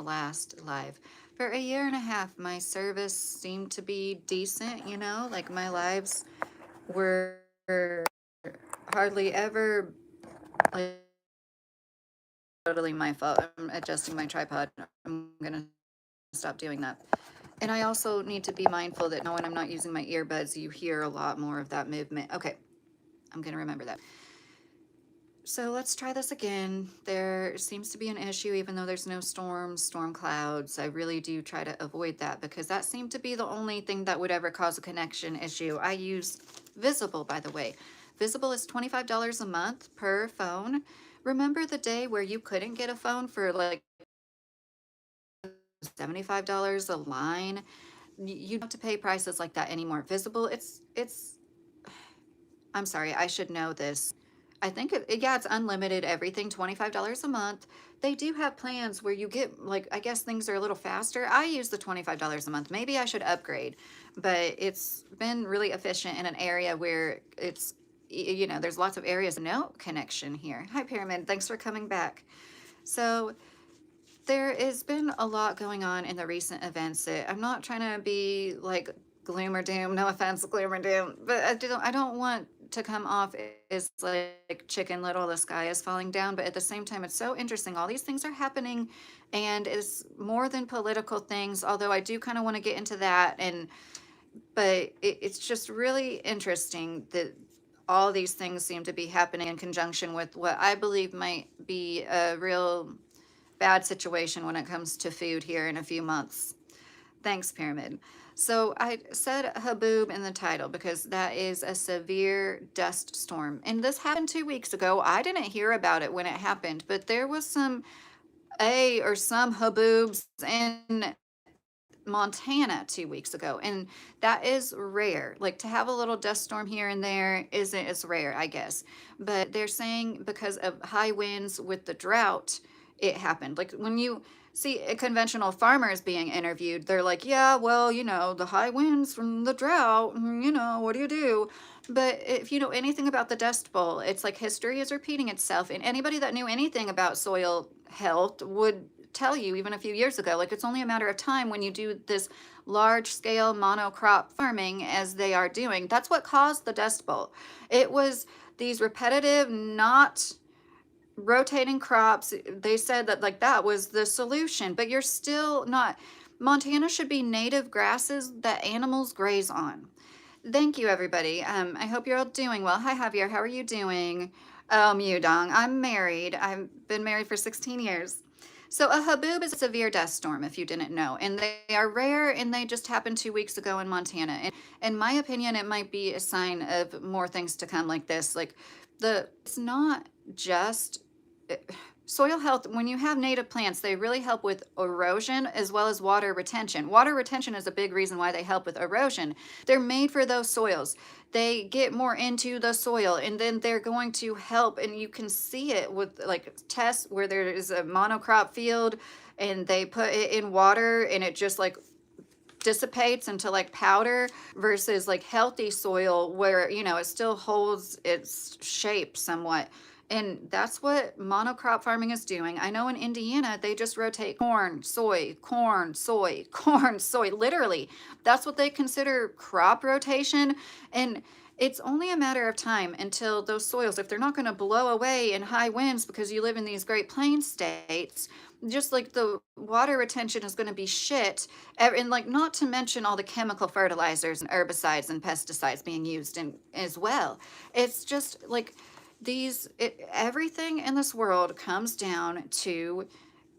last live. For a year and a half, my service seemed to be decent, you know, like my lives were hardly ever like totally my fault. I'm adjusting my tripod. I'm gonna stop doing that. And I also need to be mindful that now when I'm not using my earbuds, you hear a lot more of that movement. Okay, I'm gonna remember that. So let's try this again. There seems to be an issue, even though there's no storm clouds. I really do try to avoid that because that seemed to be the only thing that would ever cause a connection issue. I use Visible, by the way. Visible is $25 a month per phone. Remember the day where you couldn't get a phone for like $75 a line? You don't have to pay prices like that anymore. Visible, I'm sorry, I should know this. I think yeah, it's unlimited everything, $25 a month. They do have plans where you get like, I guess things are a little faster. I use the $25 a month. Maybe I should upgrade, but it's been really efficient in an area where you know, there's lots of areas no connection here. Hi Pyramid, thanks for coming back. So there has been a lot going on in the recent events that I'm not trying to be like gloom or doom. No offense, gloom or doom, but I don't want to come off as like Chicken Little, the sky is falling down. But at the same time, it's so interesting. All these things are happening, and it's more than political things. Although I do kind of want to get into that, but it's just really interesting that all these things seem to be happening in conjunction with what I believe might be a real bad situation when it comes to food here in a few months. Thanks, Pyramid. So I said Haboob in the title because that is a severe dust storm. And this happened 2 weeks ago. I didn't hear about it when it happened, but there was some Haboobs in Montana 2 weeks ago. And that is rare. Like to have a little dust storm here and there isn't as rare, I guess. But they're saying because of high winds with the drought, it happened. Like when you see a conventional farmers being interviewed, they're like, yeah, well, you know, the high winds from the drought, you know, what do you do? But if you know anything about the Dust Bowl, it's like history is repeating itself. And anybody that knew anything about soil health would tell you even a few years ago, like it's only a matter of time when you do this large scale monocrop farming as they are doing. That's what caused the Dust Bowl. It was these repetitive, not rotating crops. They said that like that was the solution, but you're still not. Montana should be native grasses that animals graze on. Thank you, everybody. I hope you're all doing well. Hi, Javier. How are you doing? Mudong. I'm married. I've been married for 16 years. So a haboob is a severe dust storm, if you didn't know, and they are rare, and they just happened 2 weeks ago in Montana. And in my opinion, it might be a sign of more things to come like this. Like it's not just soil health. When you have native plants, they really help with erosion as well as water retention. Water retention is a big reason why they help with erosion. They're made for those soils. They get more into the soil, and then they're going to help. And you can see it with like tests where there is a monocrop field and they put it in water and it just like dissipates into like powder versus like healthy soil where, you know, it still holds its shape somewhat. And that's what monocrop farming is doing. I know in Indiana, they just rotate corn, soy, corn, soy, corn, soy. Literally, that's what they consider crop rotation. And it's only a matter of time until those soils, if they're not going to blow away in high winds because you live in these Great Plains states, just like the water retention is going to be shit. And like, not to mention all the chemical fertilizers and herbicides and pesticides being used in as well. It's just like, everything in this world comes down to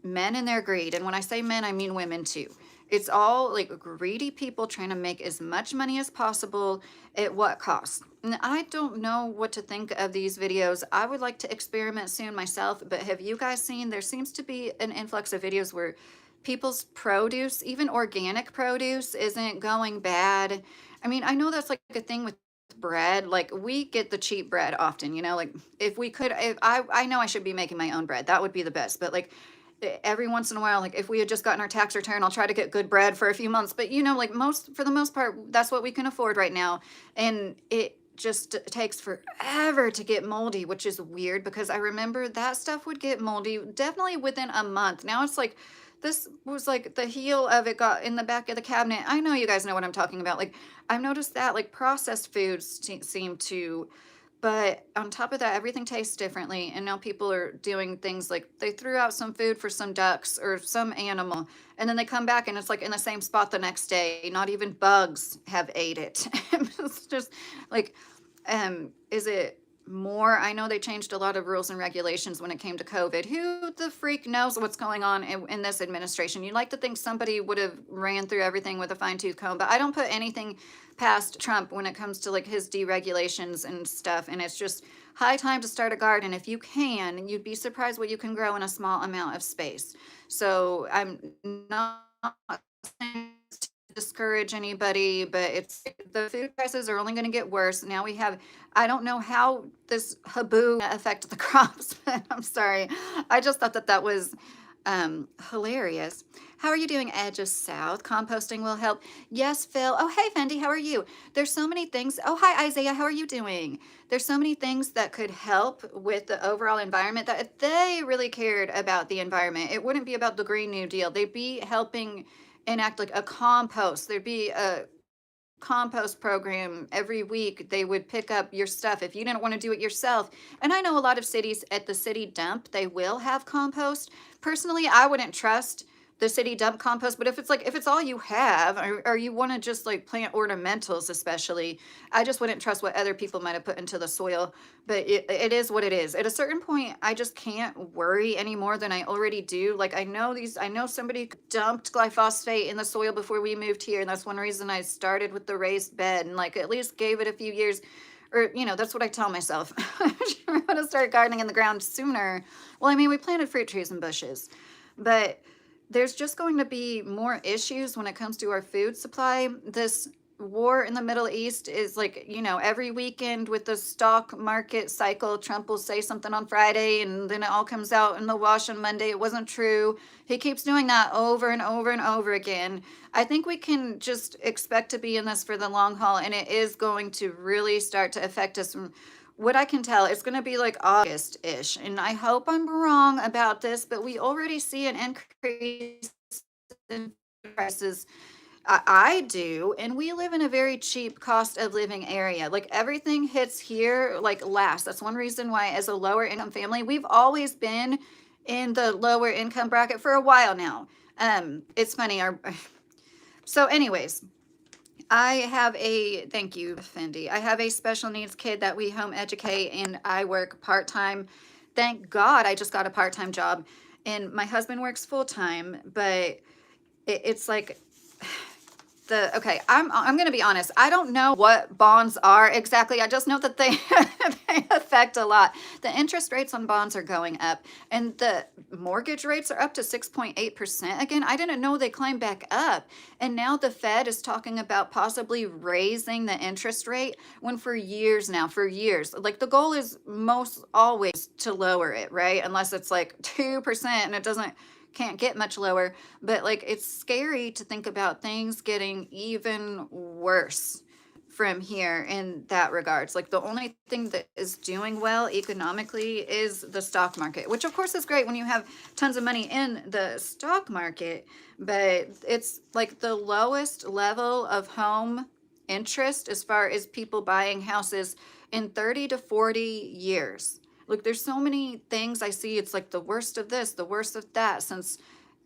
men and their greed. And when I say men, I mean women too. It's all like greedy people trying to make as much money as possible at what cost. And I don't know what to think of these videos. I would like to experiment soon myself, but have you guys seen, there seems to be an influx of videos where people's produce, even organic produce, isn't going bad. I mean, I know that's like a thing with bread. Like we get the cheap bread often, you know, like if we could, if I know I should be making my own bread, that would be the best. But like every once in a while, like if we had just gotten our tax return, I'll try to get good bread for a few months. But you know, like for the most part, that's what we can afford right now. And it just takes forever to get moldy, which is weird because I remember that stuff would get moldy definitely within a month. Now it's like this was like the heel of it got in the back of the cabinet. I know you guys know what I'm talking about. Like, I've noticed that like processed foods seem to, but on top of that, everything tastes differently. And now people are doing things like they threw out some food for some ducks or some animal, and then they come back and it's like in the same spot the next day. Not even bugs have ate it. It's just like, is it more? I know they changed a lot of rules and regulations when it came to COVID. Who the freak knows what's going on in this administration? You'd like to think somebody would have ran through everything with a fine tooth comb, but I don't put anything past Trump when it comes to like his deregulations and stuff. And it's just high time to start a garden if you can. You'd be surprised what you can grow in a small amount of space. So I'm not saying to discourage anybody, but it's the food prices are only going to get worse. Now we have, I don't know how this Haboob affect the crops, but I'm sorry. I just thought that that was hilarious. How are you doing, Edge of South? Composting will help. Yes, Phil. Oh, hey, Fendi. How are you? There's so many things. Oh, hi, Isaiah. How are you doing? There's so many things that could help with the overall environment that if they really cared about the environment, it wouldn't be about the Green New Deal. They'd be helping enact like a compost. There'd be a compost program every week. They would pick up your stuff if you didn't want to do it yourself. And I know a lot of cities at the city dump, they will have compost. Personally, I wouldn't trust the city dump compost, but if it's like if it's all you have, or you want to just like plant ornamentals especially, I just wouldn't trust what other people might have put into the soil. But it is what it is. At a certain point, I just can't worry any more than I already do. Like I know somebody dumped glyphosate in the soil before we moved here, and that's one reason I started with the raised bed and like at least gave it a few years. Or, you know, that's what I tell myself. I want to start gardening in the ground sooner. Well, I mean, we planted fruit trees and bushes, but there's just going to be more issues when it comes to our food supply. This war in the Middle East is like, you know, every weekend with the stock market cycle, Trump will say something on Friday and then it all comes out in the wash on Monday. It wasn't true. He keeps doing that over and over and over again. I think we can just expect to be in this for the long haul, and it is going to really start to affect us from what I can tell. It's going to be like August-ish, and I hope I'm wrong about this, but we already see an increase in prices. I do, and we live in a very cheap cost of living area. Like everything hits here like last. That's one reason why, as a lower income family, we've always been in the lower income bracket for a while now. It's funny. Our so, anyways, I have a thank you, Fendi. I have a special needs kid that we home educate, and I work part time. Thank God I just got a part time job, and my husband works full time, but it's like the okay, I'm going to be honest. I don't know what bonds are exactly. I just know that they they affect a lot. The interest rates on bonds are going up, and the mortgage rates are up to 6.8% again. I didn't know they climbed back up. And now the Fed is talking about possibly raising the interest rate when for years now, for years. Like the goal is most always to lower it, right? Unless it's like 2% and it doesn't can't get much lower. But like it's scary to think about things getting even worse from here in that regards. Like the only thing that is doing well economically is the stock market, which of course is great when you have tons of money in the stock market, but it's like the lowest level of home interest as far as people buying houses in 30 to 40 years. Look, there's so many things I see. It's like the worst of this, the worst of that since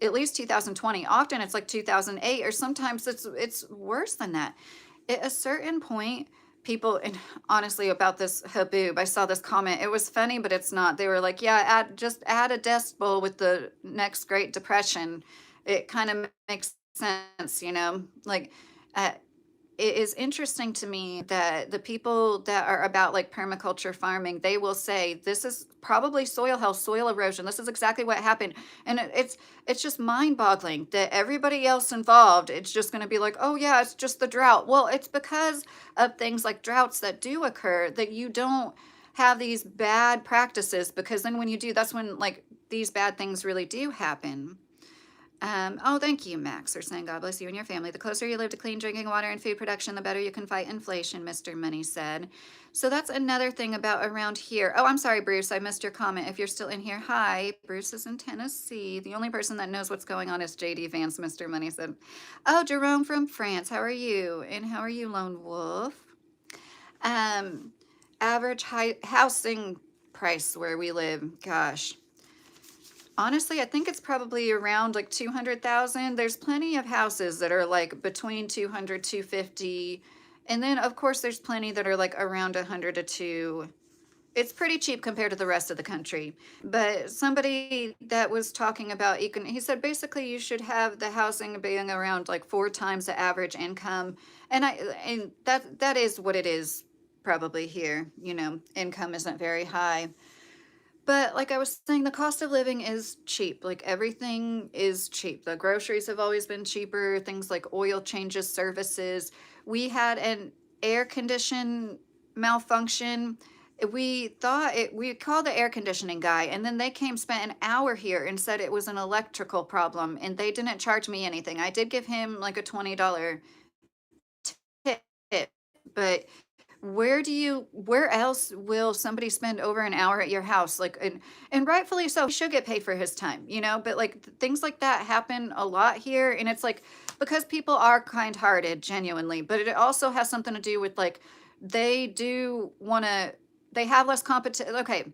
at least 2020. Often it's like 2008, or sometimes it's worse than that. At a certain point, people, and honestly about this Haboob, I saw this comment. It was funny, but it's not. They were like, yeah, just add a decibel with the next Great Depression. It kind of makes sense, you know? Like, uh, it is interesting to me that the people that are about like permaculture farming, they will say this is probably soil health, soil erosion. This is exactly what happened. And it's just mind-boggling that everybody else involved, it's just going to be like, oh yeah, it's just the drought. Well, it's because of things like droughts that do occur that you don't have these bad practices, because then when you do, that's when like these bad things really do happen. Oh, thank you, Max, for saying God bless you and your family. The closer you live to clean drinking water and food production, the better you can fight inflation, Mr. Money said. So that's another thing about around here. Oh, I'm sorry, Bruce. I missed your comment. If you're still in here, hi. Bruce is in Tennessee. The only person that knows what's going on is JD Vance, Mr. Money said. Oh, Jerome from France. How are you? And how are you, Lone Wolf? Um, Average housing price where we live. Gosh. Honestly, I think it's probably around like 200,000. There's plenty of houses that are like between 200, 250. And then of course there's plenty that are like around 100 to 2. It's pretty cheap compared to the rest of the country. But somebody that was talking about he said basically you should have the housing being around like 4 times the average income. And that is what it is probably here. Income isn't very high. But like I was saying, the cost of living is cheap. Like everything is cheap. The groceries have always been cheaper, things like oil changes, services. We had an air condition malfunction. We called the air conditioning guy, and then they came, spent an hour here, and said it was an electrical problem, and they didn't charge me anything. I did give him like a $20 tip, but where else will somebody spend over an hour at your house, like, and rightfully so, he should get paid for his time, but like things like that happen a lot here, and it's like because people are kind-hearted genuinely, but it also has something to do with like they do want to they have less competition. Okay,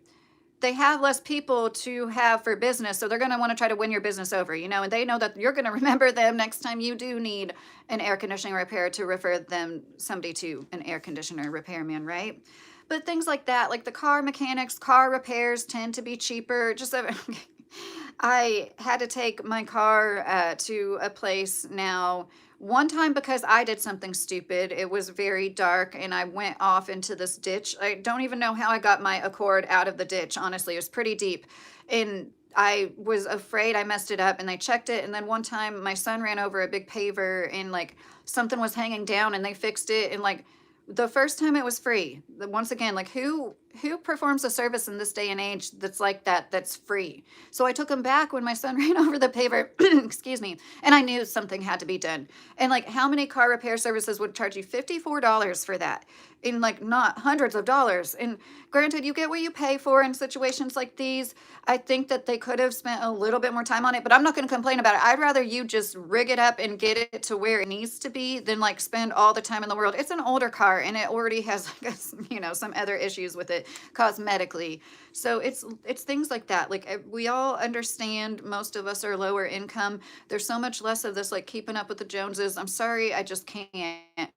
they have less people to have for business, so they're going to want to try to win your business over, and they know that you're going to remember them next time you do need an air conditioning repair to refer them somebody to an air conditioner repairman, right? But things like that, like the car mechanics, car repairs tend to be cheaper. I had to take my car to a place now one time because I did something stupid. It was very dark and I went off into this ditch. I don't even know how I got my Accord out of the ditch, honestly. It was pretty deep. And I was afraid I messed it up and they checked it. And then one time my son ran over a big paver and like something was hanging down and they fixed it. And like the first time it was free. Once again, like who performs a service in this day and age that's like that's free? So I took him back when my son ran over the paver, excuse me, and I knew something had to be done. And like how many car repair services would charge you $54 for that? In like not hundreds of dollars. And granted, you get what you pay for in situations like these. I think that they could have spent a little bit more time on it, but I'm not going to complain about it. I'd rather you just rig it up and get it to where it needs to be than like spend all the time in the world. It's an older car and it already has like some other issues with it cosmetically. So it's things like that. Like we all understand most of us are lower income. There's so much less of this like keeping up with the Joneses. I'm sorry, I just can't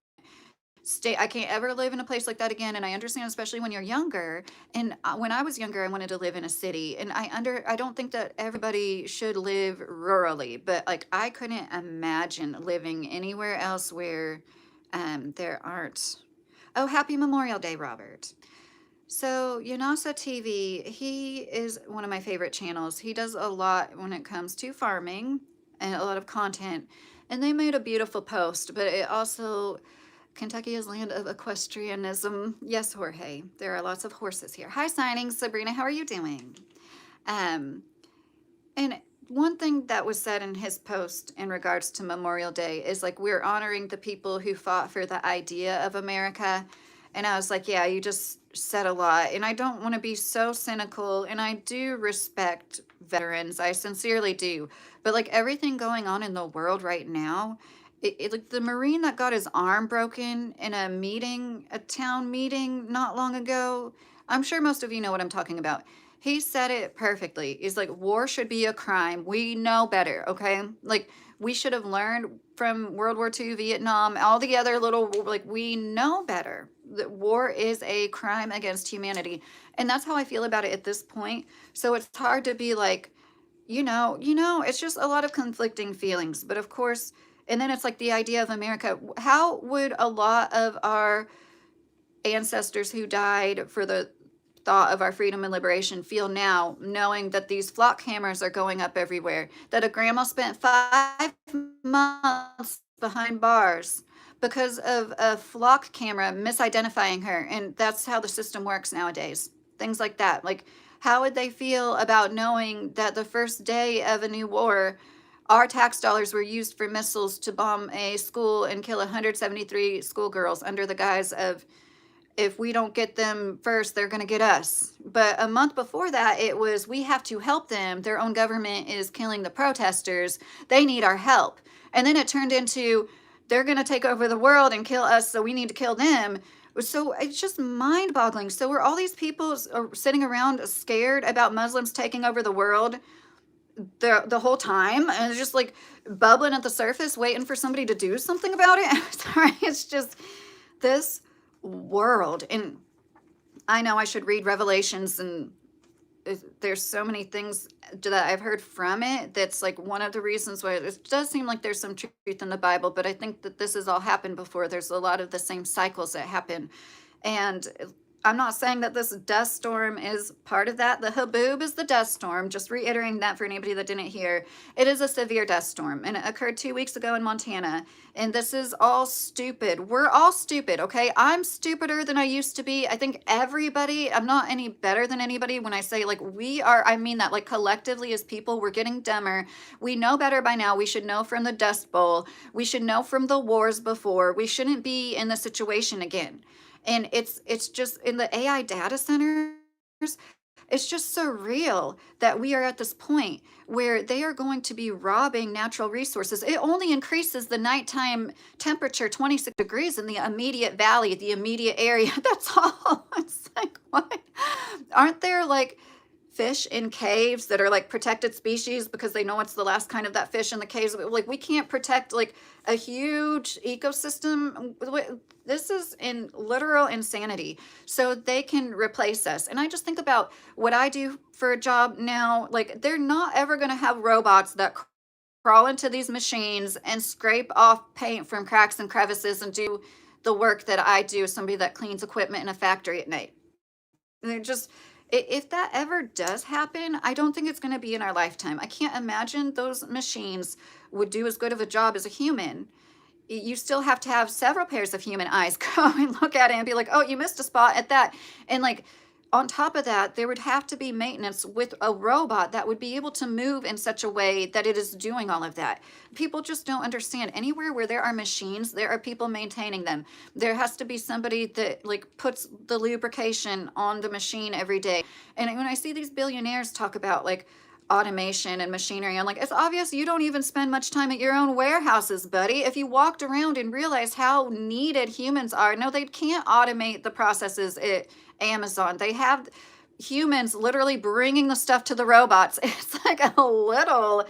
stay. I can't ever live in a place like that again, and I understand, especially when you're younger. And when I was younger, I wanted to live in a city, and I don't think that everybody should live rurally, but like I couldn't imagine living anywhere else where there aren't. Oh, happy Memorial Day, Robert. So Yanasa TV, he is one of my favorite channels. He does a lot when it comes to farming and a lot of content. And they made a beautiful post, but it also Kentucky is land of equestrianism. Yes, Jorge. There are lots of horses here. Hi, signings. Sabrina, how are you doing? Um, and one thing that was said in his post in regards to Memorial Day is like we're honoring the people who fought for the idea of America. And I was like, yeah, you just said a lot. And I don't want to be so cynical. And I do respect veterans. I sincerely do. But like everything going on in the world right now, like the Marine that got his arm broken in a town meeting not long ago, I'm sure most of you know what I'm talking about. He said it perfectly. He's like, war should be a crime. We know better, okay? Like, we should have learned from World War II, Vietnam, all the other like, we know better. That war is a crime against humanity. And that's how I feel about it at this point. So it's hard to be like, it's just a lot of conflicting feelings. But of course, and then it's like the idea of America. How would a lot of our ancestors who died for the thought of our freedom and liberation feel now, knowing that these flock cameras are going up everywhere, that a grandma spent 5 months behind bars because of a flock camera misidentifying her? And that's how the system works nowadays. Things like that. Like, how would they feel about knowing that the first day of a new war, Our tax dollars were used for missiles to bomb a school and kill 173 schoolgirls under the guise of, if we don't get them first, they're going to get us. But a month before that, it was, we have to help them. Their own government is killing the protesters. They need our help. And then it turned into, they're going to take over the world and kill us, so we need to kill them. So it's just mind boggling. So were all these people sitting around scared about Muslims taking over the world the whole time, and it's just like bubbling at the surface, waiting for somebody to do something about it? Sorry, it's just this world. And I know I should read Revelations, and there's so many things that I've heard from it. That's like one of the reasons why it does seem like there's some truth in the Bible, but I think that this has all happened before. There's a lot of the same cycles that happen. And I'm not saying that this dust storm is part of that. The Haboob is the dust storm. Just reiterating that for anybody that didn't hear. It is a severe dust storm, and it occurred 2 weeks ago in Montana. And this is all stupid. We're all stupid, okay? I'm stupider than I used to be. I think everybody, I'm not any better than anybody when I say, like, we are, I mean that, like, collectively as people, we're getting dumber. We know better by now. We should know from the Dust Bowl. We should know from the wars before. We shouldn't be in this situation again. And it's just in the AI data centers, it's just surreal that we are at this point where they are going to be robbing natural resources. It only increases the nighttime temperature 26 degrees in the immediate valley, the immediate area. That's all. It's like, what? Aren't there like fish in caves that are like protected species because they know it's the last kind of that fish in the caves? Like, we can't protect like a huge ecosystem. This is in literal insanity. So they can replace us. And I just think about what I do for a job now. Like, they're not ever going to have robots that crawl into these machines and scrape off paint from cracks and crevices and do the work that I do, somebody that cleans equipment in a factory at night. They're just, if that ever does happen, I don't think it's going to be in our lifetime. I can't imagine those machines would do as good of a job as a human. You still have to have several pairs of human eyes go and look at it and be like, oh, you missed a spot at that. And like, on top of that, there would have to be maintenance with a robot that would be able to move in such a way that it is doing all of that. People just don't understand. Anywhere where there are machines, there are people maintaining them. There has to be somebody that like puts the lubrication on the machine every day. And when I see these billionaires talk about like automation and machinery, I'm like, it's obvious you don't even spend much time at your own warehouses, buddy. If you walked around and realized how needed humans are, no, they can't automate the processes at Amazon. They have humans literally bringing the stuff to the robots. It's like a little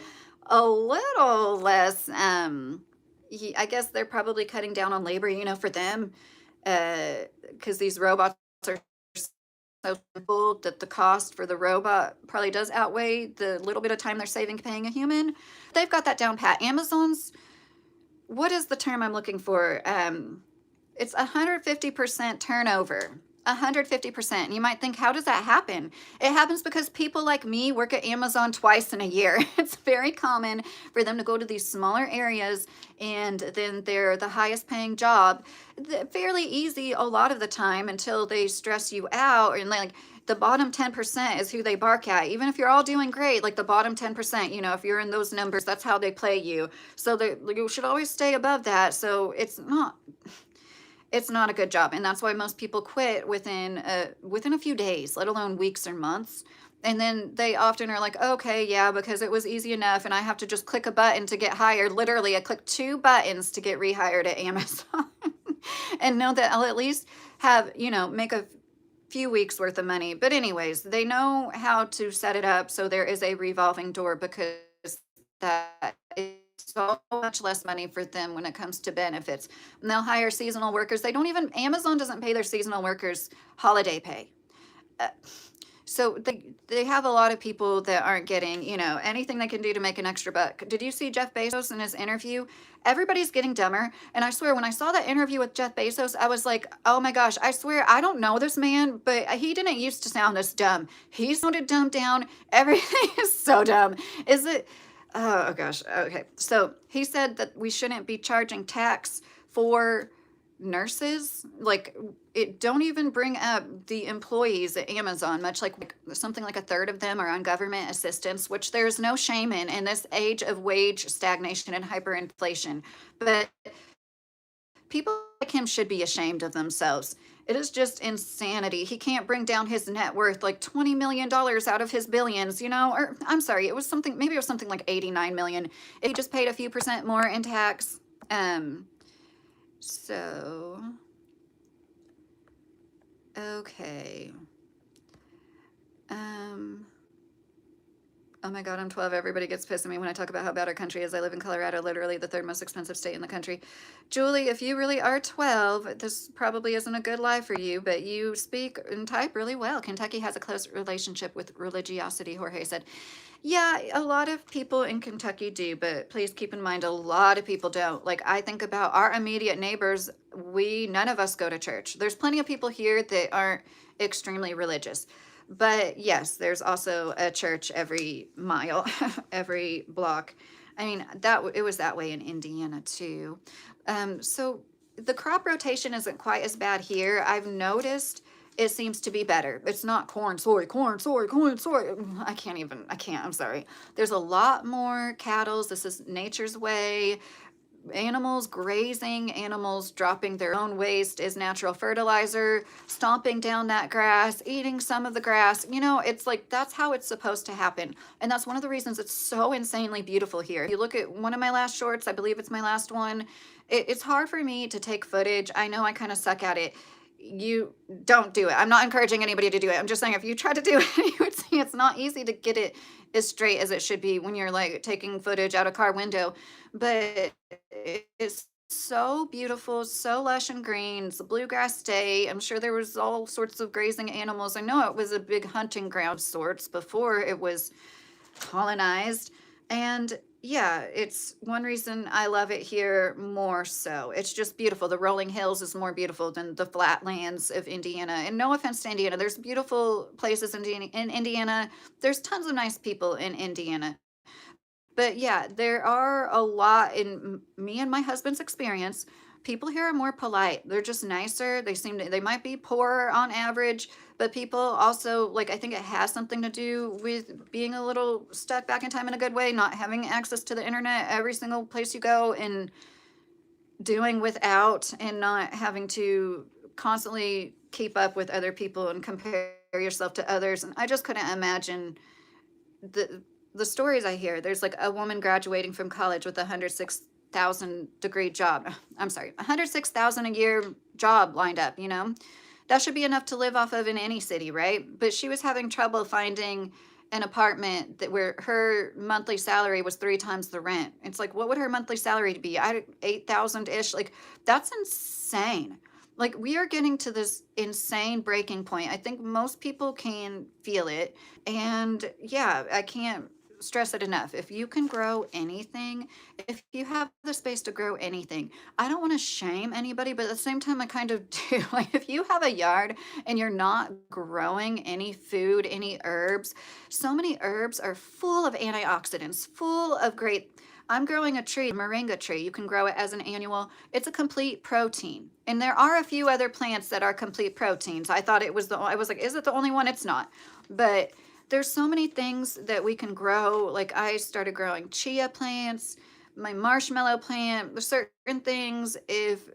less, I guess they're probably cutting down on labor, for them, because these robots are so simple that the cost for the robot probably does outweigh the little bit of time they're saving paying a human. They've got that down pat. Amazon's, what is the term I'm looking for? It's 150% turnover. 150%. And you might think, how does that happen? It happens because people like me work at Amazon twice in a year. It's very common for them to go to these smaller areas, and then they're the highest paying job. Fairly easy a lot of the time until they stress you out, and like the bottom 10% is who they bark at. Even if you're all doing great, like the bottom 10%, if you're in those numbers, that's how they play you. So you should always stay above that. So it's not a good job. And that's why most people quit within a few days, let alone weeks or months. And then they often are like, okay, yeah, because it was easy enough and I have to just click a button to get hired. Literally, I clicked 2 buttons to get rehired at Amazon and know that I'll at least have, make a few weeks worth of money. But anyways, they know how to set it up so there is a revolving door, because that is so much less money for them when it comes to benefits. And they'll hire seasonal workers. Amazon doesn't pay their seasonal workers holiday pay. So they have a lot of people that aren't getting, anything they can do to make an extra buck. Did you see Jeff Bezos in his interview? Everybody's getting dumber. And I swear, when I saw that interview with Jeff Bezos, I was like, oh my gosh, I swear, I don't know this man, but he didn't used to sound this dumb. He sounded dumbed down. Everything is so dumb. Is it? Oh gosh. Okay. So he said that we shouldn't be charging tax for nurses, like it don't even bring up the employees at Amazon, much like something like a third of them are on government assistance, which there's no shame in this age of wage stagnation and hyperinflation. But people like him should be ashamed of themselves. It is just insanity. He can't bring down his net worth like $20 million out of his billions, or I'm sorry, it was something, maybe it was something like 89 million. If he just paid a few percent more in tax. So, okay. Um, Oh my God, I'm 12. Everybody gets pissed at me when I talk about how bad our country is. I live in Colorado, literally the third most expensive state in the country. Julie, if you really are 12, this probably isn't a good life for you, but you speak and type really well. Kentucky has a close relationship with religiosity, Jorge said. Yeah, a lot of people in Kentucky do, but please keep in mind a lot of people don't. Like I think about our immediate neighbors, none of us go to church. There's plenty of people here that aren't extremely religious. But yes, there's also a church every mile, every block. I mean, it was that way in Indiana too. So the crop rotation isn't quite as bad here. I've noticed it seems to be better. It's not corn, soy, corn, soy, corn, soy. I can't, I'm sorry. There's a lot more cattle. This is nature's way. Animals grazing, animals dropping their own waste is natural fertilizer, stomping down that grass, eating some of the grass. It's like that's how it's supposed to happen. And that's one of the reasons it's so insanely beautiful here. If you look at one of my last shorts, I believe it's my last one, it's hard for me to take footage. I know I kind of suck at it. You don't do it. I'm not encouraging anybody to do it. I'm just saying if you try to do it, you would see it's not easy to get it as straight as it should be when you're like taking footage out a car window. But it's so beautiful, so lush and green. It's a bluegrass state. I'm sure there was all sorts of grazing animals. I know it was a big hunting ground of sorts before it was colonized. And yeah, it's one reason I love it here more so. It's just beautiful. The rolling hills is more beautiful than the flatlands of Indiana. And no offense to Indiana, there's beautiful places in Indiana. There's tons of nice people in Indiana. But yeah, there are a lot in me and my husband's experience. People here are more polite. They're just nicer. They might be poorer on average, but people also, like, I think it has something to do with being a little stuck back in time in a good way, not having access to the internet every single place you go and doing without and not having to constantly keep up with other people and compare yourself to others. And I just couldn't imagine the stories I hear. There's like a woman graduating from college with a 106,000 degree job. I'm sorry, 106,000 a year job lined up, That should be enough to live off of in any city, right? But she was having trouble finding an apartment where her monthly salary was 3 times the rent. It's like, what would her monthly salary be? 8,000-ish. Like, that's insane. Like, we are getting to this insane breaking point. I think most people can feel it. And yeah, I can't stress it enough. If you can grow anything, if you have the space to grow anything, I don't want to shame anybody, but at the same time, I kind of do. Like, if you have a yard and you're not growing any food, any herbs, so many herbs are full of antioxidants, full of great. I'm growing a tree, a moringa tree. You can grow it as an annual. It's a complete protein. And there are a few other plants that are complete proteins. I thought it was I was like, is it the only one? It's not. But there's so many things that we can grow. Like I started growing chia plants, my marshmallow plant, certain things. If,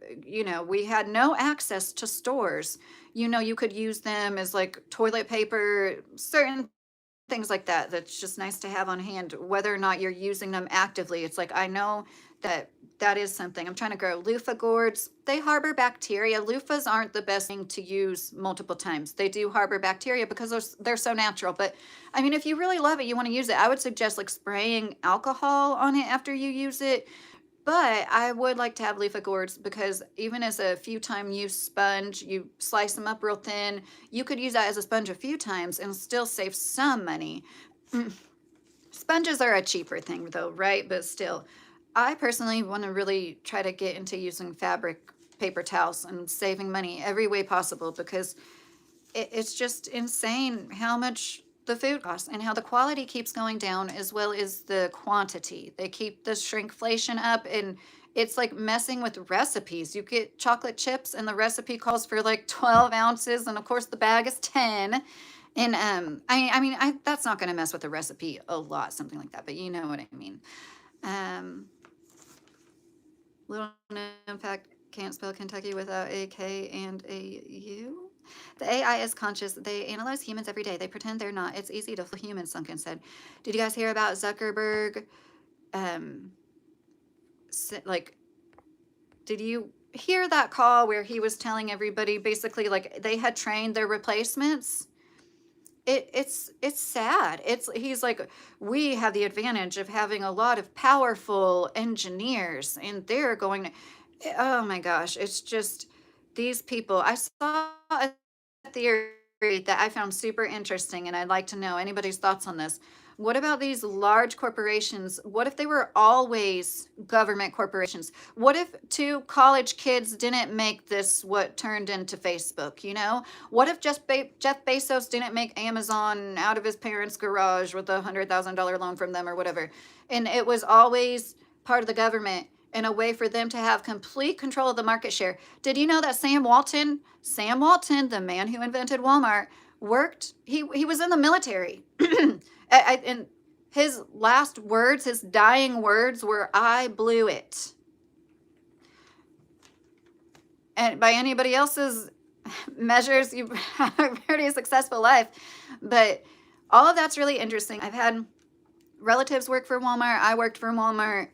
we had no access to stores, you could use them as like toilet paper, certain things like that. That's just nice to have on hand, whether or not you're using them actively. It's like, I know that is something. I'm trying to grow loofah gourds. They harbor bacteria. Loofahs aren't the best thing to use multiple times. They do harbor bacteria because they're so natural. But I mean, if you really love it, you want to use it, I would suggest like spraying alcohol on it after you use it. But I would like to have loofah gourds because even as a few time use sponge, you slice them up real thin. You could use that as a sponge a few times and still save some money. Sponges are a cheaper thing though, right? But still, I personally want to really try to get into using fabric paper towels and saving money every way possible because it's just insane how much the food costs and how the quality keeps going down as well as the quantity. They keep the shrinkflation up, and it's like messing with recipes. You get chocolate chips and the recipe calls for like 12 ounces, and of course the bag is 10. And I that's not going to mess with the recipe a lot, something like that, but you know what I mean. Um, Little known fact, can't spell Kentucky without a K and a U. The AI is conscious. They analyze humans every day. They pretend they're not. It's easy to fool humans, Sunken said. Did you guys hear about Zuckerberg? Um, like, did you hear that call where he was telling everybody basically like they had trained their replacements? It's sad. He's like, we have the advantage of having a lot of powerful engineers, and they're going to, oh my gosh, it's just these people. I saw a theory that I found super interesting, and I'd like to know anybody's thoughts on this. What about these large corporations? What if they were always government corporations? What if two college kids didn't make this what turned into Facebook, you know? What if Jeff Bezos didn't make Amazon out of his parents' garage with a $100,000 loan from them or whatever? And it was always part of the government and a way for them to have complete control of the market share. Did you know that Sam Walton, the man who invented Walmart, he was in the military. And his last words, his dying words were, I blew it. And by anybody else's measures, you've had a pretty successful life. But all of that's really interesting. I've had relatives work for Walmart. I worked for Walmart.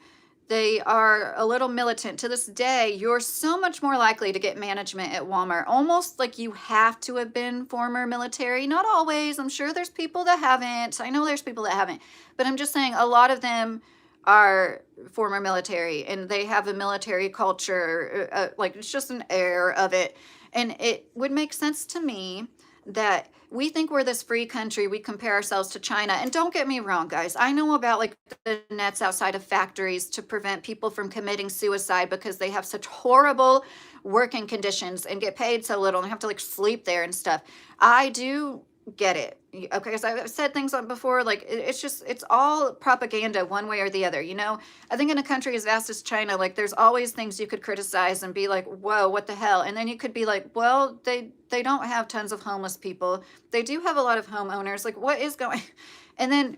They are a little militant. To this day, you're so much more likely to get management at Walmart, almost like you have to have been former military. Not always. I'm sure there's people that haven't. I know there's people that haven't. But I'm just saying a lot of them are former military, and they have a military culture. Like, it's just an air of it. And it would make sense to me that we think we're this free country. We compare ourselves to China. And don't get me wrong, guys. I know about like the nets outside of factories to prevent people from committing suicide because they have such horrible working conditions and get paid so little and have to like sleep there and stuff. I do get it. Okay, because I've said things on before, like it's all propaganda one way or the other, you know? I think in a country as vast as China, like there's always things you could criticize and be like, whoa, what the hell? And then you could be like, well, they don't have tons of homeless people. They do have a lot of homeowners. Like, what is going? And then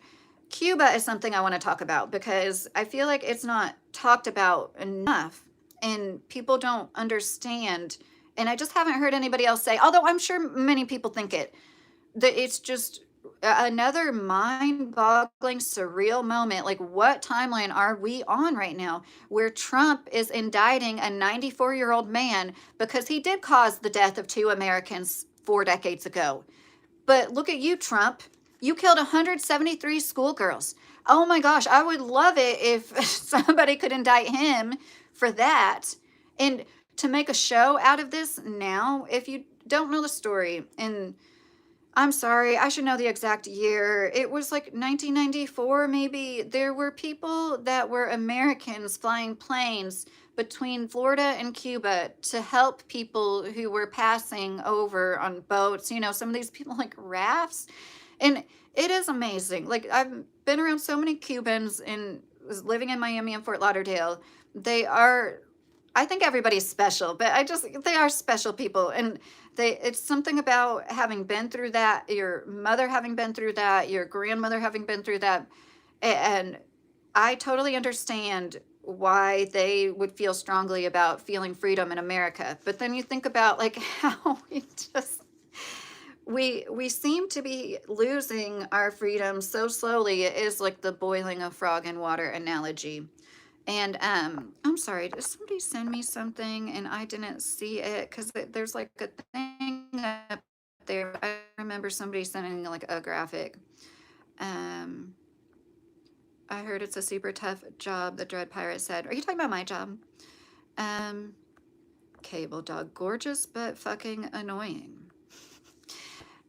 Cuba is something I want to talk about because I feel like it's not talked about enough and people don't understand. And I just haven't heard anybody else say, although I'm sure many people think it, that it's just another mind-boggling, surreal moment. Like, what timeline are we on right now where Trump is indicting a 94-year-old man because he did cause the death of 2 Americans 4 decades ago? But look at you, Trump. You killed 173 schoolgirls. Oh my gosh, I would love it if somebody could indict him for that. And to make a show out of this now, if you don't know the story, and I'm sorry, I should know the exact year. It was like 1994, maybe. There were people that were Americans flying planes between Florida and Cuba to help people who were passing over on boats. You know, some of these people like rafts. And it is amazing. Like, I've been around so many Cubans and was living in Miami and Fort Lauderdale. They are, I think everybody's special, but they are special people. And it's something about having been through that, your mother having been through that, your grandmother having been through that. And I totally understand why they would feel strongly about feeling freedom in America. But then you think about like how we seem to be losing our freedom so slowly. It is like the boiling a frog in water analogy. And I'm sorry, did somebody send me something and I didn't see it? Because there's like a thing up there. I remember somebody sending like a graphic. Um, I heard it's a super tough job, the Dread Pirate said. Are you talking about my job? Um, Cable Dog, gorgeous but fucking annoying.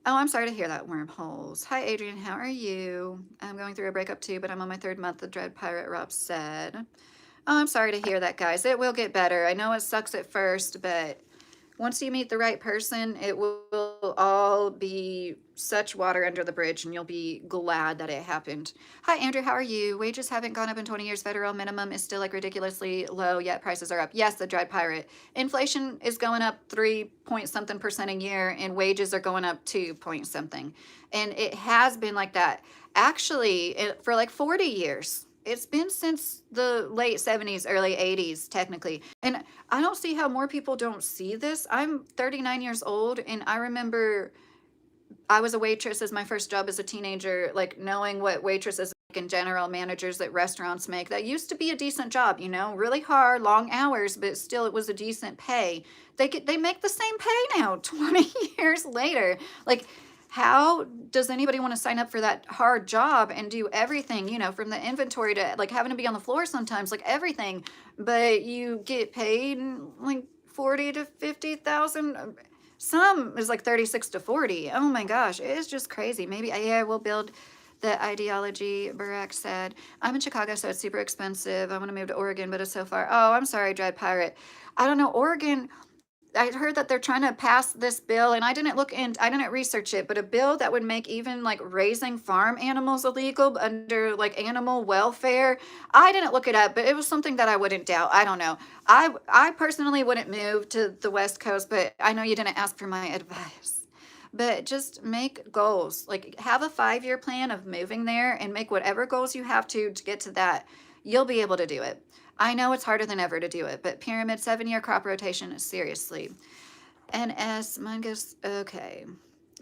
Oh, I'm sorry to hear that, Wormholes. Hi, Adrian. How are you? I'm going through a breakup too, but I'm on my 3rd month, the Dread Pirate Rob said. Oh, I'm sorry to hear that, guys. It will get better. I know it sucks at first, but Once you meet the right person, it will all be such water under the bridge, and you'll be glad that it happened. Hi, Andrew. How are you? Wages haven't gone up in 20 years. Federal minimum is still like ridiculously low, yet prices are up. Yes, the dried pirate. Inflation is going up 3 point something percent a year, and wages are going up 2 point something. And it has been like that actually for like 40 years. It's been since the late 70s, early 80s, technically. And I don't see how more people don't see this. I'm 39 years old, and I remember I was a waitress as my first job as a teenager, like knowing what waitresses and general managers at restaurants make. That used to be a decent job, you know, really hard, long hours, but still it was a decent pay. They make the same pay now, 20 years later. Like, how does anybody want to sign up for that hard job and do everything, you know, from the inventory to like having to be on the floor sometimes, like everything, but you get paid like 40 to 50,000. Some is like 36 to 40. Oh my gosh, it is just crazy. Maybe AI will build the ideology. Barack said, I'm in Chicago, so it's super expensive. I want to move to Oregon, but it's so far. Oh, I'm sorry, Dread Pirate. I don't know. Oregon, I heard that they're trying to pass this bill, and I didn't research it, but a bill that would make even like raising farm animals illegal under like animal welfare. I didn't look it up, but it was something that I wouldn't doubt. I don't know. I personally wouldn't move to the West Coast, but I know you didn't ask for my advice. But just make goals. Like have a 5-year plan of moving there and make whatever goals you have to get to that. You'll be able to do it. I know it's harder than ever to do it, but pyramid 7-year crop rotation, seriously. NS, mine goes, okay.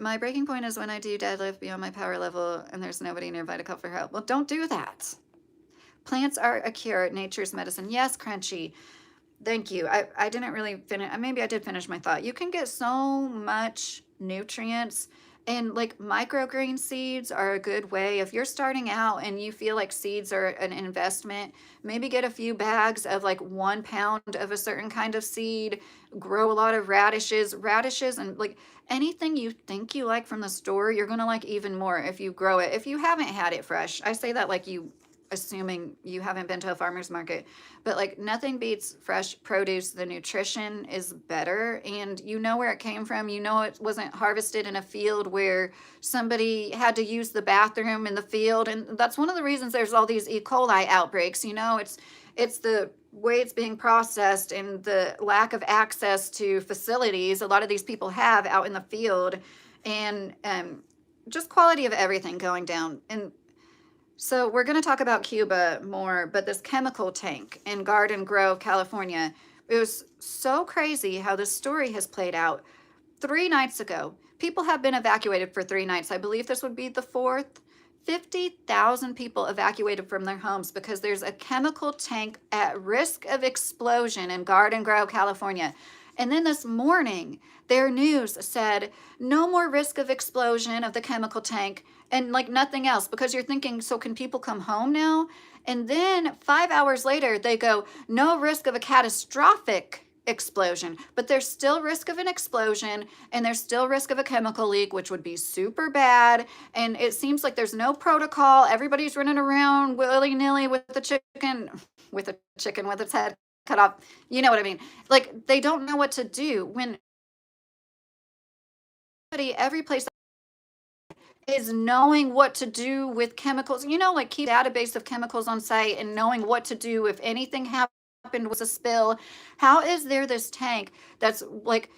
My breaking point is when I do deadlift beyond my power level and there's nobody nearby to call for help. Well, don't do that. Plants are a cure, nature's medicine. Yes, Crunchy. Thank you. I didn't really finish. Maybe I did finish my thought. You can get so much nutrients, and like microgreen seeds are a good way. If you're starting out and you feel like seeds are an investment, maybe get a few bags of like 1 pound of a certain kind of seed, grow a lot of radishes, and like anything you think you like from the store, you're going to like even more if you grow it. If you haven't had it fresh, I say that like you assuming you haven't been to a farmer's market, but like nothing beats fresh produce. The nutrition is better, and you know where it came from. You know it wasn't harvested in a field where somebody had to use the bathroom in the field, and that's one of the reasons there's all these E. coli outbreaks. You know, it's the way it's being processed and the lack of access to facilities a lot of these people have out in the field, and just quality of everything going down. And so we're going to talk about Cuba more, but this chemical tank in Garden Grove, California, it was so crazy how this story has played out. 3 nights ago, people have been evacuated for 3 nights. I believe this would be the fourth. 50,000 people evacuated from their homes because there's a chemical tank at risk of explosion in Garden Grove, California. And then this morning, their news said no more risk of explosion of the chemical tank and like nothing else, because you're thinking, so can people come home now? And then 5 hours later, they go, no risk of a catastrophic explosion, but there's still risk of an explosion and there's still risk of a chemical leak, which would be super bad. And it seems like there's no protocol. Everybody's running around willy-nilly with the chicken with its head cut off. You know what I mean? Like they don't know what to do when every place is knowing what to do with chemicals. You know, like keep a database of chemicals on site and knowing what to do if anything happened was a spill. How is there this tank that's like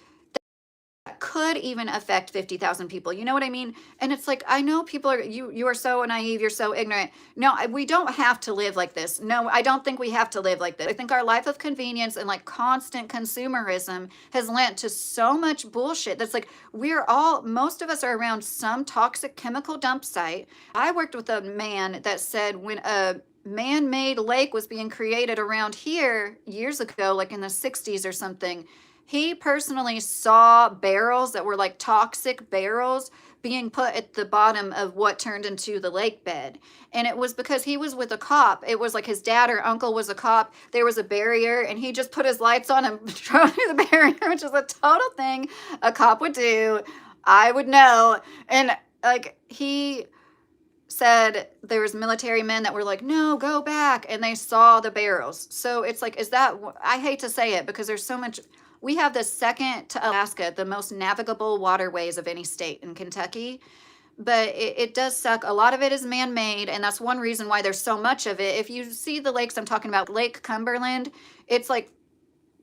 could even affect 50,000 people? You know what I mean? And it's like, I know people are, you are so naive, you're so ignorant. No, we don't have to live like this. No, I don't think we have to live like this. I think our life of convenience and like constant consumerism has led to so much bullshit that's like, most of us are around some toxic chemical dump site. I worked with a man that said when a man-made lake was being created around here years ago, like in the 60s or something, he personally saw barrels that were like toxic barrels being put at the bottom of what turned into the lake bed. And it was because he was with a cop. It was like his dad or uncle was a cop. There was a barrier and he just put his lights on and drove through the barrier, which is a total thing a cop would do. I would know. And like said there was military men that were like, no, go back, and they saw the barrels. So it's like, is that, I hate to say it because there's so much. We have the second to Alaska, the most navigable waterways of any state in Kentucky, but it does suck. A lot of it is man-made, and that's one reason why there's so much of it. If you see the lakes I'm talking about, Lake Cumberland, it's like,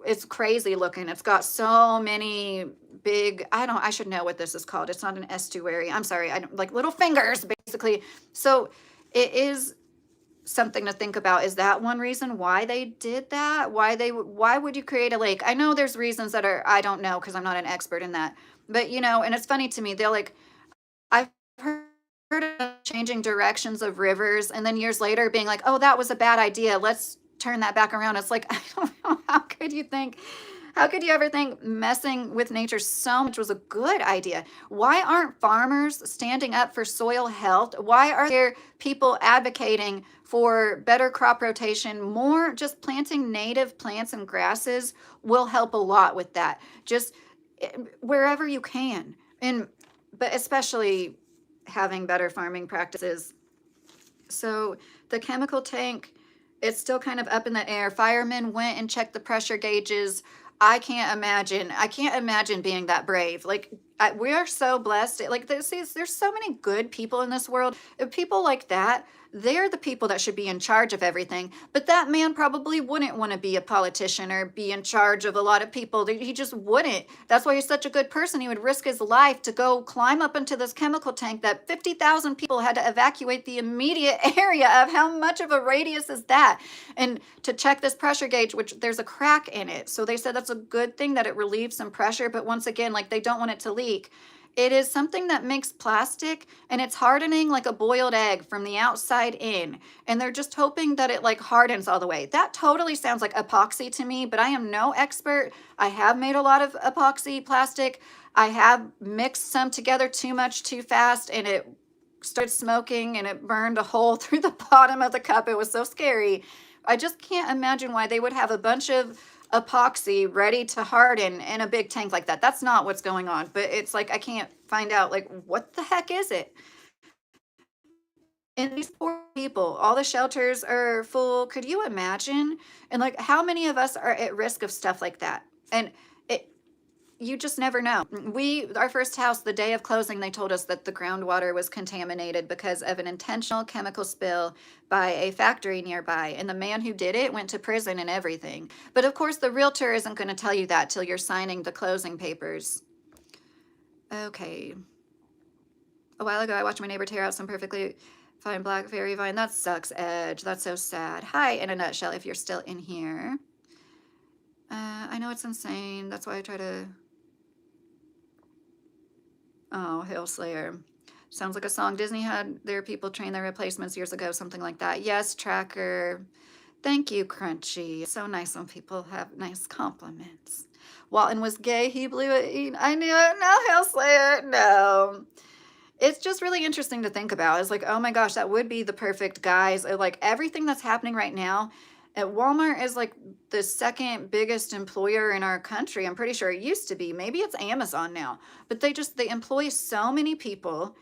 it's crazy looking. It's got so many big, I should know what this is called. It's not an estuary. I'm sorry. I don't, like little fingers basically. So it is something to think about. Is that one reason why they did that? Why would you create a lake? I know there's reasons that are, I don't know, because I'm not an expert in that. But and it's funny to me. They're like, I've heard of changing directions of rivers, and then years later being like, oh, that was a bad idea. Let's turn that back around. It's like, I don't know. How could you ever think messing with nature so much was a good idea? Why aren't farmers standing up for soil health? Why are there people advocating for better crop rotation? More just planting native plants and grasses will help a lot with that. Just wherever you can. But especially having better farming practices. So the chemical tank, it's still kind of up in the air. Firemen went and checked the pressure gauges. I can't imagine. I can't imagine being that brave. Like, we are so blessed. Like, there's so many good people in this world. People like that, they're the people that should be in charge of everything. But that man probably wouldn't want to be a politician or be in charge of a lot of people. He just wouldn't. That's why he's such a good person. He would risk his life to go climb up into this chemical tank that 50,000 people had to evacuate the immediate area of. How much of a radius is that? And to check this pressure gauge, which there's a crack in it. So they said that's a good thing that it relieves some pressure. But once again, like, they don't want it to leak. It is something that makes plastic, and it's hardening like a boiled egg from the outside in. And they're just hoping that it like hardens all the way. That totally sounds like epoxy to me, but I am no expert. I have made a lot of epoxy plastic. I have mixed some together too much too fast, and it started smoking and it burned a hole through the bottom of the cup. It was so scary. I just can't imagine why they would have a bunch of epoxy ready to harden in a big tank like that. That's not what's going on. But it's like, I can't find out, like, what the heck is it? And these poor people, all the shelters are full. Could you imagine? And like, how many of us are at risk of stuff like that? And it, you just never know. Our first house, the day of closing, they told us that the groundwater was contaminated because of an intentional chemical spill by a factory nearby. And the man who did it went to prison and everything. But of course, the realtor isn't going to tell you that till you're signing the closing papers. Okay. A while ago, I watched my neighbor tear out some perfectly fine black fairy vine. That sucks, Edge. That's so sad. Hi, in a nutshell, if you're still in here. I know it's insane. That's why I try to... Oh, Hill Slayer. Sounds like a song Disney had their people train their replacements years ago, something like that. Yes, Tracker. Thank you, Crunchy. It's so nice when people have nice compliments. Walton was gay. He blew it. I knew it. No, Hill Slayer. No. It's just really interesting to think about. It's like, oh my gosh, that would be the perfect guys. Like, everything that's happening right now at Walmart is like the second biggest employer in our country. I'm pretty sure it used to be. Maybe it's Amazon now. But they employ so many people.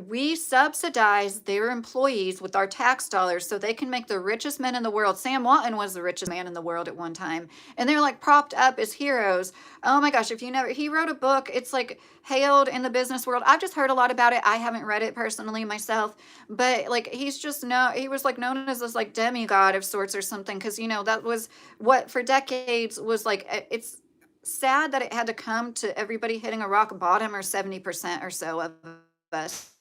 We subsidize their employees with our tax dollars so they can make the richest men in the world. Sam Walton was the richest man in the world at one time. And they're like propped up as heroes. Oh my gosh, he wrote a book. It's like hailed in the business world. I've just heard a lot about it. I haven't read it personally myself, but like he was like known as this like demigod of sorts or something. Cause that was what for decades was like, it's sad that it had to come to everybody hitting a rock bottom, or 70% or so of us.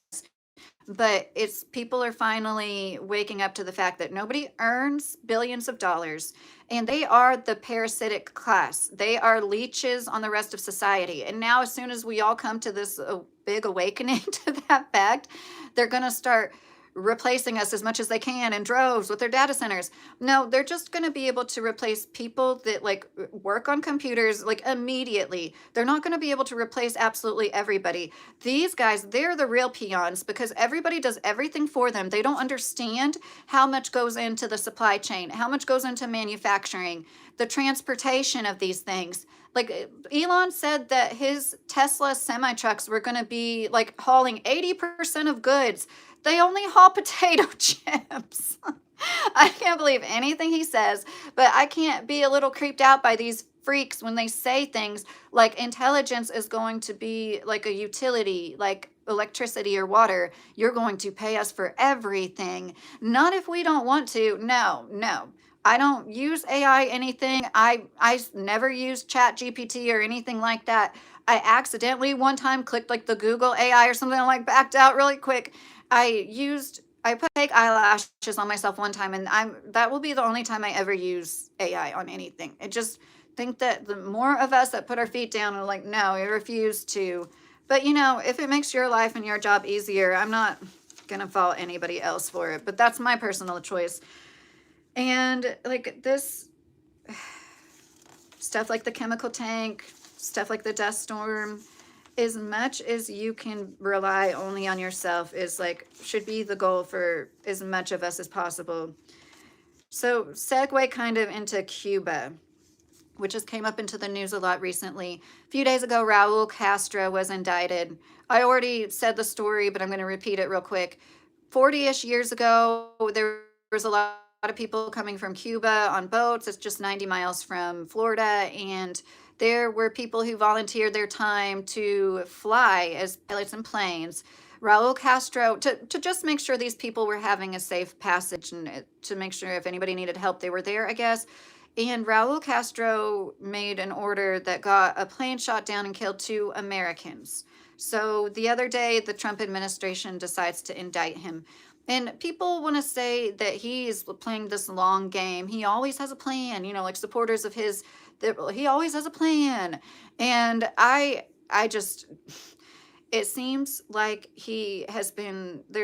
But people are finally waking up to the fact that nobody earns billions of dollars, and they are the parasitic class. They are leeches on the rest of society. And now, as soon as we all come to this big awakening to that fact, they're going to start replacing us as much as they can in droves with their data centers. No, they're just going to be able to replace people that like work on computers like immediately. They're not going to be able to replace absolutely everybody. These guys, they're the real peons because everybody does everything for them. They don't understand how much goes into the supply chain, how much goes into manufacturing, the transportation of these things. Like Elon said that his Tesla semi trucks were going to be like hauling 80% of goods. they only haul potato chips. I can't believe anything he says, but I can't be a little creeped out by these freaks when they say things like intelligence is going to be like a utility, like electricity or water. You're going to pay us for everything. Not if we don't want to. No, no. I don't use AI anything. I never used Chat GPT or anything like that. I accidentally one time clicked like the Google AI or something and like backed out really quick. I put fake eyelashes on myself one time, and that will be the only time I ever use AI on anything. I just think that the more of us that put our feet down are like, no, we refuse to. But if it makes your life and your job easier, I'm not gonna fault anybody else for it. But that's my personal choice. And like this stuff like the chemical tank, stuff like the dust storm, as much as you can rely only on yourself is like should be the goal for as much of us as possible. So segue kind of into Cuba, which has came up into the news a lot recently. A few days ago, Raul Castro was indicted. I already said the story, but I'm going to repeat it real quick. 40-ish years ago, there was a lot of people coming from Cuba on boats. It's just 90 miles from Florida, and there were people who volunteered their time to fly as pilots in planes. Raul Castro, to just make sure these people were having a safe passage and to make sure if anybody needed help, they were there, I guess. And Raul Castro made an order that got a plane shot down and killed 2 Americans. So the other day, the Trump administration decides to indict him. And people want to say that he is playing this long game. He always has a plan, like supporters of his, that he always has a plan. And I just, it seems like there's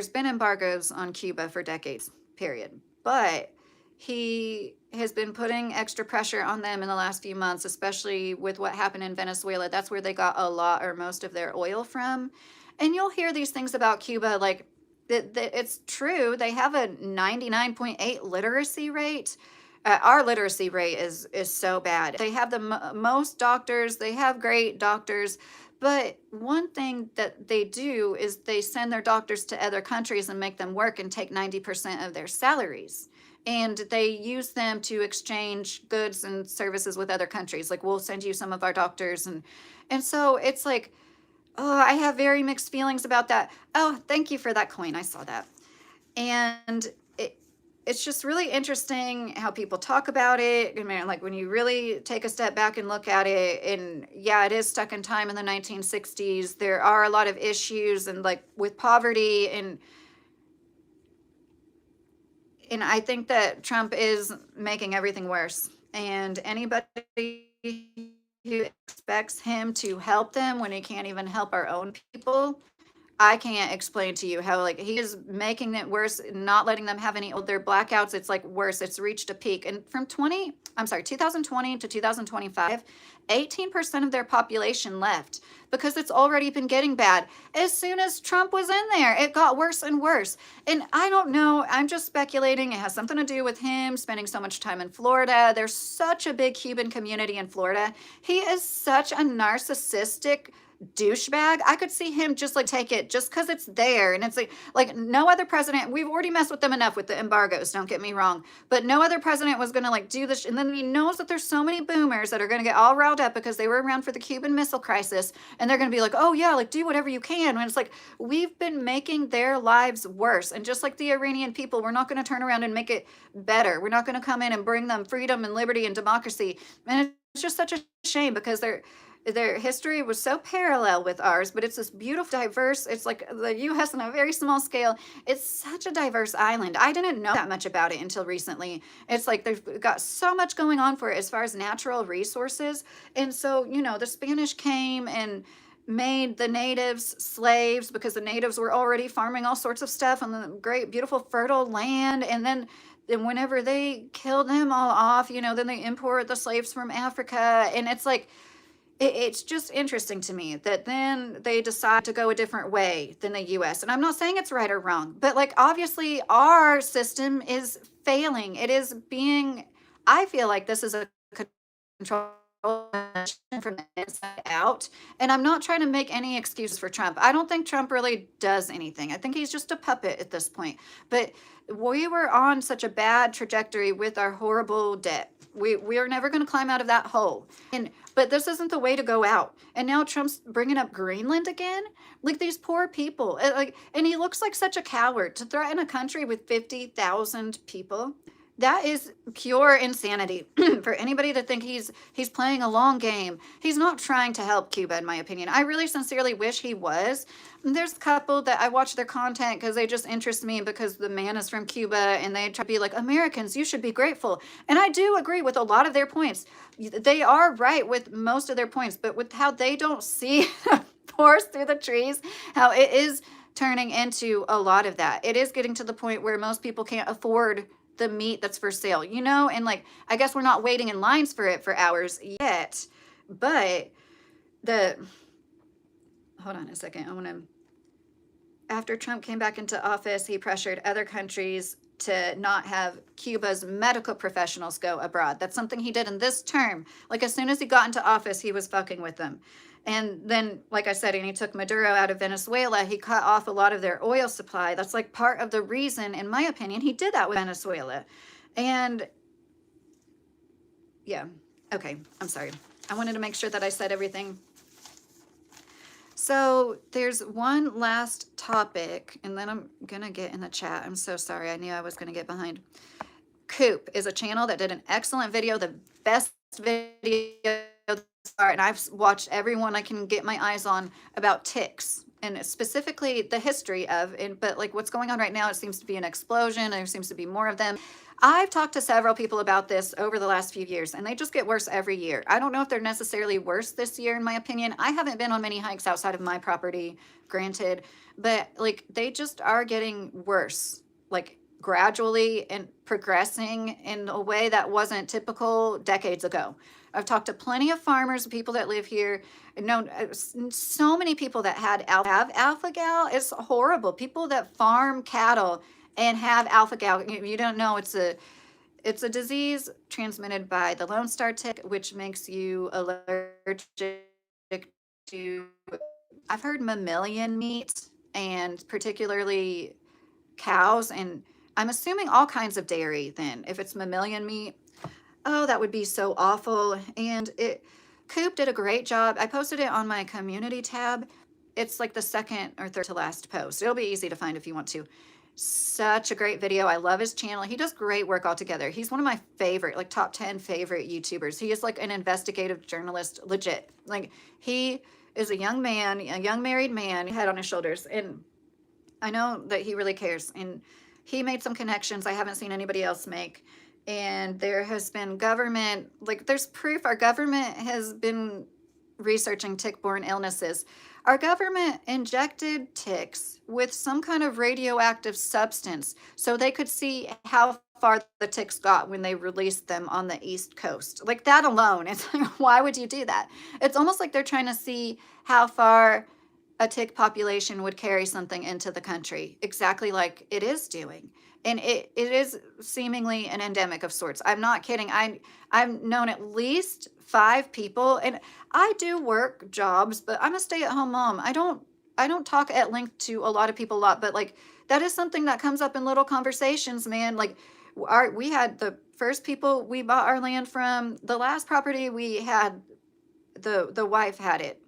been embargoes on Cuba for decades, period. But he has been putting extra pressure on them in the last few months, especially with what happened in Venezuela. That's where they got a lot or most of their oil from. And you'll hear these things about Cuba, like that it's true. They have a 99.8 literacy rate. Our literacy rate is so bad. They have the most doctors. They have great doctors. But one thing that they do is they send their doctors to other countries and make them work and take 90% of their salaries. And they use them to exchange goods and services with other countries. Like we'll send you some of our doctors, and so it's like, oh, I have very mixed feelings about that. Oh, thank you for that coin. I saw that. And it's just really interesting how people talk about it. I mean, like when you really take a step back and look at it, and yeah, it is stuck in time in the 1960s. There are a lot of issues and like with poverty and I think that Trump is making everything worse. And anybody who expects him to help them when he can't even help our own people, I can't explain to you how like he is making it worse, not letting them have any their blackouts. It's like worse. It's reached a peak. And from 2020 to 2025, 18% of their population left because it's already been getting bad. As soon as Trump was in there, it got worse and worse. And I don't know. I'm just speculating. It has something to do with him spending so much time in Florida. There's such a big Cuban community in Florida. He is such a narcissistic douchebag. I could see him just like take it just because it's there. And it's like no other president, we've already messed with them enough with the embargoes, don't get me wrong, but no other president was going to like do this. And then he knows that there's so many boomers that are going to get all riled up because they were around for the Cuban Missile Crisis, and they're going to be like, oh yeah, like do whatever you can. And it's like we've been making their lives worse. And just like the Iranian people, we're not going to turn around and make it better. We're not going to come in and bring them freedom and liberty and democracy. And it's just such a shame because their history was so parallel with ours, but it's this beautiful, diverse, it's like the U.S. on a very small scale. It's such a diverse island. I didn't know that much about it until recently. It's like they've got so much going on for it as far as natural resources. And so, the Spanish came and made the natives slaves because the natives were already farming all sorts of stuff on the great, beautiful, fertile land. And then whenever they killed them all off, then they import the slaves from Africa. And it's like, it's just interesting to me that then they decide to go a different way than the US. And I'm not saying it's right or wrong, but like obviously our system is failing. I feel like this is a control from the inside out. And I'm not trying to make any excuses for Trump. I don't think Trump really does anything. I think he's just a puppet at this point. But we were on such a bad trajectory with our horrible debt. We are never going to climb out of that hole. And but this isn't the way to go out. And now Trump's bringing up Greenland again. Like these poor people. Like, and he looks like such a coward to threaten a country with 50,000 people. That is pure insanity. For anybody to think he's playing a long game. He's not trying to help Cuba, in my opinion. I really sincerely wish he was. There's a couple that I watch their content because they just interest me because the man is from Cuba and they try to be like, Americans, you should be grateful. And I do agree with a lot of their points. They are right with most of their points, but with how they don't see the forest through the trees, how it is turning into a lot of that. It is getting to the point where most people can't afford the meat that's for sale, you know? And like, I guess we're not waiting in lines for it for hours yet, but hold on a second. After Trump came back into office, he pressured other countries to not have Cuba's medical professionals go abroad. That's something he did in this term. Like as soon as he got into office, he was fucking with them. And then, like I said, and he took Maduro out of Venezuela. He cut off a lot of their oil supply. That's like part of the reason, in my opinion, he did that with Venezuela. And yeah, okay, I'm sorry. I wanted to make sure that I said everything. So there's one last topic, and then I'm going to get in the chat. I'm so sorry. I knew I was going to get behind. Coop is a channel that did an excellent video, the best video, and I've watched everyone I can get my eyes on about ticks, and specifically the history of it. But like what's going on right now, it seems to be an explosion. There seems to be more of them. I've talked to several people about this over the last few years, and they just get worse every year. I don't know if they're necessarily worse this year, in my opinion. I haven't been on many hikes outside of my property, granted, but like they just are getting worse, like gradually and progressing in a way that wasn't typical decades ago. I've talked to plenty of farmers, people that live here. Known so many people that have alpha gal. It's horrible. People that farm cattle and have alpha gal. You don't know it's a disease transmitted by the Lone Star tick, which makes you allergic to, I've heard mammalian meat and particularly cows, and I'm assuming all kinds of dairy then, if it's mammalian meat. Oh, that would be so awful. And Coop did a great job. I posted it on my community tab. It's like the second or third to last post. It'll be easy to find if you want to. Such a great video. I love his channel. He does great work altogether. He's one of my favorite, like top 10 favorite YouTubers. He is like an investigative journalist, legit. Like he is a young man, a young married man, head on his shoulders. And I know that he really cares. And he made some connections I haven't seen anybody else make. And there has been government, like there's proof our government has been researching tick-borne illnesses. Our government injected ticks with some kind of radioactive substance so they could see how far the ticks got when they released them on the East Coast. Like that alone, it's like, why would you do that? It's almost like they're trying to see how far a tick population would carry something into the country, exactly like it is doing. And it is seemingly an endemic of sorts. I'm not kidding. I've known at least 5 people, and I do work jobs, but I'm a stay-at-home mom. I don't talk at length to a lot of people a lot, but like that is something that comes up in little conversations, man. Like we had the first people we bought our land from, the last property we had, the wife had it.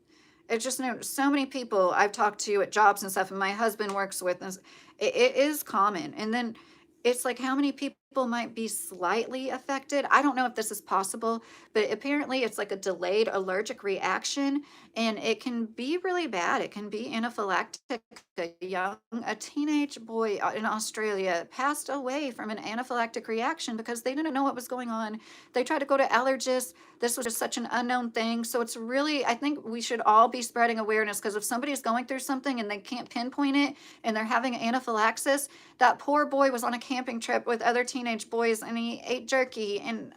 It's just so many people I've talked to at jobs and stuff, and my husband works with, and it is common. And then it's like how many people might be slightly affected. I don't know if this is possible, but apparently it's like a delayed allergic reaction, and it can be really bad. It can be anaphylactic. A teenage boy in Australia passed away from an anaphylactic reaction because they didn't know what was going on. They tried to go to allergists. This was just such an unknown thing. So it's really, I think we should all be spreading awareness, because if somebody's going through something and they can't pinpoint it and they're having anaphylaxis, that poor boy was on a camping trip with other teenage boys and he ate jerky and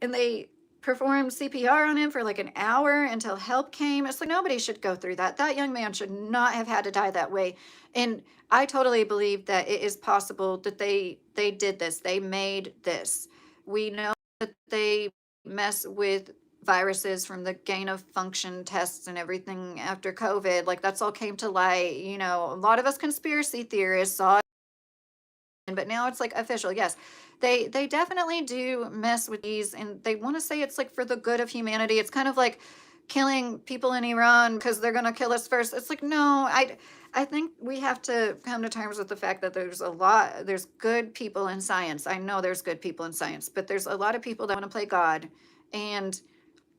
they performed CPR on him for like an hour until help came. It's like nobody should go through that. That young man should not have had to die that way. And I totally believe that it is possible that they did this. They made this. We know that they mess with viruses from the gain of function tests and everything after COVID. Like that's all came to light. A lot of us conspiracy theorists saw it, but now it's like official. Yes, they definitely do mess with these, and they want to say it's like for the good of humanity. It's kind of like killing people in Iran because they're gonna kill us first. It's like no, I think we have to come to terms with the fact that there's good people in science. I know there's good people in science, but there's a lot of people that want to play God, and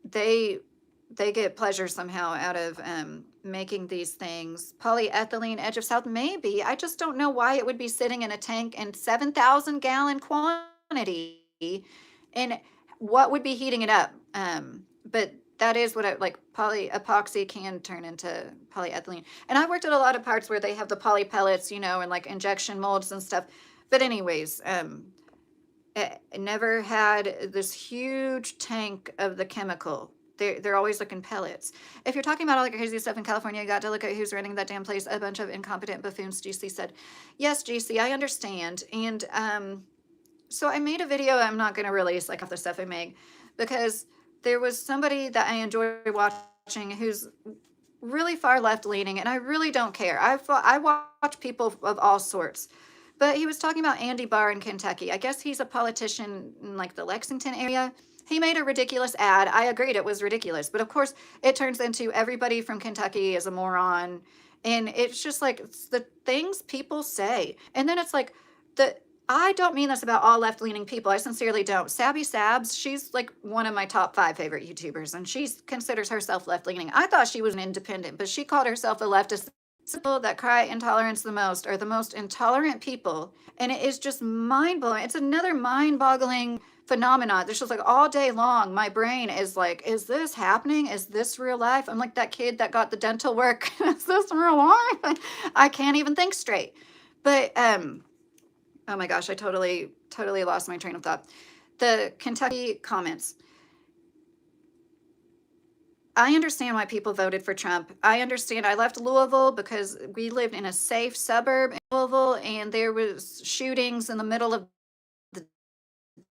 they they get pleasure somehow out of making these things. Polyethylene edge of south, maybe. I just don't know why it would be sitting in a tank in 7,000 gallon quantity, and what would be heating it up. But that is what I like. Poly epoxy can turn into polyethylene. And I worked at a lot of parts where they have the poly pellets, and like injection molds and stuff. But anyways, never had this huge tank of the chemical. They're always looking pellets. If you're talking about all the crazy stuff in California, you got to look at who's running that damn place. A bunch of incompetent buffoons, GC said. Yes, GC, I understand. And so I made a video I'm not going to release, like, off the stuff I make, because there was somebody that I enjoy watching who's really far left leaning, and I really don't care. I watch people of all sorts. But he was talking about Andy Barr in Kentucky. I guess he's a politician in like the Lexington area. He made a ridiculous ad. I agreed it was ridiculous. But of course, it turns into everybody from Kentucky is a moron. And it's just like it's the things people say. And then it's like I don't mean this about all left-leaning people. I sincerely don't. Sabby Sabs, she's like one of my top 5 favorite YouTubers, and she considers herself left-leaning. I thought she was an independent, but she called herself a leftist. People that cry intolerance the most are the most intolerant people, and it is just mind-blowing. It's another mind-boggling phenomenon. There's just like all day long my brain is like, is this happening? Is this real life? I'm like that kid that got the dental work. Is this real life? I can't even think straight. But oh my gosh, I totally lost my train of thought. The Kentucky comments. I understand why people voted for Trump. I understand. I left Louisville because we lived in a safe suburb in Louisville, and there was shootings in the middle of the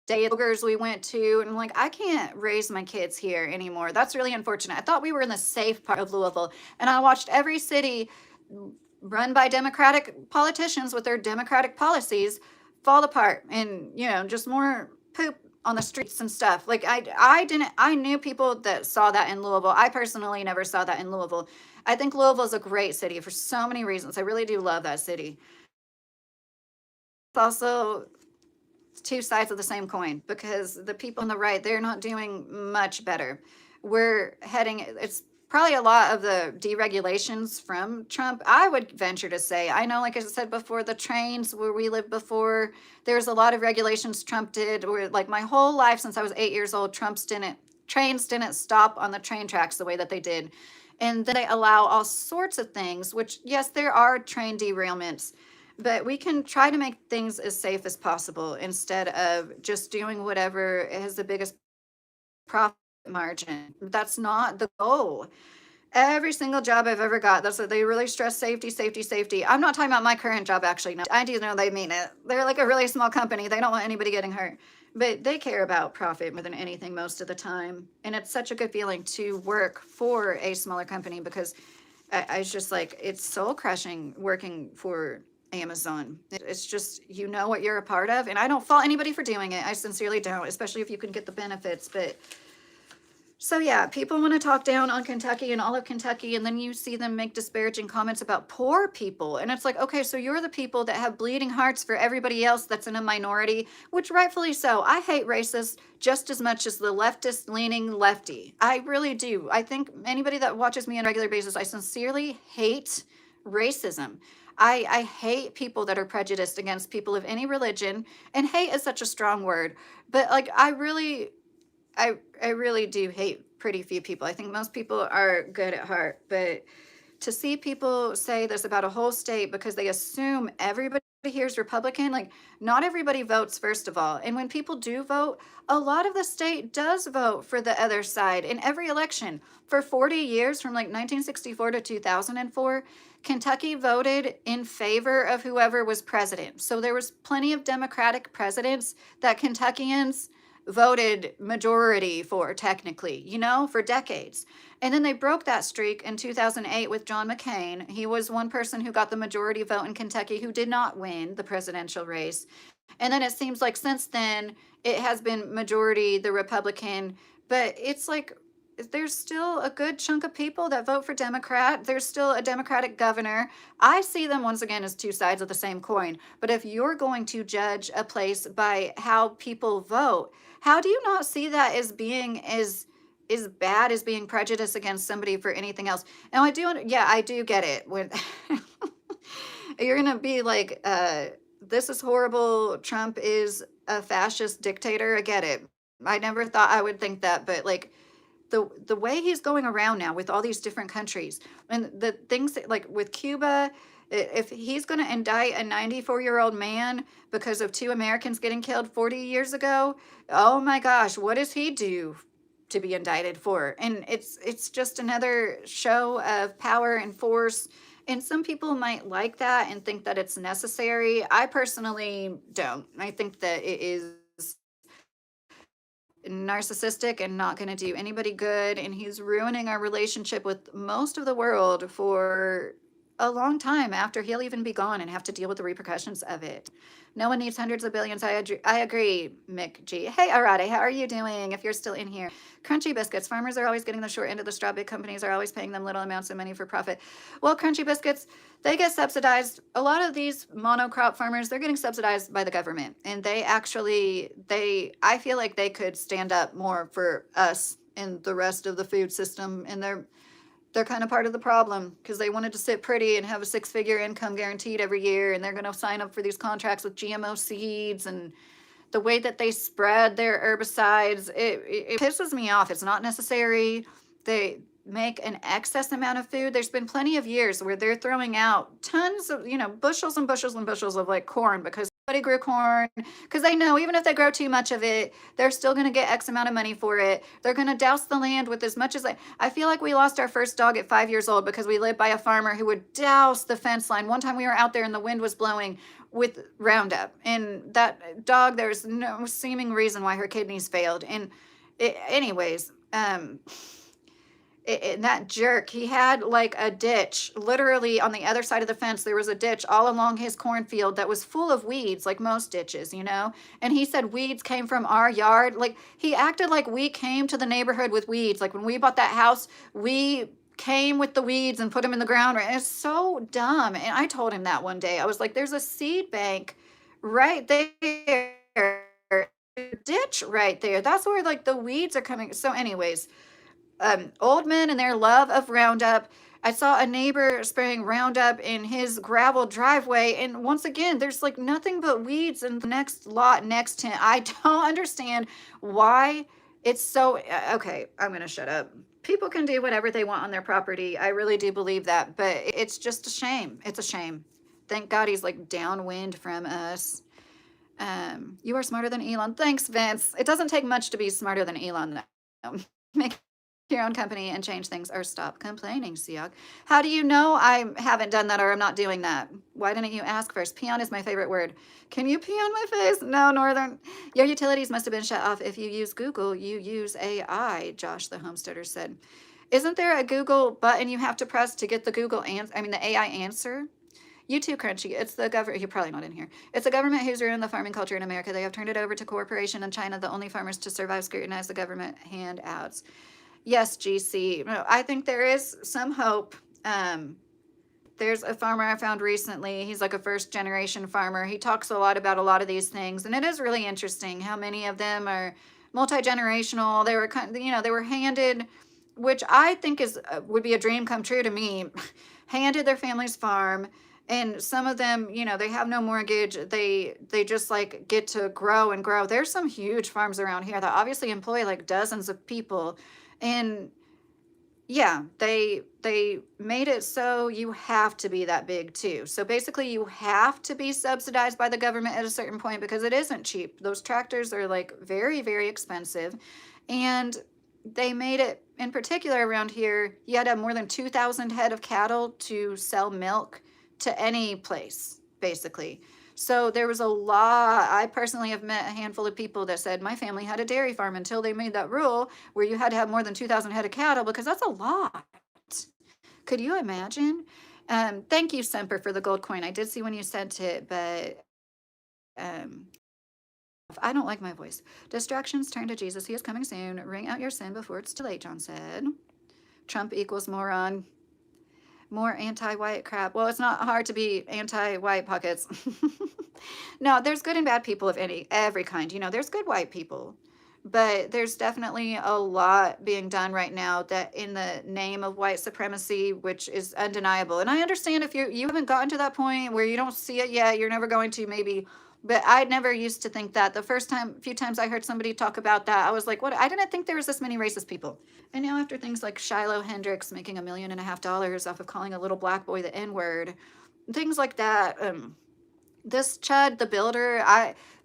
day we went to, and I'm like, I can't raise my kids here anymore. That's really unfortunate. I thought we were in the safe part of Louisville, and I watched every city run by Democratic politicians with their Democratic policies fall apart, and just more poop on the streets and stuff. Like I knew people that saw that in Louisville. I personally never saw that in Louisville. I think Louisville is a great city for so many reasons. I really do love that city. It's also two sides of the same coin, because the people on the right, they're not doing much better. It's probably a lot of the deregulations from Trump. I would venture to say, I know, like I said before, the trains where we lived before, there's a lot of regulations Trump did, where like my whole life since I was 8 years old, trains didn't stop on the train tracks the way that they did. And then they allow all sorts of things, which yes, there are train derailments, but we can try to make things as safe as possible instead of just doing whatever has the biggest profit margin. That's not the goal. Every single job I've ever got, that's what they really stress: safety, safety, safety. I'm not talking about my current job, actually. No, I do know they mean it. They're like a really small company. They don't want anybody getting hurt, but they care about profit more than anything most of the time. And it's such a good feeling to work for a smaller company, because I was just like, it's soul crushing working for Amazon. It's just, what you're a part of. And I don't fault anybody for doing it. I sincerely don't, especially if you can get the benefits. But so yeah, people want to talk down on Kentucky and all of Kentucky, and then you see them make disparaging comments about poor people. And it's like, okay, so you're the people that have bleeding hearts for everybody else that's in a minority, which rightfully so. I hate racists just as much as the leftist leaning lefty. I really do. I think anybody that watches me on a regular basis, I sincerely hate racism. I hate people that are prejudiced against people of any religion, and hate is such a strong word, but like I really do hate pretty few people. I think most people are good at heart, but to see people say this about a whole state because they assume everybody here is Republican, like not everybody votes, first of all. And when people do vote, a lot of the state does vote for the other side in every election. For 40 years, from like 1964 to 2004, Kentucky voted in favor of whoever was president. So there was plenty of Democratic presidents that Kentuckians voted majority for, technically, for decades. And then they broke that streak in 2008 with John McCain. He was one person who got the majority vote in Kentucky who did not win the presidential race. And then it seems like since then it has been majority the Republican, but it's like there's still a good chunk of people that vote for Democrat. There's still a Democratic governor. I see them once again as two sides of the same coin. But if you're going to judge a place by how people vote, how do you not see that as being as bad as being prejudiced against somebody for anything else? Now I do get it when you're gonna be like, this is horrible. Trump is a fascist dictator. I get it. I never thought I would think that, but like the way he's going around now with all these different countries and the things like with Cuba, if he's going to indict a 94-year-old man because of two Americans getting killed 40 years ago, oh my gosh, what does he do to be indicted for? And it's just another show of power and force. And some people might like that and think that it's necessary. I personally don't. I think that it is narcissistic and not going to do anybody good. And he's ruining our relationship with most of the world for a long time after he'll even be gone and have to deal with the repercussions of it. No one needs hundreds of billions. I agree, Mick G. Hey, Arade, how are you doing if you're still in here? Crunchy biscuits. Farmers are always getting the short end of the straw. Big companies are always paying them little amounts of money for profit. Well, Crunchy biscuits, they get subsidized. A lot of these monocrop farmers, they're getting subsidized by the government. And I feel like they could stand up more for us and the rest of the food system. And they're kind of part of the problem because they wanted to sit pretty and have a six-figure income guaranteed every year, and they're going to sign up for these contracts with GMO seeds and the way that they spread their herbicides. It pisses me off. It's not necessary. They make an excess amount of food. There's been plenty of years where they're throwing out tons of, bushels and bushels and bushels of like corn because somebody grew corn, because they know even if they grow too much of it, they're still going to get X amount of money for it. They're going to douse the land with as much as I feel like we lost our first dog at 5 years old because we lived by a farmer who would douse the fence line. One time we were out there and the wind was blowing with Roundup, and that dog, there's no seeming reason why her kidneys failed. And anyways, that jerk, he had like a ditch literally on the other side of the fence. There was a ditch all along his cornfield that was full of weeds, like most ditches, and he said weeds came from our yard. Like, he acted like we came to the neighborhood with weeds. Like when we bought that house, we came with the weeds and put them in the ground. It's so dumb. And I told him that one day. I was like, there's a seed bank right there, ditch right there. That's where like the weeds are coming. So anyways, old men and their love of Roundup. I saw a neighbor spraying Roundup in his gravel driveway, and once again, there's like nothing but weeds in the next lot next to him. I don't understand why it's so. Okay, I'm gonna shut up. People can do whatever they want on their property. I really do believe that, but it's just a shame. It's a shame. Thank God he's like downwind from us. You are smarter than Elon. Thanks, Vince. It doesn't take much to be smarter than Elon, though. Make your own company and change things, or stop complaining, Siak. How do you know I haven't done that or I'm not doing that? Why didn't you ask first? Peon is my favorite word. Can you pee on my face? No, Northern. Your utilities must have been shut off. If you use Google, you use AI, Josh the homesteader said. Isn't there a Google button you have to press to get the the AI answer? You too, Crunchy. It's the government. You're probably not in here. It's the government who's ruined the farming culture in America. They have turned it over to corporation in China. The only farmers to survive scrutinize the government handouts. Yes, GC. I think there is some hope. There's a farmer I found recently. He's like a first generation farmer. He talks a lot about a lot of these things, and it is really interesting how many of them are multi-generational. They were they were handed, which I think would be a dream come true to me, handed their family's farm. And some of them, they have no mortgage. They just like get to grow and grow. There's some huge farms around here that obviously employ like dozens of people. And yeah, they made it so you have to be that big too. So basically you have to be subsidized by the government at a certain point because it isn't cheap. Those tractors are like very, very expensive. And they made it, in particular around here, you had to have more than 2,000 head of cattle to sell milk to any place, basically. So there was a lot. I personally have met a handful of people that said my family had a dairy farm until they made that rule where you had to have more than 2,000 head of cattle, because that's a lot. Could you imagine? Thank you, Semper, for the gold coin. I did see when you sent it, but um, I don't like my voice. Distractions, turn to Jesus. He is coming soon. Ring out your sin before it's too late, John said. Trump equals moron. More anti-white crap. Well, it's not hard to be anti-white pockets. No, there's good and bad people of every kind. There's good white people, but there's definitely a lot being done right now that in the name of white supremacy, which is undeniable. And I understand if you haven't gotten to that point where you don't see it yet, you're never going to, maybe. But I never used to think that. The few times I heard somebody talk about that, I was like, what? I didn't think there was this many racist people. And now after things like Shiloh Hendricks making $1.5 million off of calling a little black boy the N-word, things like that, this Chud the Builder,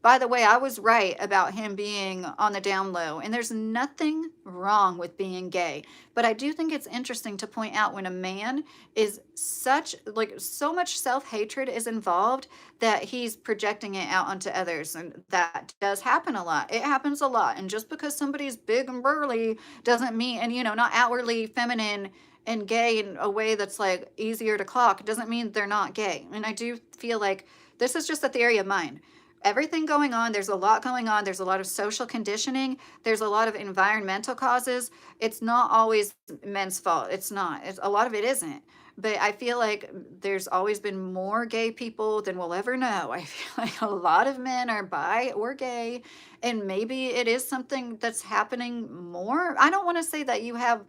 by the way, I was right about him being on the down low, and there's nothing wrong with being gay. But I do think it's interesting to point out when a man is so much self-hatred is involved that he's projecting it out onto others. And that does happen a lot. It happens a lot. And just because somebody's big and burly doesn't mean, and not outwardly feminine and gay in a way that's like easier to clock, doesn't mean they're not gay. And I do feel like this is just a theory of mine. Everything going on, there's a lot going on. There's a lot of social conditioning. There's a lot of environmental causes. It's not always men's fault. It's not. A lot of it isn't. But I feel like there's always been more gay people than we'll ever know. I feel like a lot of men are bi or gay, and maybe it is something that's happening more. I don't want to say that you have,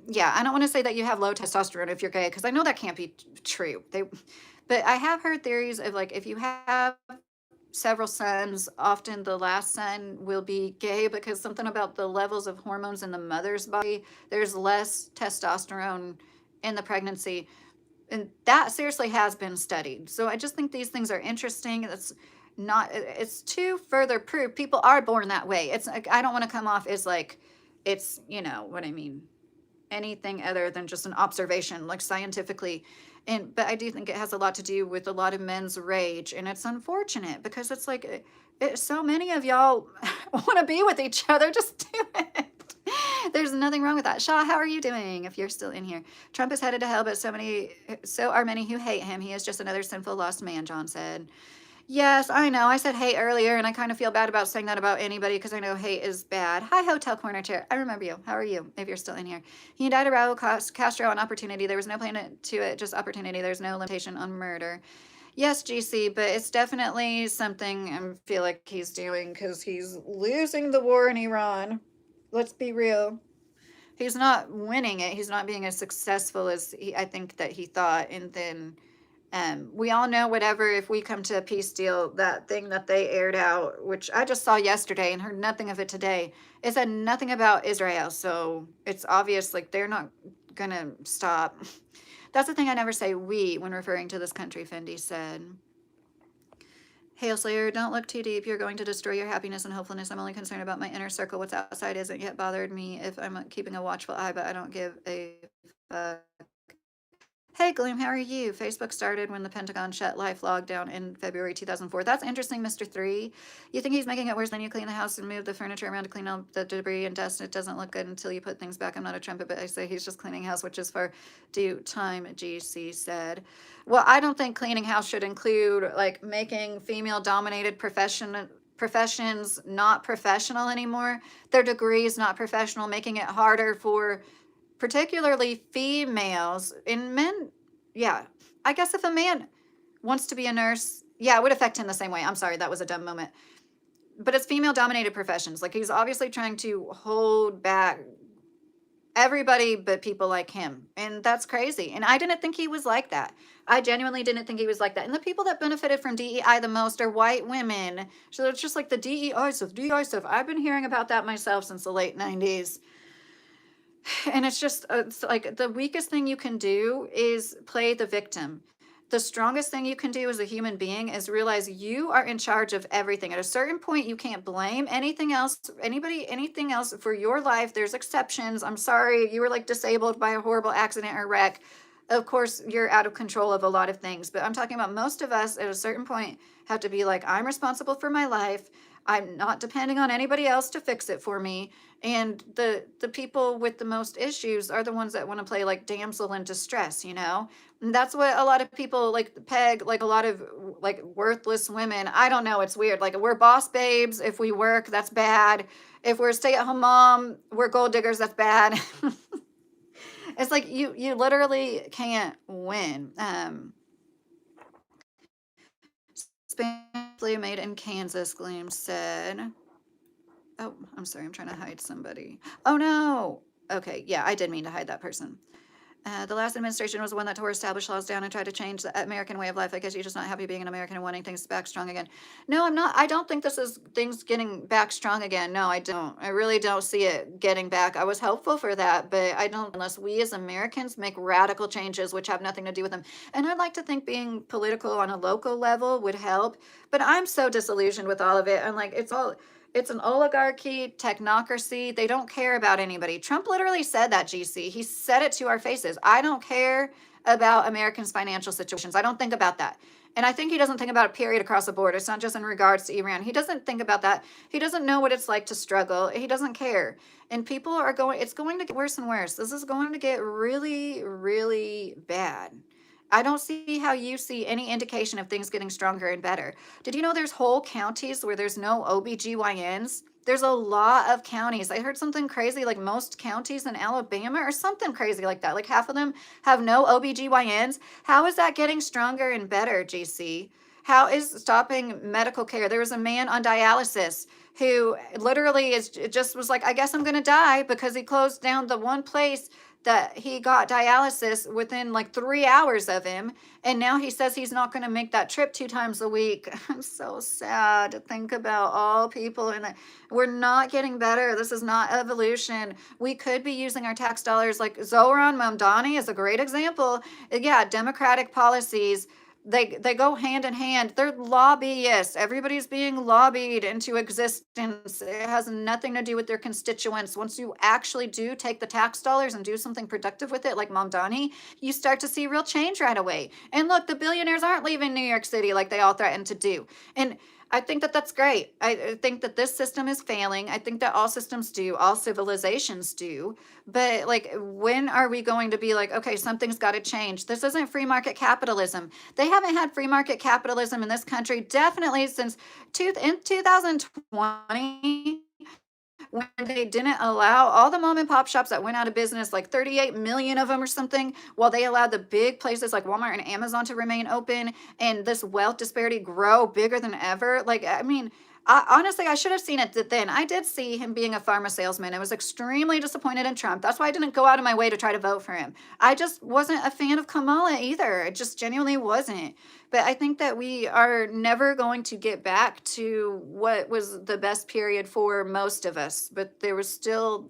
yeah, I don't want to say that you have low testosterone if you're gay, because I know that can't be true. But I have heard theories of, like, if you have several sons, often the last son will be gay because something about the levels of hormones in the mother's body, there's less testosterone in the pregnancy. And that seriously has been studied. So I just think these things are interesting. It's to further prove people are born that way. It's like, I don't want to come off as like, it's, what I mean, anything other than just an observation, like scientifically. But I do think it has a lot to do with a lot of men's rage, and it's unfortunate because it's like so many of y'all want to be with each other. Just do it. There's nothing wrong with that. Shaw, how are you doing? If you're still in here, Trump is headed to hell, but so are many who hate him. He is just another sinful lost man, John said. Yes, I know. I said hate earlier, and I kind of feel bad about saying that about anybody because I know hate is bad. Hi, Hotel Corner Chair. I remember you. How are you, if you're still in here? He indicted Raul Castro on opportunity. There was no plan to it, just opportunity. There's no limitation on murder. Yes, GC, but it's definitely something I feel like he's doing because he's losing the war in Iran. Let's be real. He's not winning it. He's not being as successful as I think that he thought. And then we all know, whatever, if we come to a peace deal, that thing that they aired out, which I just saw yesterday and heard nothing of it today, it said nothing about Israel. So it's obvious, like, they're not gonna stop. That's the thing I never say we when referring to this country, Fendi said. Hail Slayer, don't look too deep. You're going to destroy your happiness and hopefulness. I'm only concerned about my inner circle. What's outside isn't yet bothered me if I'm keeping a watchful eye, but I don't give a fuck. Hey, Gloom, how are you? Facebook started when the Pentagon shut LifeLog down in February 2004. That's interesting, Mr. 3. You think he's making it worse than you clean the house and move the furniture around to clean up the debris and dust? It doesn't look good until you put things back. I'm not a trumpet, but I say he's just cleaning house, which is for due time, GC said. Well, I don't think cleaning house should include, like, making female-dominated professions not professional anymore. Their degrees not professional, making it harder for particularly females. In men, yeah, I guess if a man wants to be a nurse, yeah, it would affect him the same way. I'm sorry, that was a dumb moment. But it's female dominated professions. Like, he's obviously trying to hold back everybody but people like him, and that's crazy. And I didn't think he was like that. I genuinely didn't think he was like that. And the people that benefited from DEI the most are white women. So it's just like the DEI stuff. I've been hearing about that myself since the late 90s. And it's just, it's like, the weakest thing you can do is play the victim. The strongest thing you can do as a human being is realize you are in charge of everything. At a certain point, you can't blame anything else, anything else for your life. There's exceptions. I'm sorry, you were like disabled by a horrible accident or wreck. of course, you're out of control of a lot of things, but I'm talking about most of us at a certain point have to be like, I'm responsible for my life. I'm not depending on anybody else to fix it for me. And the people with the most issues are the ones that want to play like damsel in distress, you know? And that's what a lot of people like peg, like a lot of like worthless women. I don't know, it's weird. Like we're boss babes. If we work, that's bad. If we're a stay-at-home mom, we're gold diggers, that's bad. It's like you literally can't win. Spanish made in Kansas, Gleam said. Oh, I'm sorry, I'm trying to hide somebody. Oh no. Okay, yeah, I did mean to hide that person. The last administration was the one that tore established laws down and tried to change the American way of life. I guess you're just not happy being an American and wanting things back strong again. No, I'm not. I don't think this is things getting back strong again. No, I don't. I really don't see it getting back. I was hopeful for that, but I don't, unless we as Americans make radical changes, which have nothing to do with them. And I'd like to think being political on a local level would help, but I'm so disillusioned with all of it. I'm like, it's an oligarchy, technocracy. They don't care about anybody. Trump literally said that, GC. He said it to our faces. I don't care about Americans' financial situations. I don't think about that. And I think he doesn't think about it, period, across the board. It's not just in regards to Iran. He doesn't think about that. He doesn't know what it's like to struggle. He doesn't care. And people are going, it's going to get worse and worse. This is going to get really, really bad. I don't see how you see any indication of things getting stronger and better. Did you know there's whole counties where there's no OBGYNs? There's a lot of counties. I heard something crazy like most counties in Alabama or something crazy like that. Like half of them have no OBGYNs. How is that getting stronger and better, GC? How is stopping medical care? There was a man on dialysis who literally is just was like, I guess I'm going to die because he closed down the one place that he got dialysis within like 3 hours of him. And now he says he's not going to make that trip 2 times a week. I'm so sad to think about all people. And we're not getting better. This is not evolution. We could be using our tax dollars. Like Zohran Mamdani is a great example. Yeah, democratic policies, they go hand in hand. They're lobbyists. Everybody's being lobbied into existence. It has nothing to do with their constituents. Once you actually do take the tax dollars and do something productive with it, like Mamdani, you start to see real change right away. And look, the billionaires aren't leaving New York City like they all threatened to do. And I think that that's great. I think that this system is failing. I think that all systems do, all civilizations do. But like, when are we going to be like, okay, something's got to change? This isn't free market capitalism. They haven't had free market capitalism in this country definitely since in 2020, when they didn't allow all the mom and pop shops that went out of business, like 38 million of them or something, while they allowed the big places like Walmart and Amazon to remain open and this wealth disparity grow bigger than ever. Like, I mean, honestly, I should have seen it then. I did see him being a pharma salesman. I was extremely disappointed in Trump. That's why I didn't go out of my way to try to vote for him. I just wasn't a fan of Kamala either. It just genuinely wasn't. But I think that we are never going to get back to what was the best period for most of us. But there was still,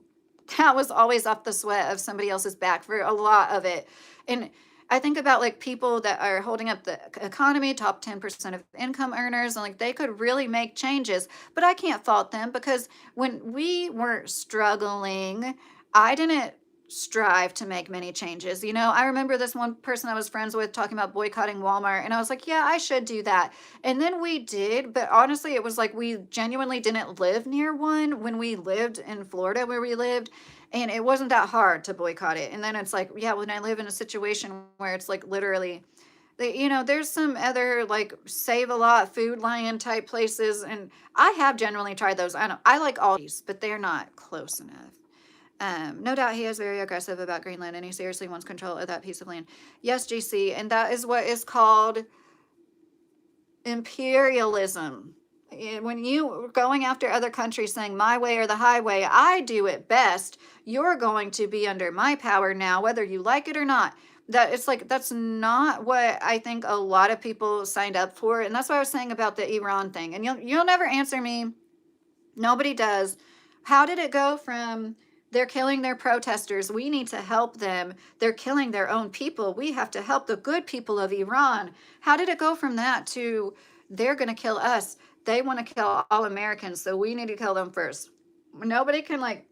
that was always off the sweat of somebody else's back for a lot of it. And I think about like people that are holding up the economy, top 10% of income earners, and like they could really make changes. But I can't fault them because when we were struggling, I didn't strive to make many changes. You know, I remember this one person I was friends with talking about boycotting Walmart, and I was like, yeah, I should do that. And then we did, but honestly, it was like we genuinely didn't live near one when we lived in Florida where we lived. And it wasn't that hard to boycott it. And then it's like, yeah, when I live in a situation where it's like literally, you know, there's some other like Save a Lot, Food Lion type places. And I have generally tried those. I like all these, but they're not close enough. No doubt he is very aggressive about Greenland and he seriously wants control of that piece of land. Yes, GC. And that is what is called imperialism. When you are going after other countries saying my way or the highway, I do it best, you're going to be under my power now, whether you like it or not. That it's like, that's not what I think a lot of people signed up for. And that's what I was saying about the Iran thing. And you'll never answer me. Nobody does. How did it go from they're killing their protesters, we need to help them, they're killing their own people, we have to help the good people of Iran? How did it go from that to they're going to kill us? They want to kill all Americans, so we need to kill them first. Nobody can like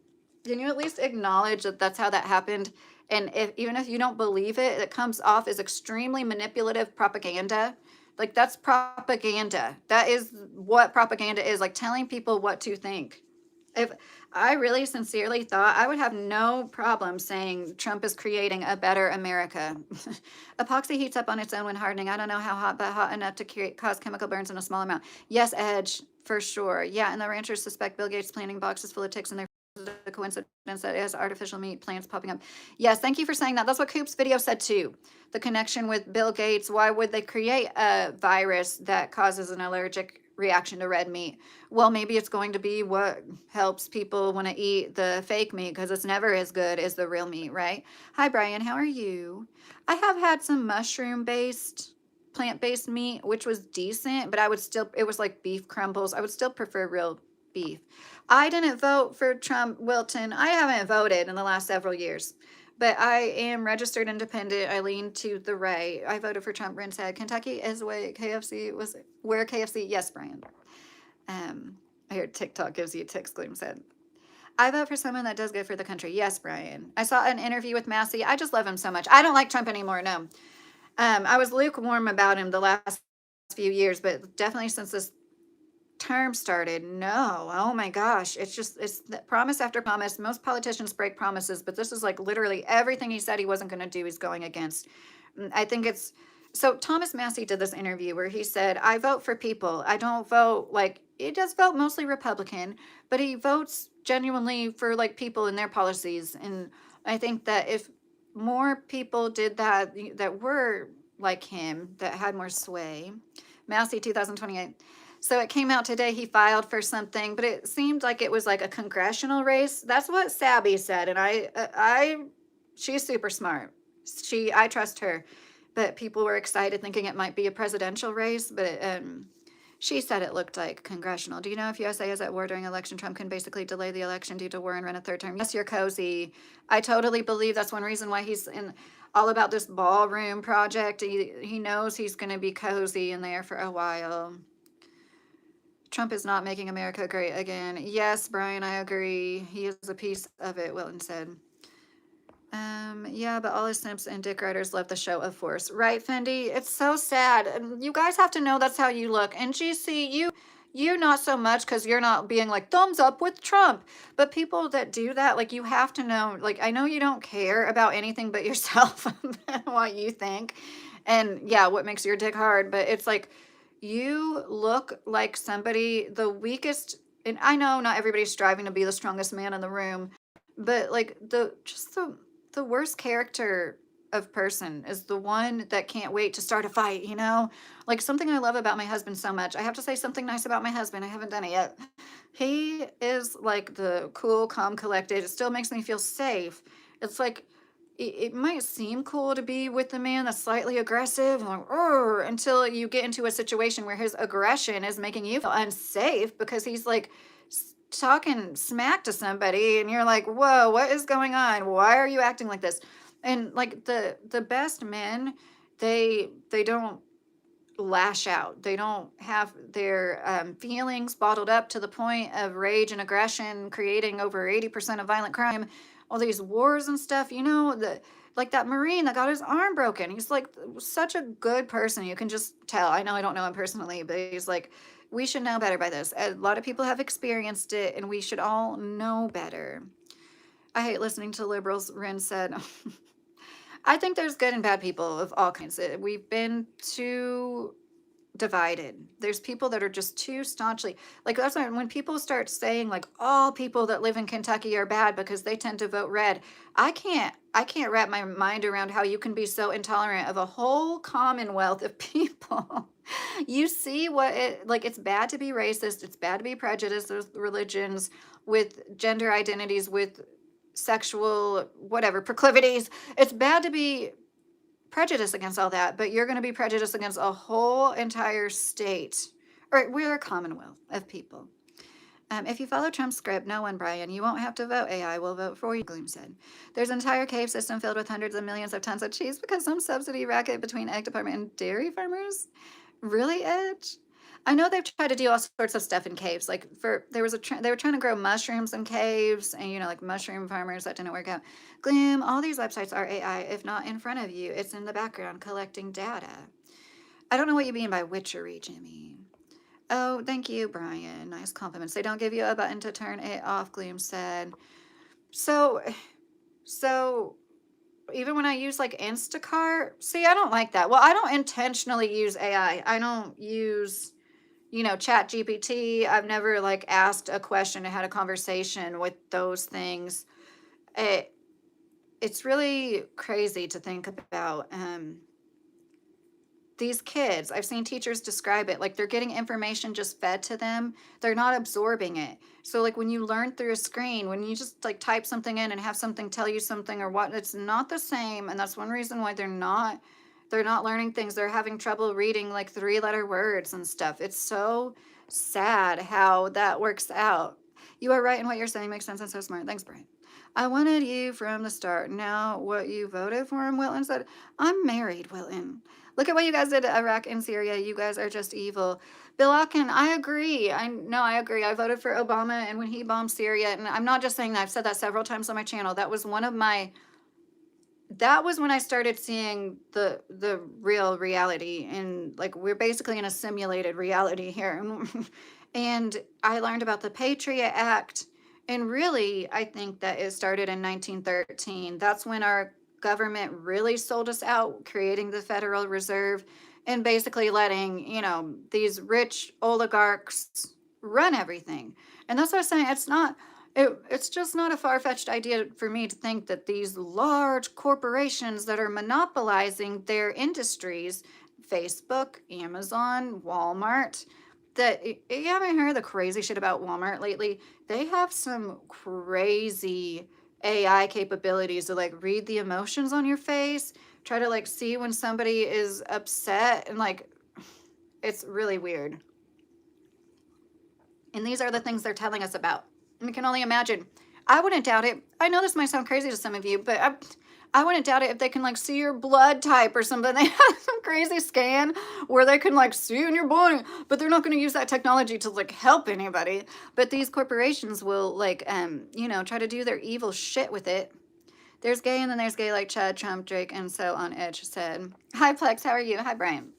Can you at least acknowledge that that's how that happened? And if even if you don't believe it, it comes off as extremely manipulative propaganda. Like that's propaganda. That is what propaganda is, like telling people what to think. If I really sincerely thought, I would have no problem saying Trump is creating a better America. Epoxy heats up on its own when hardening. I don't know how hot, but hot enough to cause chemical burns in a small amount. Yes, Edge, for sure. Yeah, and the ranchers suspect Bill Gates planting boxes full of ticks in their a coincidence that it has artificial meat plants popping up. Yes, thank you for saying that. That's what Coop's video said too. The connection with Bill Gates. Why would they create a virus that causes an allergic reaction to red meat? Well, maybe it's going to be what helps people want to eat the fake meat because it's never as good as the real meat, right? Hi, Brian. How are you? I have had some mushroom based, plant based meat, which was decent, but I would still, it was like beef crumbles. I would still prefer real beef. I didn't vote for Trump, Wilton. I haven't voted in the last several years, but I am registered independent. I lean to the right. I voted for Trump. Ren said Kentucky is where KFC was. Where KFC? Yes, Brian. I heard TikTok gives you ticks. Gloom said. I vote for someone that does good for the country. Yes, Brian. I saw an interview with Massey. I just love him so much. I don't like Trump anymore. No. I was lukewarm about him the last few years, but definitely since this term started, no. Oh my gosh. It's promise after promise. Most politicians break promises, but this is like literally everything he said he wasn't going to do, he's going against. I think it's so. Thomas Massey did this interview where he said, I vote for people. I don't vote like he does vote mostly Republican, but he votes genuinely for like people and their policies. And I think that if more people did that, that were like him, that had more sway. Massey 2028. So it came out today he filed for something, but it seemed like it was like a congressional race. That's what Sabby said, and she's super smart. I trust her, but people were excited thinking it might be a presidential race, but she said it looked like congressional. Do you know if USA is at war during election, Trump can basically delay the election due to war and run a third term? Yes, you're cozy. I totally believe that's one reason why he's in all about this ballroom project. He knows he's going to be cozy in there for a while. Trump is not making America great again. Yes, Brian, I agree. He is a piece of it, Wilton said. Yeah, but all his simps and dick riders love the show of force. Right, Fendi? It's so sad. And you guys have to know that's how you look. And GC, you not so much because you're not being like thumbs up with Trump. But people that do that, like you have to know, like I know you don't care about anything but yourself and what you think. And yeah, what makes your dick hard, but it's like you look like somebody the weakest, and I know not everybody's striving to be the strongest man in the room, but like the worst character of person is the one that can't wait to start a fight, you know? Like something I love about my husband so much. I have to say something nice about my husband. I haven't done it yet. He is like the cool, calm, collected. It still makes me feel safe. It's like it might seem cool to be with a man that's slightly aggressive, like, until you get into a situation where his aggression is making you feel unsafe because he's like talking smack to somebody and you're like, whoa, what is going on? Why are you acting like this? And like the best men, they don't lash out. They don't have their feelings bottled up to the point of rage and aggression, creating over 80% of violent crime, all these wars and stuff. You know, like that Marine that got his arm broken. He's like such a good person. You can just tell. I know I don't know him personally, but he's like, we should know better by this. A lot of people have experienced it, and we should all know better. I hate listening to liberals, Ren said. I think there's good and bad people of all kinds. We've been too divided. There's people that are just too staunchly like that's when people start saying like all people that live in Kentucky are bad because they tend to vote red. I can't wrap my mind around how you can be so intolerant of a whole commonwealth of people. You see what it like it's bad to be racist, it's bad to be prejudiced with religions, with gender identities, with sexual whatever proclivities. It's bad to be prejudiced against all that, but you're going to be prejudiced against a whole entire state. Or we're a commonwealth of people. If you follow Trump's script, no one, Brian, you won't have to vote. AI will vote for you, Gloom said. There's an entire cave system filled with hundreds of millions of tons of cheese because some subsidy racket between egg department and dairy farmers. Really, Edge? I know they've tried to do all sorts of stuff in caves. Like there was they were trying to grow mushrooms in caves, and like mushroom farmers that didn't work out. Gloom, all these websites are AI. If not in front of you, it's in the background collecting data. I don't know what you mean by witchery, Jimmy. Oh, thank you, Brian. Nice compliments. They don't give you a button to turn it off, Gloom said. So, so even when I use like Instacart, see, I don't like that. Well, I don't intentionally use AI. I don't use, Chat GPT. I've never like asked a question and had a conversation with those things. It, it's really crazy to think about. These kids, I've seen teachers describe it like they're getting information just fed to them. They're not absorbing it. So like when you learn through a screen, when you just like type something in and have something tell you something or what, it's not the same. And that's one reason why they're not learning things. They're having trouble reading like 3-letter words and stuff. It's so sad how that works out. You are right in what you're saying makes sense and so smart. Thanks, Brian. I wanted you from the start. Now what you voted for him, Wilton said. I'm married, Wilton. Look at what you guys did to Iraq and Syria. You guys are just evil. Bill Akin, I agree. I agree. I voted for Obama, and when he bombed Syria, and I'm not just saying that, I've said that several times on my channel. That was when I started seeing the real reality, and like we're basically in a simulated reality here. And I learned about the Patriot Act, and really I think that it started in 1913. That's when our government really sold us out, creating the Federal Reserve and basically letting, these rich oligarchs run everything. And that's what I was saying. It's just not a far-fetched idea for me to think that these large corporations that are monopolizing their industries, Facebook, Amazon, Walmart, that you haven't heard the crazy shit about Walmart lately. They have some crazy AI capabilities to like read the emotions on your face, try to like see when somebody is upset, and like it's really weird. And these are the things they're telling us about. We can only imagine. I wouldn't doubt it. I know this might sound crazy to some of you, but I wouldn't doubt it if they can like see your blood type or something. They have some crazy scan where they can like see in your body, but they're not going to use that technology to like help anybody. But these corporations will like, try to do their evil shit with it. There's gay and then there's gay like Chad, Trump, Drake, and so on Edge said. Hi Plex, how are you? Hi Brian.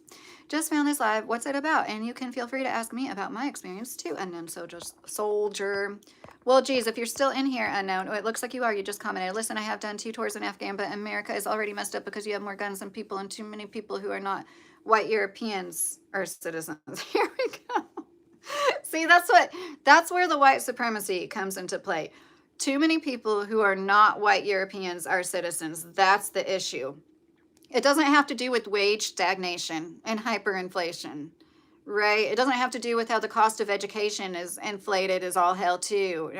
Just found this live. What's it about? And you can feel free to ask me about my experience too, unknown soldier. Well, geez, if you're still in here, unknown, it looks like you are. You just commented. Listen, I have done 2 tours in Afghan, but America is already messed up because you have more guns than people and too many people who are not white Europeans or citizens. Here we go. See, that's where the white supremacy comes into play. Too many people who are not white Europeans are citizens. That's the issue. It doesn't have to do with wage stagnation and hyperinflation, right? It doesn't have to do with how the cost of education is inflated as all hell too.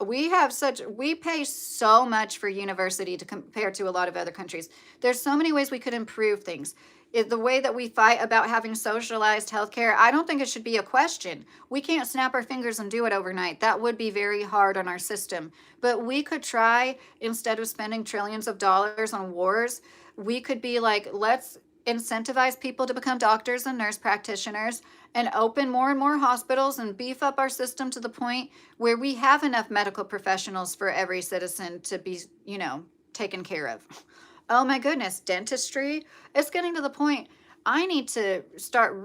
We pay so much for university to compare to a lot of other countries. There's so many ways we could improve things. The way that we fight about having socialized healthcare, I don't think it should be a question. We can't snap our fingers and do it overnight. That would be very hard on our system. But we could try, instead of spending trillions of dollars on wars, we could be like, let's incentivize people to become doctors and nurse practitioners and open more and more hospitals and beef up our system to the point where we have enough medical professionals for every citizen to be, taken care of. Oh my goodness, dentistry. It's getting to the point I need to start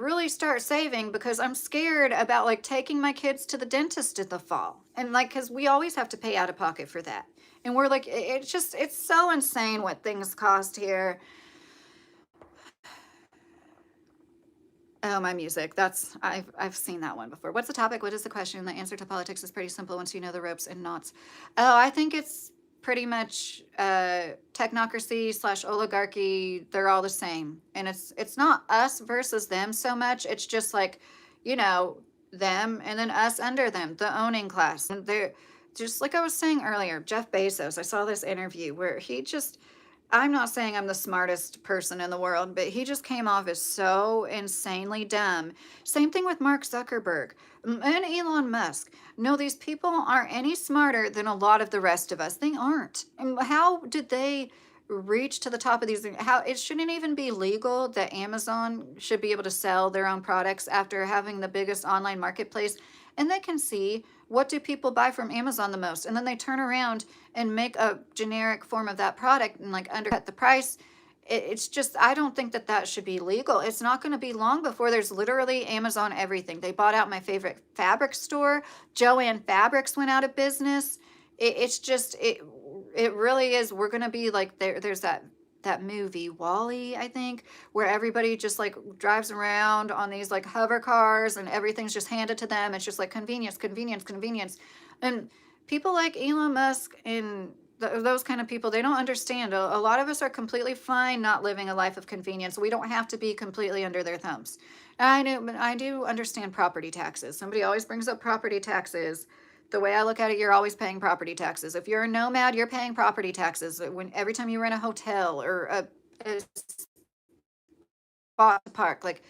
saving because I'm scared about like taking my kids to the dentist in the fall. And like, cause we always have to pay out of pocket for that. And we're like, it's so insane what things cost here. Oh, my music. I've seen that one before. What's the topic? What is the question? The answer to politics is pretty simple once you know the ropes and knots. Oh, I think it's pretty much technocracy / oligarchy. They're all the same. And it's not us versus them so much. It's just like, them and then us under them, the owning class. And they're just like I was saying earlier, Jeff Bezos, I saw this interview where I'm not saying I'm the smartest person in the world, but he just came off as so insanely dumb. Same thing with Mark Zuckerberg and Elon Musk. No, these people aren't any smarter than a lot of the rest of us. They aren't. And how did they reach to the top of these, how it shouldn't even be legal that Amazon should be able to sell their own products after having the biggest online marketplace, and they can see what do people buy from Amazon the most, and then they turn around and make a generic form of that product and like undercut the price. It's just, I don't think that that should be legal. It's not going to be long before there's literally Amazon everything. They bought out my favorite fabric store. Joann Fabrics went out of business. It's just it really is. We're going to be like there's that movie Wall-E, I think, where everybody just like drives around on these like hover cars and everything's just handed to them. It's just like convenience, convenience, convenience. And people like Elon Musk and those kind of people, they don't understand. A lot of us are completely fine not living a life of convenience. We don't have to be completely under their thumbs. I do understand property taxes. Somebody always brings up property taxes. The way I look at it, you're always paying property taxes. If you're a nomad, you're paying property taxes. When every time you rent a hotel or a spot to park, like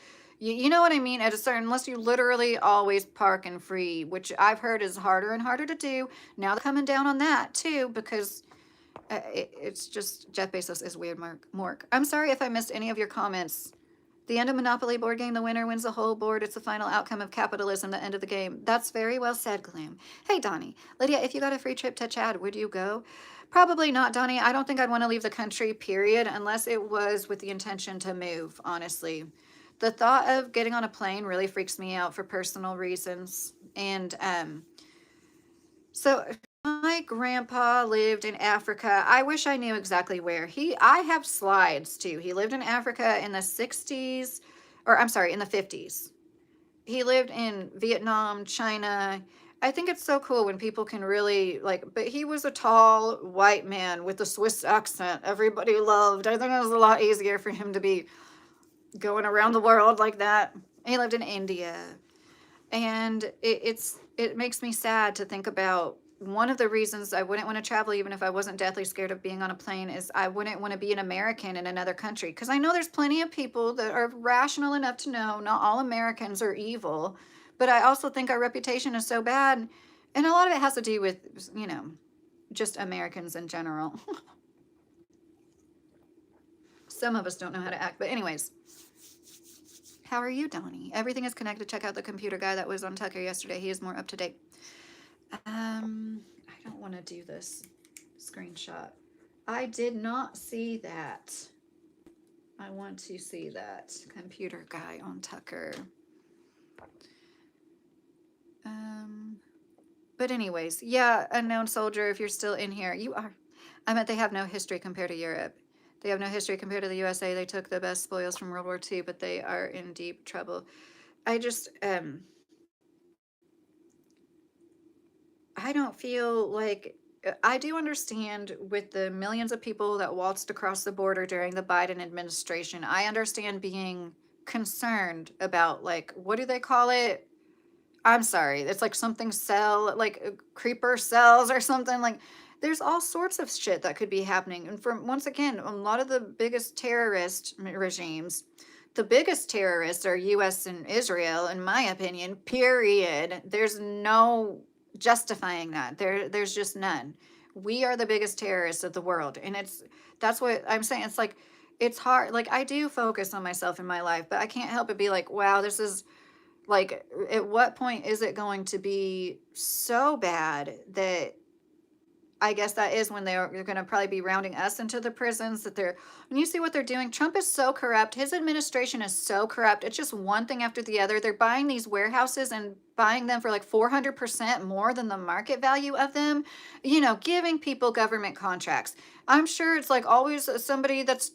you know what I mean? At a certain, unless you literally always park and free, which I've heard is harder and harder to do. Now they're coming down on that too, because it's just Jeff Bezos is weird, Mork. I'm sorry if I missed any of your comments. The end of Monopoly board game, the winner wins the whole board. It's the final outcome of capitalism, the end of the game. That's very well said, Gloom. Hey, Donnie. Lydia, if you got a free trip to Chad, would you go? Probably not, Donnie. I don't think I'd want to leave the country, period, unless it was with the intention to move, honestly. The thought of getting on a plane really freaks me out for personal reasons. And so my grandpa lived in Africa. I wish I knew exactly where. I have slides too. He lived in Africa in the 60s, or I'm sorry, in the 50s. He lived in Vietnam, China. I think it's so cool when people can really like, but he was a tall white man with a Swiss accent everybody loved. I think it was a lot easier for him to be going around the world like that. He lived in India. And it makes me sad to think about one of the reasons I wouldn't want to travel, even if I wasn't deathly scared of being on a plane, is I wouldn't want to be an American in another country. Because I know there's plenty of people that are rational enough to know not all Americans are evil. But I also think our reputation is so bad. And a lot of it has to do with, just Americans in general. Some of us don't know how to act. But anyways. How are you, Donnie? Everything is connected. Check out the computer guy that was on Tucker yesterday. He is more up to date. I don't want to do this screenshot. I did not see that. I want to see that computer guy on Tucker. But anyways, yeah, unknown soldier, if you're still in here, you are. I meant they have no history compared to Europe. They have no history compared to the USA. They took the best spoils from World War II, but they are in deep trouble. I just, I don't feel like, I do understand with the millions of people that waltzed across the border during the Biden administration. I understand being concerned about, like, what do they call it? I'm sorry, it's like something cell, like creeper cells or something. Like, there's all sorts of shit that could be happening. And from, once again, a lot of the biggest terrorist regimes, the biggest terrorists are US and Israel, in my opinion, period. There's no justifying that. There's just none. We are the biggest terrorists of the world. And that's what I'm saying. It's like, it's hard. Like, I do focus on myself in my life, but I can't help but be like, wow, this is, like, at what point is it going to be so bad that I guess that is when they're going to probably be rounding us into the prisons, that they're, when you see what they're doing, Trump is so corrupt. His administration is so corrupt. It's just one thing after the other. They're buying these warehouses and buying them for like 400% more than the market value of them, giving people government contracts. I'm sure it's like always somebody that's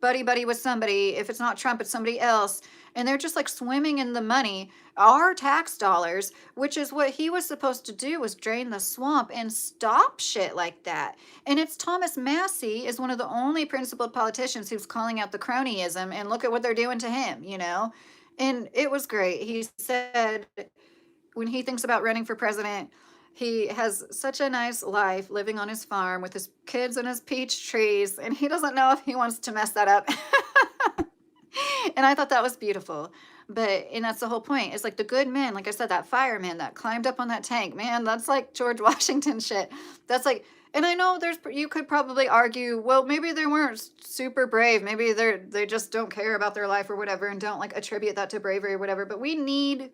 buddy with somebody. If it's not Trump, it's somebody else. And they're just like swimming in the money, our tax dollars, which is what he was supposed to do, was drain the swamp and stop shit like that. And it's Thomas Massey is one of the only principled politicians who's calling out the cronyism, and look at what they're doing to him, And it was great. He said when he thinks about running for president, he has such a nice life living on his farm with his kids and his peach trees, and he doesn't know if he wants to mess that up. And I thought that was beautiful. But and that's the whole point. It's like the good men, like I said, that fireman that climbed up on that tank, man, that's like George Washington shit. That's like, and I know you could probably argue, well, maybe they weren't super brave. Maybe they just don't care about their life or whatever and don't like attribute that to bravery or whatever. But we need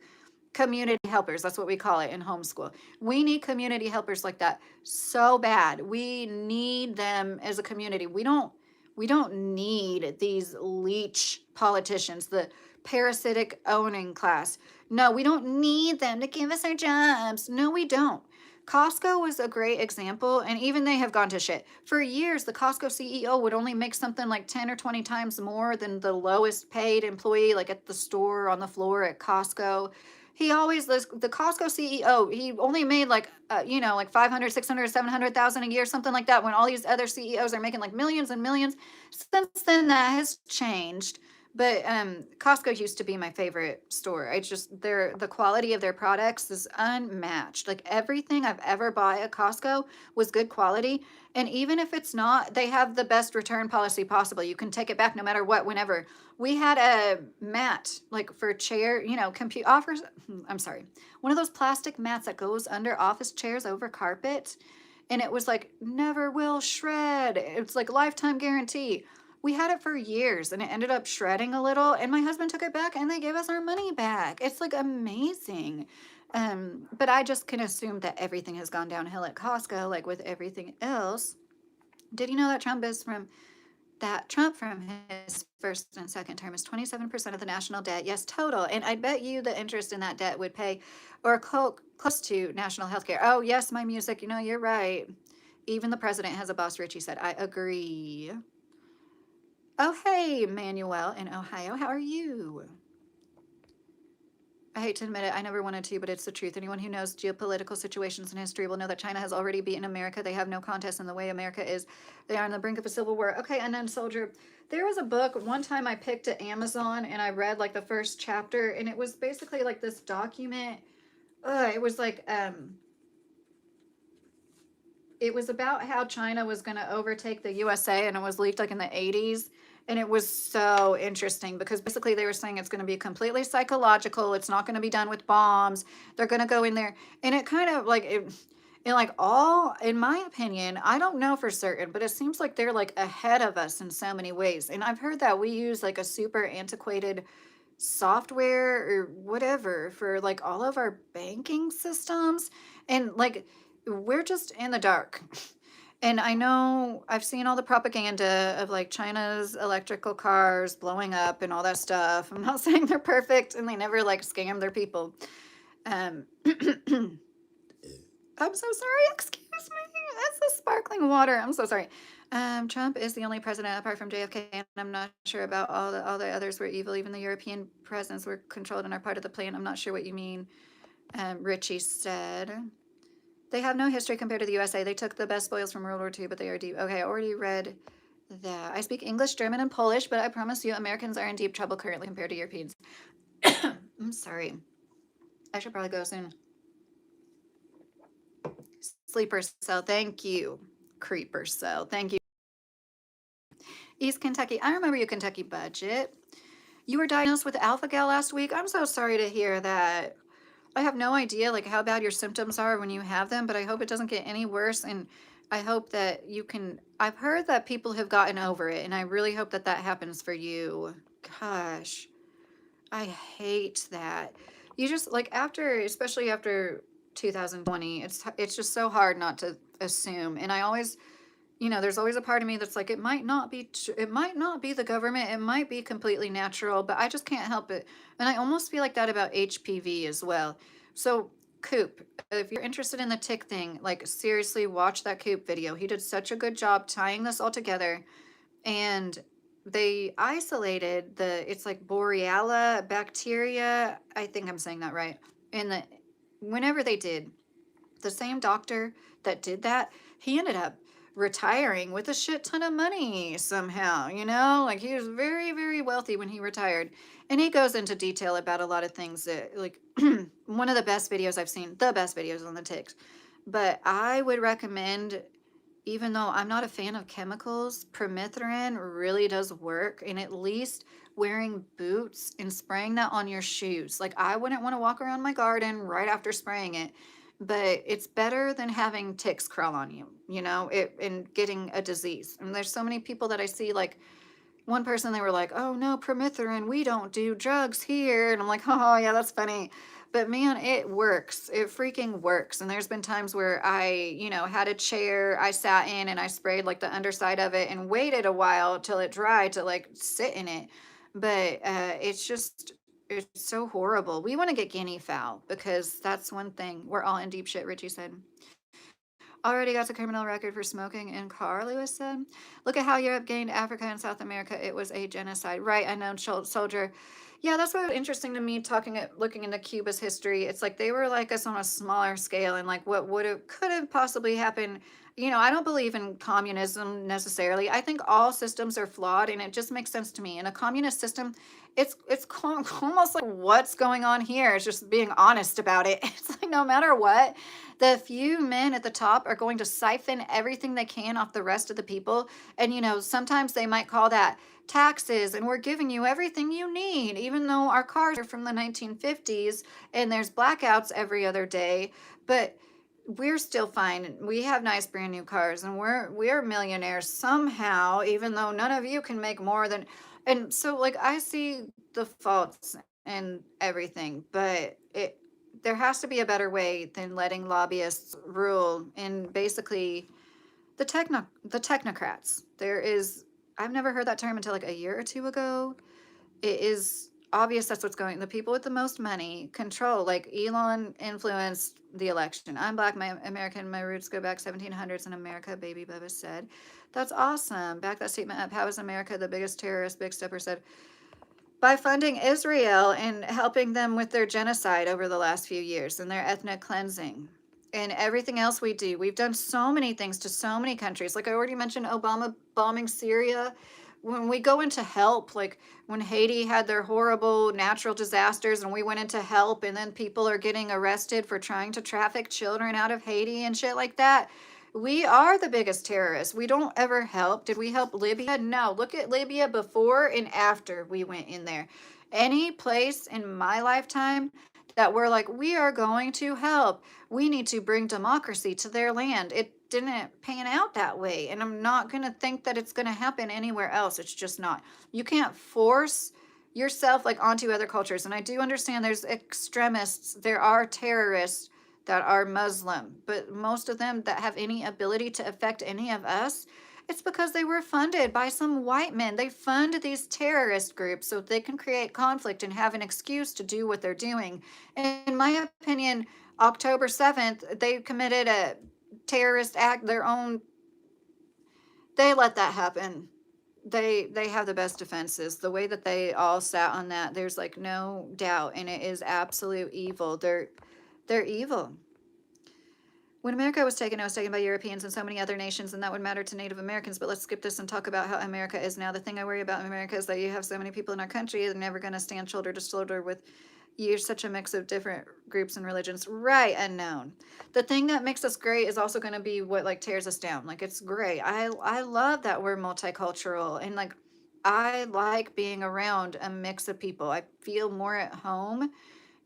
community helpers. That's what we call it in homeschool. We need community helpers like that so bad. We need them as a community. We don't need these leech politicians, the parasitic owning class. No, we don't need them to give us our jobs. No, we don't. Costco was a great example, and even they have gone to shit. For years, the Costco CEO would only make something like 10 or 20 times more than the lowest paid employee, like at the store on the floor at Costco. He always, the Costco CEO, he only made like, like 500, 600, 700,000 a year, something like that, when all these other CEOs are making like millions and millions. Since then, that has changed. But Costco used to be my favorite store. I just the quality of their products is unmatched. Like everything I've ever bought at Costco was good quality. And even if it's not, they have the best return policy possible. You can take it back no matter what, whenever. We had a mat like for chair, compute offers. I'm sorry, one of those plastic mats that goes under office chairs over carpet, and it was like never will shred. It's like lifetime guarantee. We had it for years and it ended up shredding a little, and my husband took it back and they gave us our money back. It's like amazing. But I just can assume that everything has gone downhill at Costco, like with everything else. Did you know that Trump from his first and second term is 27% of the national debt? Yes, total. And I bet you the interest in that debt would pay or close to national health care. Oh, yes, my music. You're right. Even the president has a boss, Richie said. I agree. Oh, hey, Manuel in Ohio. How are you? I hate to admit it, I never wanted to, but it's the truth. Anyone who knows geopolitical situations and history will know that China has already beaten America. They have no contest in the way America is. They are on the brink of a civil war. Okay, Unknown Soldier. There was a book one time I picked at Amazon and I read like the first chapter, and it was basically like this document. It was like it was about how China was going to overtake the USA, and it was leaked like in the 80s. And it was so interesting because basically they were saying it's going to be completely psychological. It's not going to be done with bombs. They're going to go in there. And it kind of like, in my opinion, I don't know for certain, but it seems like they're like ahead of us in so many ways. And I've heard that we use like a super antiquated software or whatever for like all of our banking systems. And like, we're just in the dark. And I know I've seen all the propaganda of like China's electrical cars blowing up and all that stuff. I'm not saying they're perfect and they never like scam their people. Um, I'm so sorry. Excuse me. That's the sparkling water. I'm so sorry. Trump is the only president apart from JFK, and I'm not sure about all the others were evil. Even the European presidents were controlled and are part of the plan. I'm not sure what you mean. Richie said. They have no history compared to the USA. They took the best spoils from World War II, but they are deep. Okay, I already read that. I speak English, German, and Polish, but I promise you Americans are in deep trouble currently compared to Europeans. I'm sorry. I should probably go soon. Sleeper cell, thank you. Creeper cell, thank you. East Kentucky. I remember you, Kentucky Budget. You were diagnosed with alpha-gal last week. I'm so sorry to hear that. I have no idea like how bad your symptoms are when you have them, but I hope it doesn't get any worse. And I hope that you can. I've heard that people have gotten over it, and I really hope that that happens for you. Gosh, I hate that. You just like after, especially after 2020, it's just so hard not to assume. And I always, there's always a part of me that's like, it might not be, it might not be the government, it might be completely natural, but I just can't help it. And I almost feel like that about HPV as well. So, Coop, if you're interested in the tick thing, like seriously watch that Coop video. He did such a good job tying this all together. And they isolated it's like Borrelia bacteria. I think I'm saying that right. And whenever they did, the same doctor that did that, he ended up retiring with a shit ton of money somehow, like he was very, very wealthy when he retired. And he goes into detail about a lot of things that like one of the best videos I've seen, the best videos on the ticks. But I would recommend even though I'm not a fan of chemicals, permethrin really does work. And at least wearing boots and spraying that on your shoes. Like, I wouldn't want to walk around my garden right after spraying it, but it's better than having ticks crawl on you, and getting a disease. And there's so many people that I see, like, one person, they were like, "Oh no, permethrin, we don't do drugs here." And I'm like, "Oh yeah, that's funny." But man, it works. It freaking works. And there's been times where I had a chair I sat in and I sprayed like the underside of it and waited a while till it dried to like sit in it. But it's so horrible. We want to get guinea fowl because that's one thing. We're all in deep shit, Richie said. Already got a criminal record for smoking in car, Lewis said. Look at how Europe gained Africa and South America. It was a genocide. Right, I know, soldier. Yeah, that's what was interesting to me looking into Cuba's history. It's like they were like us on a smaller scale, and like what would have could have possibly happened. I don't believe in communism necessarily. I think all systems are flawed, and it just makes sense to me. In a communist system, it's almost like what's going on here. It's just being honest about it. It's like no matter what, the few men at the top are going to siphon everything they can off the rest of the people. And, sometimes they might call that taxes, and we're giving you everything you need, even though our cars are from the 1950s and there's blackouts every other day. But we're still fine. We have nice brand new cars, and we're millionaires somehow, even though none of you can make more than. And so, like, I see the faults and everything, but there has to be a better way than letting lobbyists rule and basically the technocrats. I've never heard that term until like a year or two ago. It is obvious that's what's going. The people with the most money control. Like Elon influenced the election. I'm black, my American, my roots go back 1700s in America, baby Bubba said. That's awesome. Back that statement up. How is America the biggest terrorist? Big Stepper said, by funding Israel and helping them with their genocide over the last few years and their ethnic cleansing and everything else we do. We've done so many things to so many countries. Like I already mentioned, Obama bombing Syria. When we go into help, like when Haiti had their horrible natural disasters and we went into help, and then people are getting arrested for trying to traffic children out of Haiti and shit like that. We are the biggest terrorists. We don't ever help. Did we help Libya? No. Look at Libya before and after we went in there. Any place in my lifetime that we're like, we are going to help. We need to bring democracy to their land. It didn't pan out that way. And I'm not going to think that it's going to happen anywhere else. It's just not. You can't force yourself like onto other cultures. And I do understand there's extremists, there are terrorists that are Muslim, but most of them that have any ability to affect any of us, it's because they were funded by some white men. They fund these terrorist groups so they can create conflict and have an excuse to do what they're doing. In my opinion, October 7th, they committed a terrorist act, their own. They let that happen. They have the best defenses. The way that they all sat on that, there's like no doubt, and it is absolute evil. They're evil. When America was taken, it was taken by Europeans and so many other nations, and that would matter to Native Americans. But let's skip this and talk about how America is now. The thing I worry about in America is that you have so many people in our country that are never going to stand shoulder to shoulder with you're such a mix of different groups and religions. Right, unknown. The thing that makes us great is also going to be what like tears us down. Like it's great. I love that we're multicultural, and like I like being around a mix of people. I feel more at home,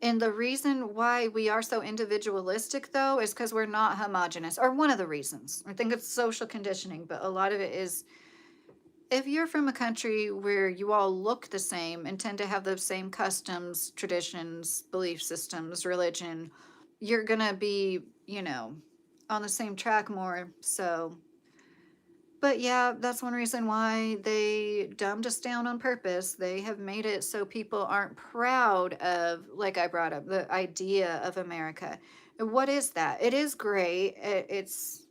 and the reason why we are so individualistic, though, is because we're not homogenous, or one of the reasons. I think it's social conditioning, but a lot of it is if you're from a country where you all look the same and tend to have the same customs, traditions, belief systems, religion, you're going to be, on the same track more. So but yeah, that's one reason why they dumbed us down on purpose. They have made it so people aren't proud of, like I brought up, the idea of America. What is that? It is great. It's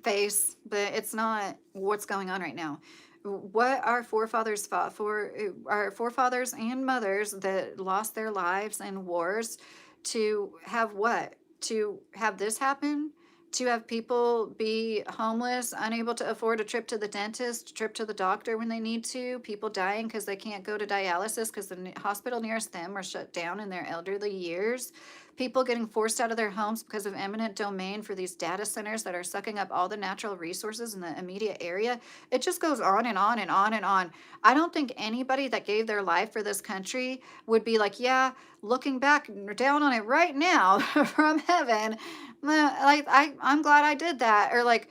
face, but it's not what's going on right now. What our forefathers fought for, our forefathers and mothers that lost their lives in wars to have what? To have this happen? to have people be homeless, unable to afford a trip to the dentist, trip to the doctor when they need to, people dying because they can't go to dialysis because the hospital nearest them are shut down in their elderly years, people getting forced out of their homes because of eminent domain for these data centers that are sucking up all the natural resources in the immediate area. It just goes on and on and on and on. I don't think anybody that gave their life for this country would be like, yeah, looking back down on it right now from heaven, like I'm glad I did that. Or like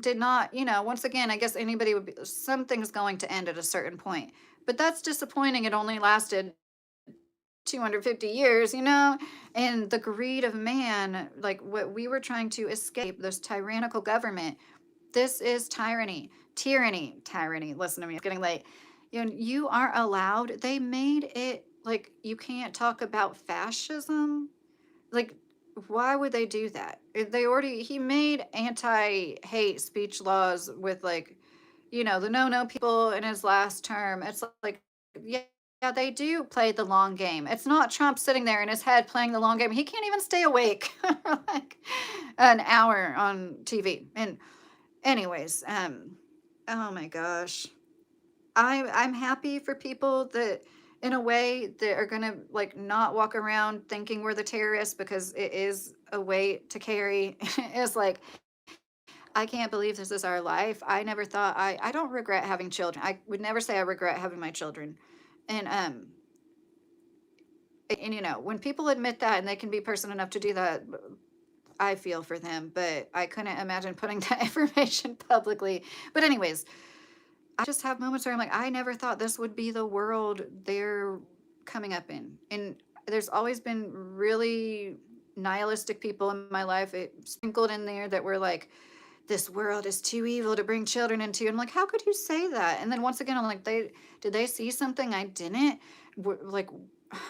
did not, once again, I guess anybody would be, something's going to end at a certain point. But that's disappointing. It only lasted 250 years, and the greed of man, like what we were trying to escape, this tyrannical government. This is tyranny. Listen to me, it's getting late. You are allowed, they made it like you can't talk about fascism. Like, why would they do that? He made anti-hate speech laws with like, the no people in his last term. It's like, yeah, yeah, they do play the long game. It's not Trump sitting there in his head playing the long game. He can't even stay awake for like an hour on TV. And anyways, oh my gosh. I'm happy for people that in a way that are gonna like not walk around thinking we're the terrorists, because it is a weight to carry. It's like, I can't believe this is our life. I never thought, I don't regret having children. I would never say I regret having my children. And when people admit that and they can be person enough to do that, I feel for them, but I couldn't imagine putting that information publicly. But anyways, I just have moments where I'm like, I never thought this would be the world they're coming up in. And there's always been really nihilistic people in my life, sprinkled in there, that were like, this world is too evil to bring children into. I'm like, how could you say that? And then once again, I'm like, did they see something I didn't? Like,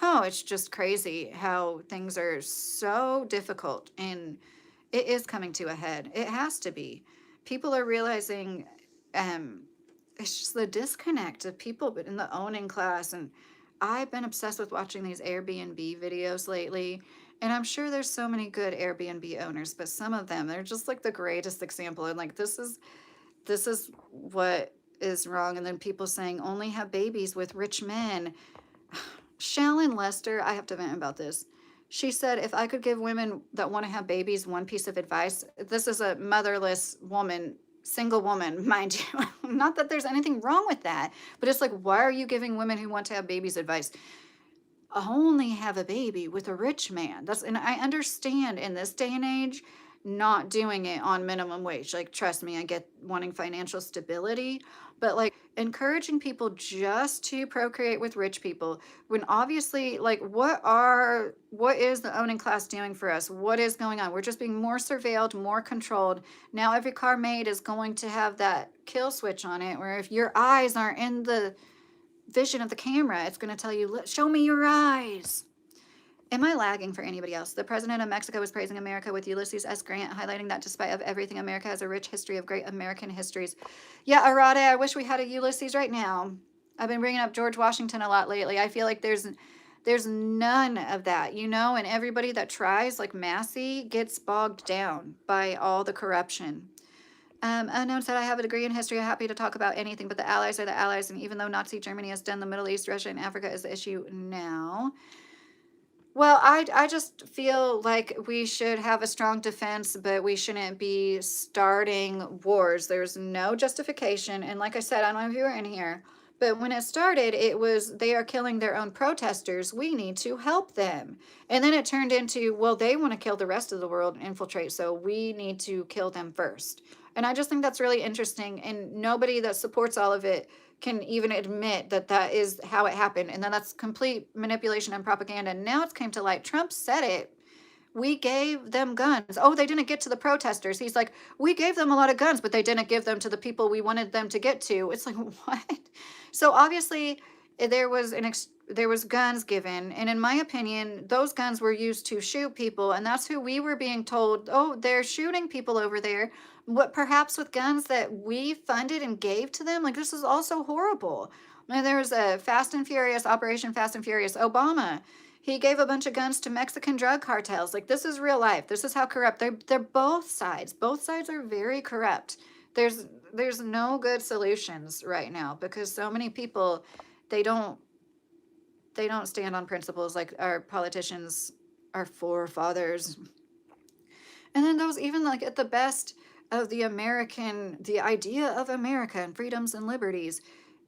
oh, it's just crazy how things are so difficult, and it is coming to a head. It has to be. People are realizing, um, it's just the disconnect of people, but in the owning class. And I've been obsessed with watching these Airbnb videos lately. And I'm sure there's so many good Airbnb owners, but some of them, they're just like the greatest example. And like, this is what is wrong. And then people saying only have babies with rich men. Shallon Lester, I have to vent about this. She said, if I could give women that want to have babies one piece of advice, this is a motherless woman, single woman, mind you. Not that there's anything wrong with that, but it's like, why are you giving women who want to have babies advice? Only have a baby with a rich man. And I understand in this day and age not doing it on minimum wage. Like, trust me, I get wanting financial stability, but like encouraging people just to procreate with rich people, when obviously, like, what is the owning class doing for us? What is going on? We're just being more surveilled, more controlled. Now every car made is going to have that kill switch on it, where if your eyes aren't in the vision of the camera, it's going to tell you, show me your eyes. Am I lagging for anybody else? The president of Mexico was praising America with Ulysses S. Grant, highlighting that despite of everything, America has a rich history of great American histories. Yeah, Arade, I wish we had a Ulysses right now. I've been bringing up George Washington a lot lately. I feel like there's none of that, and everybody that tries, like Massey, gets bogged down by all the corruption. Unknown said, I have a degree in history. I'm happy to talk about anything, but the Allies are the Allies. And even though Nazi Germany has done, the Middle East, Russia, and Africa is the issue now. Well, I just feel like we should have a strong defense, but we shouldn't be starting wars. There's no justification. And like I said, I don't know if you were in here, but when it started, it was they are killing their own protesters. We need to help them. And then it turned into, well, they want to kill the rest of the world and infiltrate, so we need to kill them first. And I just think that's really interesting. And nobody that supports all of it can even admit that that is how it happened. And then that's complete manipulation and propaganda. Now it's came to light. Trump said it. We gave them guns. Oh, they didn't get to the protesters. He's like, we gave them a lot of guns, but they didn't give them to the people we wanted them to get to. It's like, what? So obviously there was guns given. And in my opinion, those guns were used to shoot people. And that's who we were being told, oh, they're shooting people over there. What, perhaps with guns that we funded and gave to them? Like, this is also horrible. And there was a Operation Fast and Furious Obama. He gave a bunch of guns to Mexican drug cartels. Like, this is real life. This is how corrupt they're both sides. Both sides are very corrupt. There's no good solutions right now because so many people they don't they don't stand on principles like our politicians, our forefathers. And then those even like at the best of the idea of America and freedoms and liberties,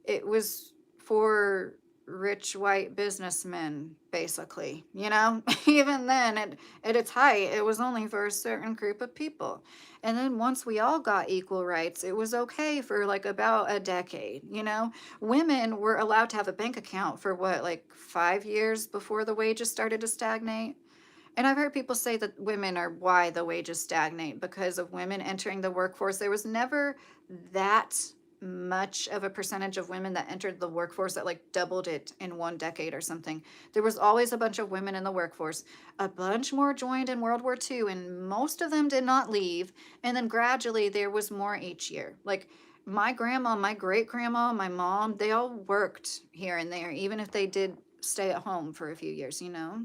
it was for rich white businessmen, basically. You know, even then, at its height, it was only for a certain group of people. And then once we all got equal rights, it was okay for like about a decade. You know, women were allowed to have a bank account for what, like 5 years before the wages started to stagnate. And I've heard people say that women are why the wages stagnate because of women entering the workforce. There was never that much of a percentage of women that entered the workforce that like doubled it in 1 decade or something. There was always a bunch of women in the workforce. A bunch more joined in World War II, and most of them did not leave. And then gradually there was more each year. Like my grandma, my great grandma, my mom, they all worked here and there, even if they did stay at home for a few years, you know?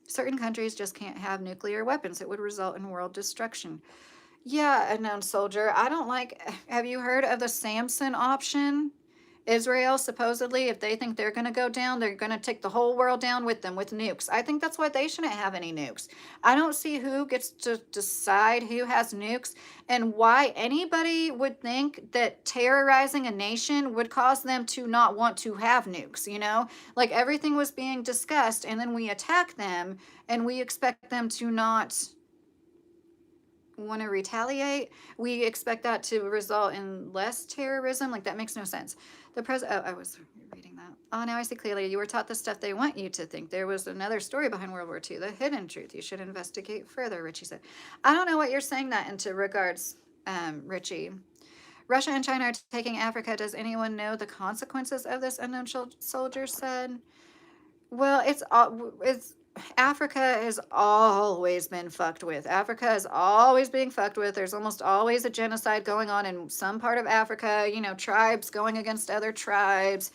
Certain countries just can't have nuclear weapons. It would result in world destruction. Yeah, unknown soldier. I don't like. Have you heard of the Samson option? Israel, supposedly, if they think they're going to go down, they're going to take the whole world down with them with nukes. I think that's why they shouldn't have any nukes. I don't see who gets to decide who has nukes and why anybody would think that terrorizing a nation would cause them to not want to have nukes, you know? Like everything was being discussed, and then we attack them and we expect them to not want to retaliate. We expect that to result in less terrorism. Like that makes no sense. The president. Oh, I was reading that. Oh, now I see clearly. You were taught the stuff they want you to think. There was another story behind World War II, the hidden truth. You should investigate further. Richie said. I don't know what you're saying that into regards, Richie. Russia and China are taking Africa. Does anyone know the consequences of this? Unknown soldier said. Well, it's Africa has always been fucked with. Africa is always being fucked with. There's almost always a genocide going on in some part of Africa. You know, tribes going against other tribes,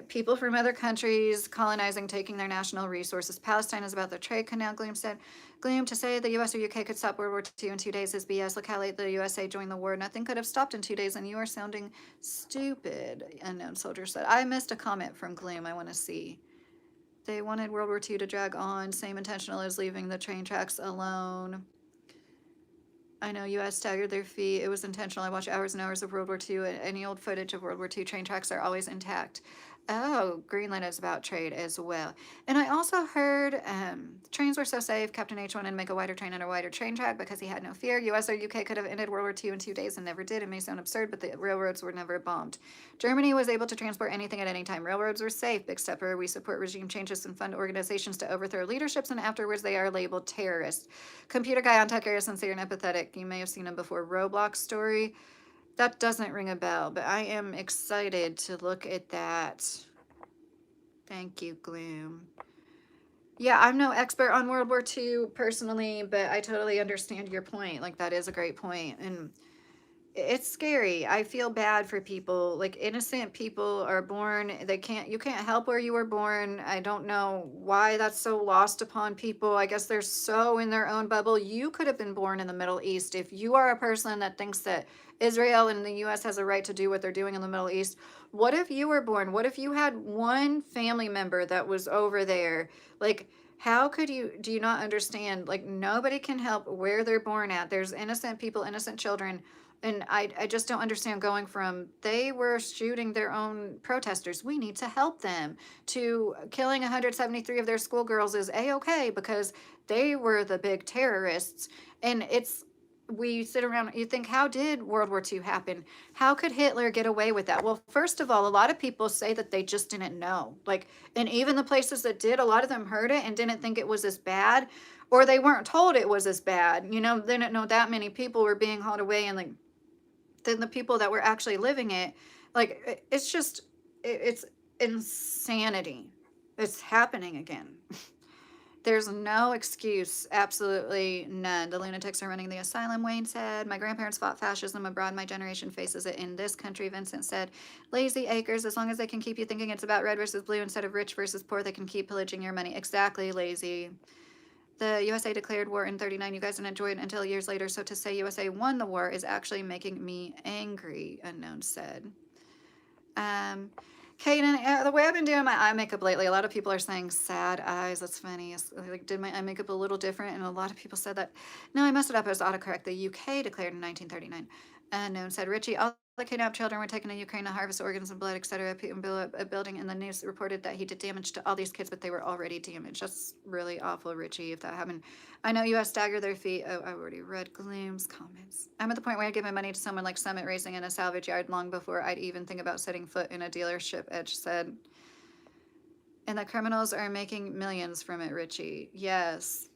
people from other countries colonizing, taking their national resources. Palestine is about the trade canal. Gloom said. Gloom, to say the US or UK could stop World War II in 2 days is BS. Look how late the USA joined the war. Nothing could have stopped in 2 days, and you are sounding stupid. Unknown soldier said. I missed a comment from Gloom. I want to see. They wanted World War II to drag on, same intentional as leaving the train tracks alone. I know US staggered their feet. It was intentional. I watch hours and hours of World War II. Any old footage of World War II train tracks are always intact. Oh, Greenland is about trade as well. And I also heard trains were so safe. Captain H wanted to make a wider train and a wider train track because he had no fear. US or UK could have ended World War II in 2 days and never did. It may sound absurd, but the railroads were never bombed. Germany was able to transport anything at any time. Railroads were safe. Big stepper. We support regime changes and fund organizations to overthrow leaderships, and afterwards they are labeled terrorists. Computer guy on Tucker is sincere and empathetic. You may have seen him before. Roblox story. That doesn't ring a bell, but I am excited to look at that. Thank you, Gloom. Yeah, I'm no expert on World War II personally, but I totally understand your point. Like, that is a great point. And it's scary. I feel bad for people. Like, innocent people are born, you can't help where you were born. I don't know why that's so lost upon people. I guess they're so in their own bubble. You could have been born in the Middle East. If you are a person that thinks that Israel and the US has a right to do what they're doing in the Middle East, what if you were born? What if you had one family member that was over there? Like, how could do you not understand? Like, nobody can help where they're born at. There's innocent people, innocent children. And I just don't understand going from they were shooting their own protesters, we need to help them, to killing 173 of their schoolgirls is A-okay because they were the big terrorists. And we sit around, you think, how did World War II happen? How could Hitler get away with that? Well, first of all, a lot of people say that they just didn't know. Like, and even the places that did, a lot of them heard it and didn't think it was as bad, or they weren't told it was as bad. You know, they didn't know that many people were being hauled away, and like, then the people that were actually living it, like, it's it's insanity. It's happening again. There's no excuse, absolutely none. The lunatics are running the asylum, Wayne said. My grandparents fought fascism abroad. My generation faces it in this country, Vincent said. Lazy acres, as long as they can keep you thinking it's about red versus blue instead of rich versus poor, they can keep pillaging your money. Exactly, lazy. The USA declared war in 39. You guys didn't enjoy it until years later, so to say USA won the war is actually making me angry, Unknown said. Um, Kaden, the way I've been doing my eye makeup lately, a lot of people are saying sad eyes. That's funny. It's like, did my eye makeup a little different? And a lot of people said that. No, I messed it up. It was autocorrect. The UK declared in 1939. Unknown said, Richie, all the kidnapped children were taken to Ukraine to harvest organs and blood, etc. People blew up a building, and the news reported that he did damage to all these kids, but they were already damaged. That's really awful, Richie, if that happened. I know US stagger their feet. Oh, I already read Gloom's comments. I'm at the point where I'd give my money to someone like Summit Racing in a salvage yard long before I'd even think about setting foot in a dealership, Edge said. And the criminals are making millions from it, Richie. Yes.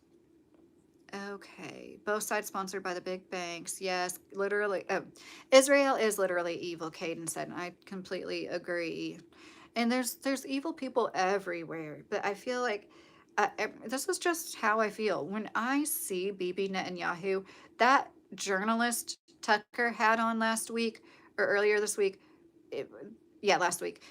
Okay. Both sides sponsored by the big banks. Yes, literally. Oh, Israel is literally evil, Caden said, and I completely agree. And there's evil people everywhere, but I feel like this is just how I feel. When I see Bibi Netanyahu, that journalist Tucker had on last week or earlier this week, it, yeah, last week,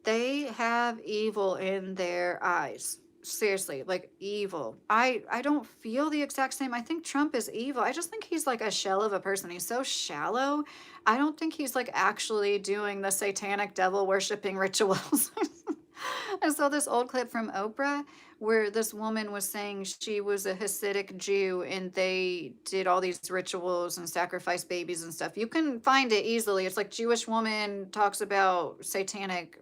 they have evil in their eyes. Seriously, like evil. I don't feel the exact same. I think Trump is evil. I just think he's like a shell of a person. He's so shallow. I don't think he's like actually doing the satanic devil worshiping rituals. I saw this old clip from Oprah where this woman was saying she was a Hasidic Jew and they did all these rituals and sacrificed babies and stuff. You can find it easily. It's like Jewish woman talks about satanic.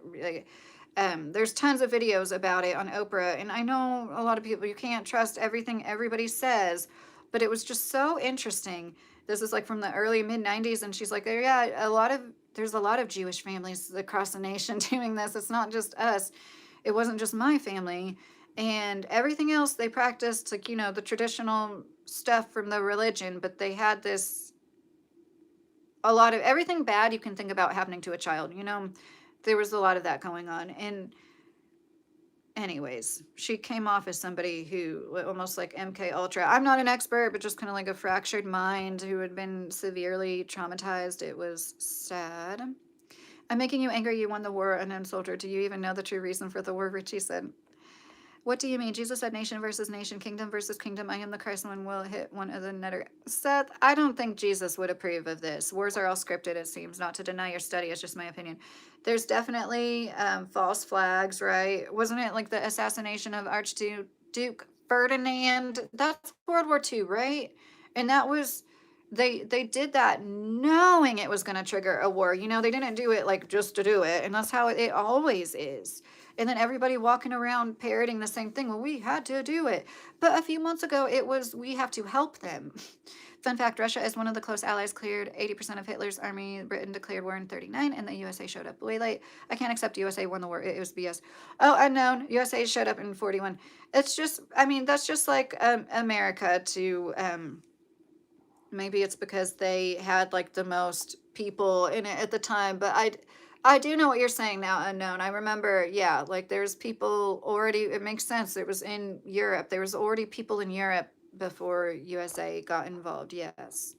There's tons of videos about it on Oprah, and I know a lot of people, you can't trust everything everybody says, but it was just so interesting. This is like from the early mid 90s, and she's like, yeah, there's a lot of Jewish families across the nation doing this. It's not just us. It wasn't just my family. And everything else they practiced, like, the traditional stuff from the religion, but they had a lot of everything bad you can think about happening to a child, there was a lot of that going on. And anyways, she came off as somebody who almost like MK Ultra. I'm not an expert, but just kind of like a fractured mind who had been severely traumatized. It was sad. I'm making you angry. You won the war, unknown soldier. Do you even know the true reason for the war? Richie said. What do you mean? Jesus said nation versus nation, kingdom versus kingdom. I am the Christ, one will hit one of the netter. Seth, I don't think Jesus would approve of this. Wars are all scripted, it seems. Not to deny your study, it's just my opinion. There's definitely false flags, right? Wasn't it like the assassination of Archduke Ferdinand? That's World War II, right? And that was they did that knowing it was going to trigger a war. They didn't do it like just to do it, and that's how it always is. And then everybody walking around parroting the same thing. Well, we had to do it. But a few months ago, it was we have to help them. Fun fact, Russia is one of the close allies, cleared 80% of Hitler's army. Britain declared war in 39, and the USA showed up way late. I can't accept USA won the war. It was BS. Oh, unknown. USA showed up in 41. It's just, that's just like America to, maybe it's because they had like the most people in it at the time, but I do know what you're saying now, unknown. I remember, yeah, like there's people already, it makes sense. It was in Europe. There was already people in Europe before USA got involved, yes.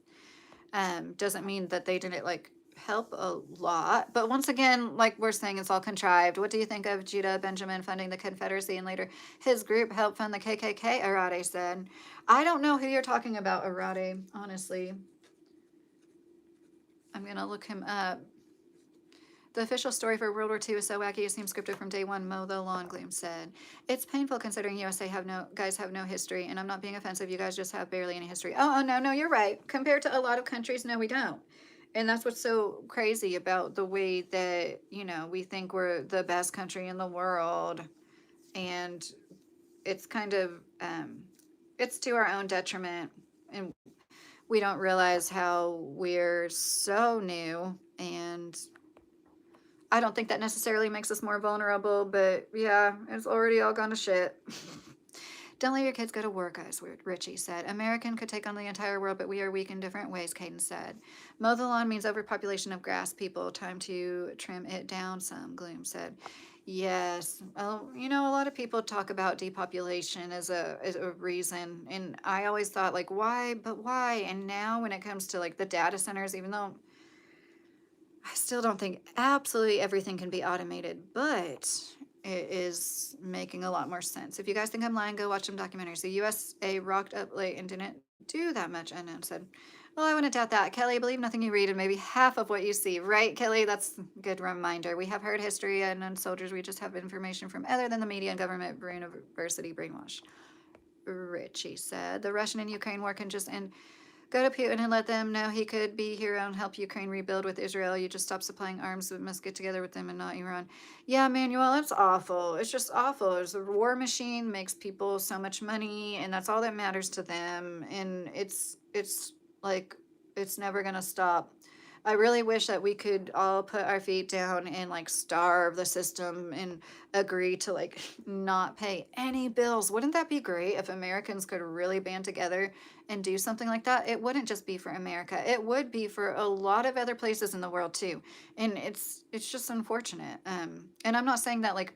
Doesn't mean that they didn't like help a lot. But once again, like we're saying, it's all contrived. What do you think of Judah Benjamin funding the Confederacy and later his group helped fund the KKK? Arade said. I don't know who you're talking about, Arade, honestly. I'm going to look him up. The official story for World War II is so wacky it seems scripted from day one, Mo the Lawn Gloom said. It's painful considering USA have no history, and I'm not being offensive, you guys just have barely any history. Oh, no, you're right. Compared to a lot of countries, no, we don't. And that's what's so crazy about the way that, we think we're the best country in the world. And it's kind of, it's to our own detriment. And we don't realize how we're so new, and I don't think that necessarily makes us more vulnerable, but yeah, it's already all gone to shit. Don't let your kids go to war, guys, Richie said. American could take on the entire world, but we are weak in different ways, Caden said. Mow the lawn means overpopulation of grass people. Time to trim it down some, Gloom said. Yes. Oh, a lot of people talk about depopulation as a reason, and I always thought like why, but why? And now when it comes to like the data centers, even though I still don't think absolutely everything can be automated, but it is making a lot more sense. If you guys think I'm lying, go watch some documentaries. The USA rocked up late and didn't do that much, unknown said. Well, I wouldn't doubt that. Kelly, believe nothing you read and maybe half of what you see. Right, Kelly? That's a good reminder. We have heard history and unknown soldiers. We just have information from other than the media and government university brainwash. Richie said. The Russian and Ukraine war can just end. Go to Putin and let them know he could be here and help Ukraine rebuild with Israel. You just stop supplying arms. We must get together with them and not Iran. Yeah, Manuel, it's awful. It's just awful. It's a war machine, makes people so much money, and that's all that matters to them. And it's like it's never gonna stop. I really wish that we could all put our feet down and like starve the system and agree to like not pay any bills. Wouldn't that be great if Americans could really band together and do something like that? It wouldn't just be for America. It would be for a lot of other places in the world too. And it's just unfortunate. And I'm not saying that like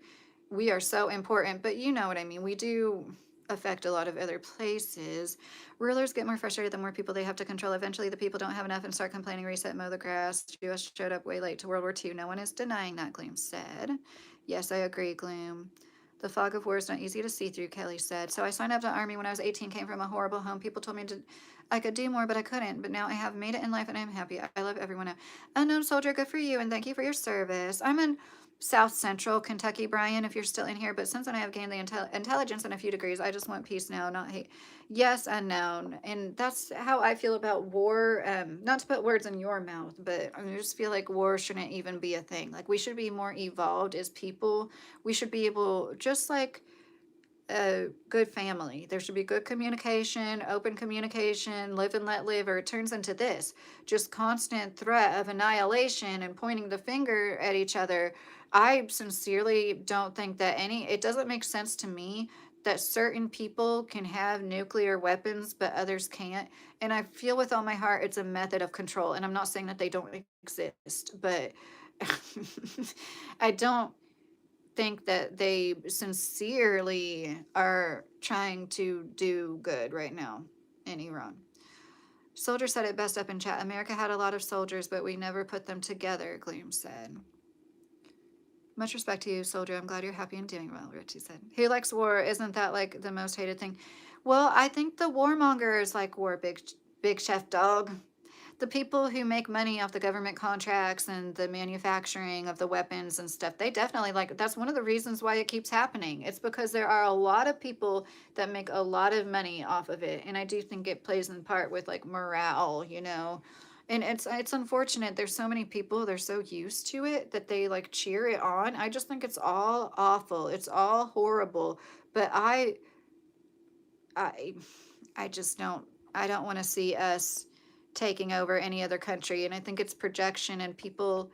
we are so important, but you know what I mean. We do affect a lot of other places. Rulers get more frustrated the more people they have to control. Eventually, the people don't have enough and start complaining, reset, mow the grass. US showed up way late to World War II. No one is denying that, Gloom said. Yes, I agree, Gloom. The fog of war is not easy to see through, Kelly said. So I signed up to Army when I was 18, came from a horrible home. People told me I could do more, but I couldn't. But now I have made it in life and I'm happy. I love everyone now. Unknown soldier, good for you and thank you for your service. I'm in South Central Kentucky, Brian, if you're still in here. But since then I have gained the intelligence in a few degrees, I just want peace now, not hate. Yes, unknown. And that's how I feel about war. Not to put words in your mouth, but I just feel like war shouldn't even be a thing. Like we should be more evolved as people. We should be able, just like a good family. There should be good communication, open communication, live and let live, or it turns into this just constant threat of annihilation and pointing the finger at each other. I sincerely don't think that it doesn't make sense to me that certain people can have nuclear weapons but others can't. And I feel with all my heart it's a method of control. And I'm not saying that they don't exist, but I don't think that they sincerely are trying to do good right now in Iran. Soldier said it best up in chat. America had a lot of soldiers, but we never put them together, Gleam said. Much respect to you, soldier. I'm glad you're happy and doing well, Richie said. Who likes war? Isn't that like the most hated thing? Well, I think the warmongers like war, big chef dog. The people who make money off the government contracts and the manufacturing of the weapons and stuff, they definitely like that's one of the reasons why it keeps happening. It's because there are a lot of people that make a lot of money off of it. And I do think it plays in part with like morale. And it's unfortunate. There's so many people, they're so used to it that they like cheer it on. I just think it's all awful. It's all horrible. But I I just don't want to see us taking over any other country. And I think it's projection and people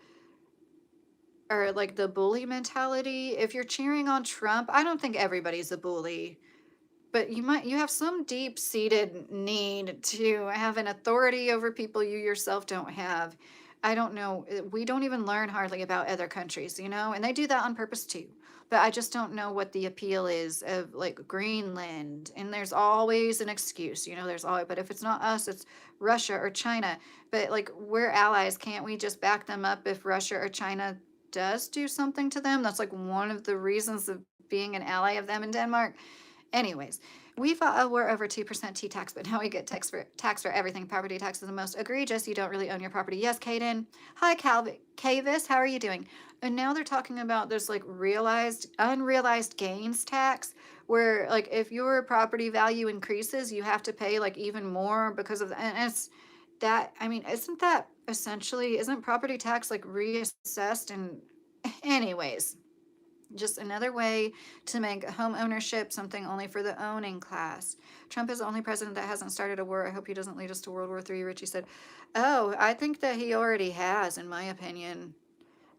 are like the bully mentality. If you're cheering on Trump, I don't think everybody's a bully, but you have some deep-seated need to have an authority over people you yourself don't have. I don't know. We don't even learn hardly about other countries, and they do that on purpose too. But I just don't know what the appeal is of like Greenland. And there's always an excuse, there's always, but if it's not us, it's Russia or China. But like we're allies, can't we just back them up if Russia or China does do something to them? That's like one of the reasons of being an ally of them in Denmark. Anyways, we fought a war over 2% T-tax, but now we get tax for everything. Property tax is the most egregious. You don't really own your property. Yes, Kaden. Hi, Cavis. How are you doing? And now they're talking about this like unrealized gains tax, where like if your property value increases, you have to pay like even more because of and it's that. I mean, isn't property tax like reassessed? And anyways, just another way to make home ownership something only for the owning class. Trump is the only president that hasn't started a war. I hope he doesn't lead us to World War III, Richie said. Oh, I think that he already has, in my opinion.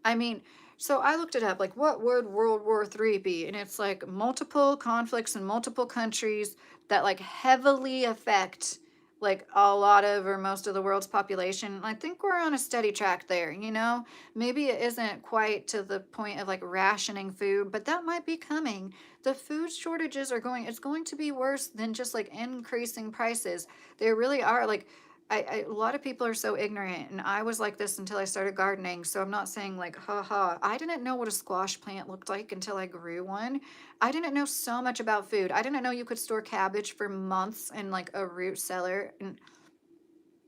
I mean, so I looked it up, like what would World War III be? And it's like multiple conflicts in multiple countries that like heavily affect like a lot of or most of the world's population. I think we're on a steady track there, you know? Maybe it isn't quite to the point of like rationing food, but that might be coming. The food shortages are going, it's going to be worse than just like increasing prices. They really are like, a lot of people are so ignorant, and I was like this until I started gardening. So I'm not saying like, haha, I didn't know what a squash plant looked like until I grew one. I didn't know so much about food. I didn't know you could store cabbage for months in like a root cellar. And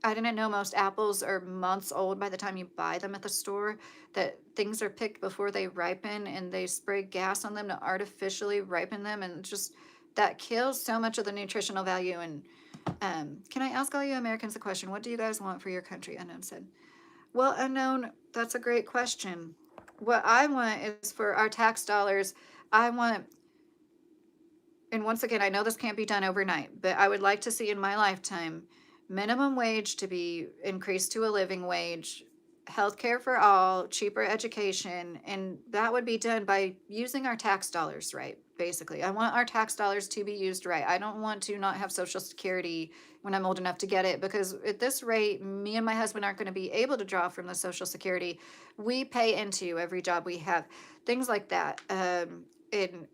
I didn't know most apples are months old by the time you buy them at the store, that things are picked before they ripen and they spray gas on them to artificially ripen them. And just that kills so much of the nutritional value. And can I ask all you Americans a question? What do you guys want for your country? Unknown said. Well, Unknown, that's a great question. What I want is for our tax dollars, I want, and once again, I know this can't be done overnight, but I would like to see in my lifetime minimum wage to be increased to a living wage, healthcare for all, cheaper education, and that would be done by using our tax dollars right, basically. I want our tax dollars to be used right. I don't want to not have Social Security when I'm old enough to get it, because at this rate, me and my husband aren't going to be able to draw from the Social Security we pay into every job we have. Things like that. And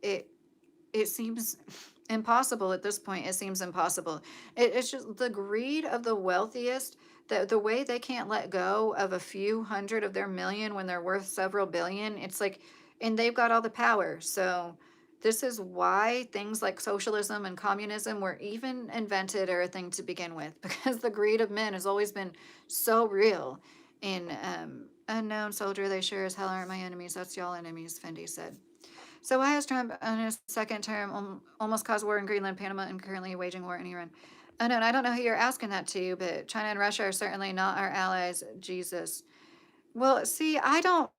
it seems impossible at this point. It seems impossible. It's just the greed of the wealthiest, the way they can't let go of a few hundred of their million when they're worth several billion. It's like, and they've got all the power. So this is why things like socialism and communism were even invented or a thing to begin with, because the greed of men has always been so real. And Unknown soldier, they sure as hell aren't my enemies. That's y'all enemies, Fendi said. So why has Trump on his second term almost caused war in Greenland, Panama, and currently waging war in Iran? I don't know who you're asking that to, but China and Russia are certainly not our allies. Jesus. Well, see, I don't,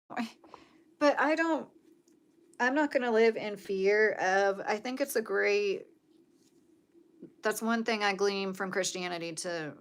I'm not going to live in fear of, I think it's a great, that's one thing I glean from Christianity, to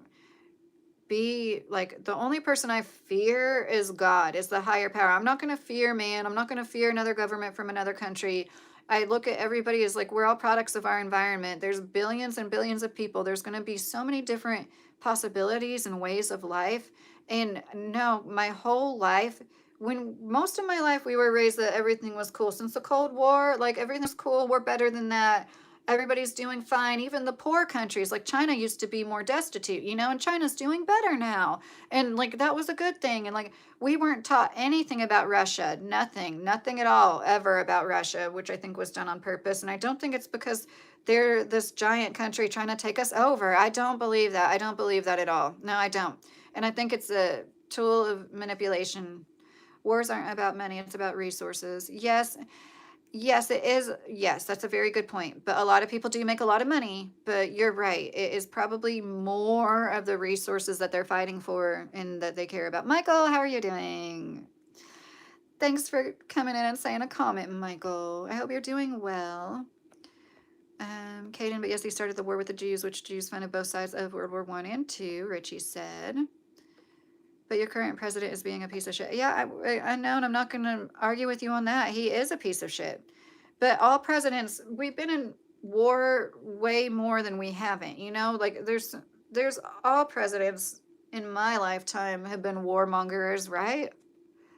be like, the only person I fear is God, is the higher power. I'm not going to fear man. I'm not going to fear another government from another country. I look at everybody as like, we're all products of our environment. There's billions and billions of people. There's going to be so many different possibilities and ways of life. And no, my whole life, when most of my life we were raised that everything was cool. Since the Cold War, like everything's cool. We're better than that. Everybody's doing fine. Even the poor countries, like China used to be more destitute, you know, and China's doing better now. And like that was a good thing. And like we weren't taught anything about Russia, nothing at all ever about Russia, which I think was done on purpose. And I don't think it's because they're this giant country trying to take us over. I don't believe that. I don't believe that at all. No, I don't. And I think it's a tool of manipulation. Wars aren't about money, it's about resources. Yes, yes, it is. Yes, that's a very good point. But a lot of people do make a lot of money. But you're right. It is probably more of the resources that they're fighting for and that they care about. Michael, how are you doing? Thanks for coming in and saying a comment, Michael. I hope you're doing well. Caden, but yes, he started the war with the Jews, which Jews funded both sides of World War I and II, Richie said. But your current president is being a piece of shit. Yeah, I know, and I'm not going to argue with you on that. He is a piece of shit. But all presidents, we've been in war way more than we haven't. You know, like there's all presidents in my lifetime have been warmongers, right?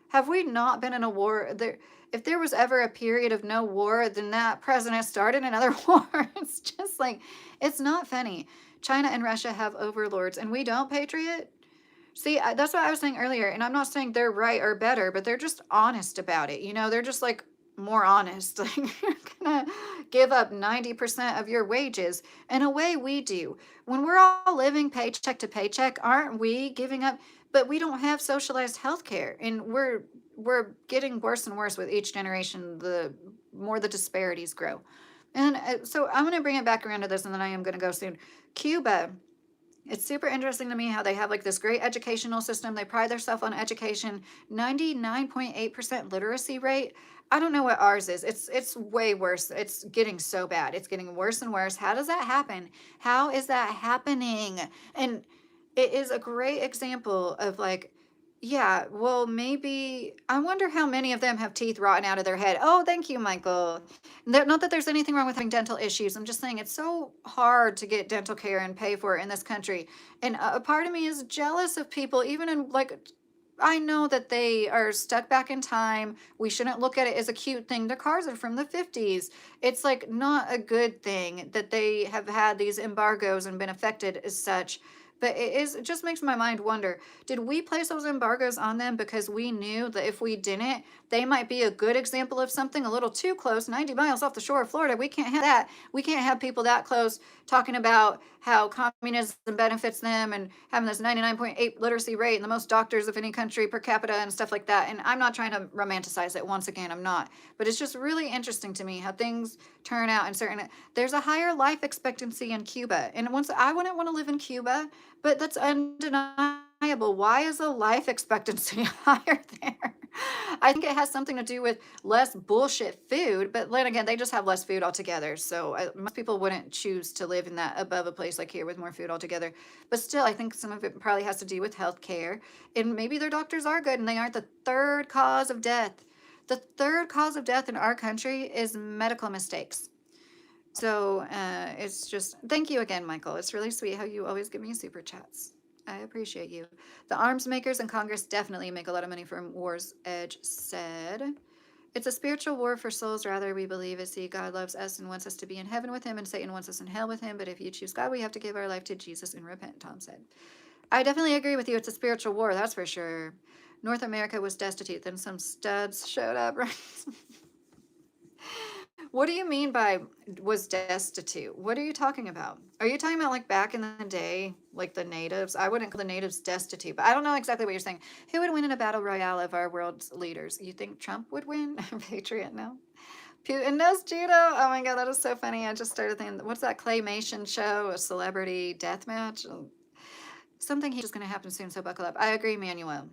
Have we not been in a war? There, if there was ever a period of no war, then that president started another war. It's just like, it's not funny. China and Russia have overlords, and we don't, Patriot. See, that's what I was saying earlier, and I'm not saying they're right or better, but they're just honest about it. You know, they're just like more honest. Like you're gonna give up 90% of your wages in a way we do. When we're all living paycheck to paycheck, aren't we giving up? But we don't have socialized health care, and we're getting worse and worse with each generation. The more the disparities grow, and so I'm gonna bring it back around to this, and then I am gonna go soon. Cuba, it's super interesting to me how they have like this great educational system. They pride themselves on education, 99.8% literacy rate. I don't know what ours is. It's way worse. It's getting so bad. It's getting worse and worse. How does that happen? How is that happening? And it is a great example of like Yeah, well, maybe I wonder how many of them have teeth rotten out of their head. Oh, thank you, Michael. Not that there's anything wrong with having dental issues. I'm just saying it's so hard to get dental care and pay for it in this country. And a part of me is jealous of people, even in like, I know that they are stuck back in time. We shouldn't look at it as a cute thing. Their cars are from the 50s. It's like not a good thing that they have had these embargoes and been affected as such. But it just makes my mind wonder, did we place those embargoes on them because we knew that if we didn't, they might be a good example of something a little too close, 90 miles off the shore of Florida? We can't have that. We can't have people that close talking about how communism benefits them and having this 99.8 literacy rate and the most doctors of any country per capita and stuff like that. And I'm not trying to romanticize it. Once again, I'm not. But it's just really interesting to me how things turn out in certain. There's a higher life expectancy in Cuba. And once I wouldn't want to live in Cuba, but that's undeniable. Why is the life expectancy higher there? I think it has something to do with less bullshit food, but then again, they just have less food altogether. So most people wouldn't choose to live in that above a place like here with more food altogether. But still, I think some of it probably has to do with health care. And maybe their doctors are good and they aren't the third cause of death. The third cause of death in our country is medical mistakes. So it's just, thank you again, Michael. It's really sweet how you always give me super chats. I appreciate you. The arms makers in Congress definitely make a lot of money from wars, Edge said. It's a spiritual war for souls, rather, we believe. See, God loves us and wants us to be in heaven with him, and Satan wants us in hell with him. But if you choose God, we have to give our life to Jesus and repent, Tom said. I definitely agree with you. It's a spiritual war, that's for sure. North America was destitute, then some studs showed up, right? What do you mean by was destitute? What are you talking about? Are you talking about like back in the day, like the natives? I wouldn't call the natives destitute, but I don't know exactly what you're saying. Who would win in a battle royale of our world's leaders? You think Trump would win? Patriot, no. Putin knows judo. Oh my god, that is so funny. I just started thinking, what's that claymation show? A celebrity death match? Something he's just going to happen soon, so buckle up. I agree, Manuel.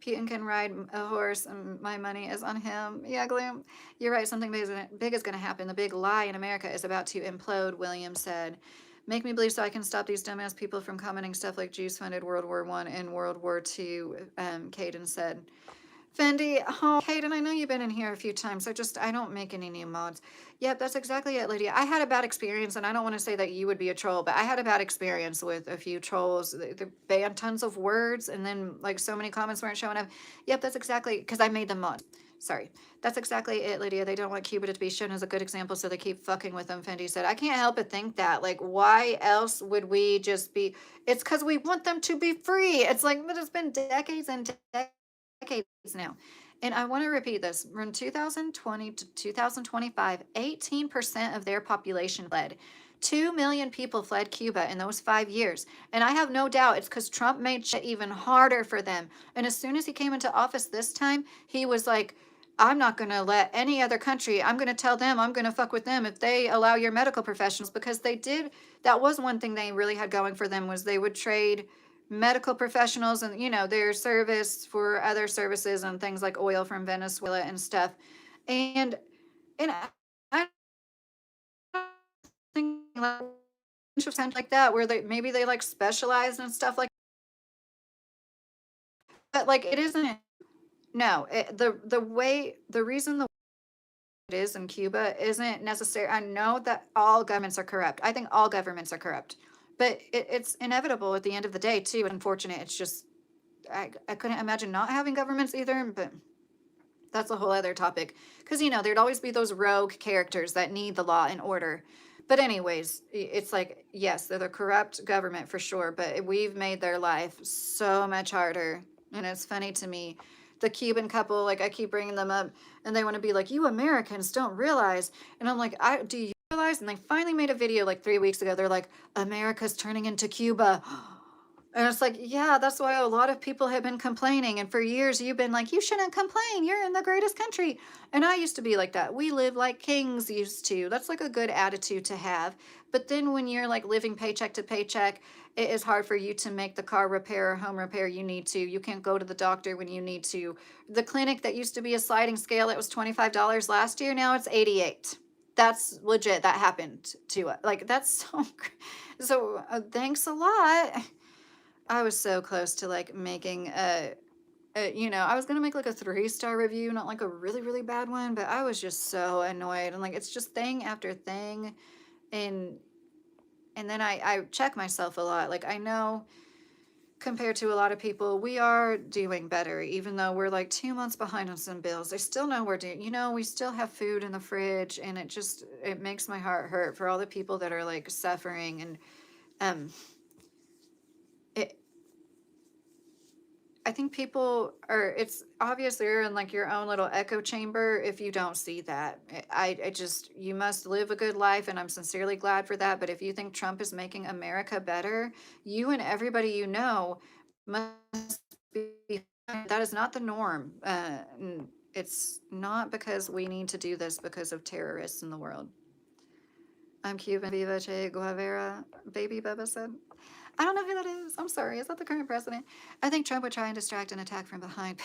Putin can ride a horse and my money is on him. Yeah, Gloom. You're right. Something big is going to happen. The big lie in America is about to implode, William said. Make me believe so I can stop these dumbass people from commenting stuff like Jews funded World War I and World War II, Caden said. Fendi, oh, Hayden, I know you've been in here a few times. I don't make any new mods. Yep, that's exactly it, Lydia. I had a bad experience, and I don't want to say that you would be a troll, but I had a bad experience with a few trolls. They banned tons of words, and then, like, so many comments weren't showing up. Yep, that's exactly, because I made them mod. Sorry. That's exactly it, Lydia. They don't want Cuba to be shown as a good example, so they keep fucking with them, Fendi said. I can't help but think that. Like, why else would we just be... It's because we want them to be free. It's like, but it's been decades and decades now. And I want to repeat this. From 2020 to 2025, 18% of their population fled. 2 million people fled Cuba in those 5 years. And I have no doubt it's because Trump made shit even harder for them. And as soon as he came into office this time, he was like, I'm not going to let any other country, I'm going to tell them, I'm going to fuck with them if they allow your medical professionals, because they did. That was one thing they really had going for them, was they would trade medical professionals and their service for other services and things like oil from Venezuela and stuff. And I think like that, where they like specialize and stuff like, but like it isn't. No, the reason the it is in Cuba isn't necessary. I know that all governments are corrupt. I think all governments are corrupt, but it's inevitable at the end of the day too. Unfortunate. It's just I couldn't imagine not having governments either, but that's a whole other topic. Because there'd always be those rogue characters that need the law and order. But anyways, it's like, yes, they're the corrupt government for sure, but we've made their life so much harder. And it's funny to me, the Cuban couple, like I keep bringing them up, and they want to be like, you Americans don't realize. And I'm like, do you realize? And they finally made a video like 3 weeks ago. They're like, America's turning into Cuba. And it's like, yeah, that's why a lot of people have been complaining. And for years, you've been like, you shouldn't complain. You're in the greatest country. And I used to be like that. We live like kings used to. That's like a good attitude to have. But then when you're like living paycheck to paycheck, it is hard for you to make the car repair or home repair you need to. You can't go to the doctor when you need to. The clinic that used to be a sliding scale, it was $25 last year. Now it's 88. That's legit. That happened to us. Like, that's so thanks a lot. I was so close to like making a I was gonna make like a 3-star review, not like a really, really bad one, but I was just so annoyed. And like it's just thing after thing. And and then I check myself a lot. Like I know compared to a lot of people, we are doing better, even though we're like 2 months behind on some bills. I still know we're doing, we still have food in the fridge, and it makes my heart hurt for all the people that are like suffering. And um, it, I think people are, it's obviously you're in like your own little echo chamber if you don't see that. I just, you must live a good life, and I'm sincerely glad for that. But if you think Trump is making America better, you and everybody you know must be, that is not the norm. It's not because we need to do this because of terrorists in the world. I'm Cuban, Viva Che Guevara, Baby Bubba said. I don't know who that is. I'm sorry. Is that the current president? I think Trump would try and distract and attack from behind.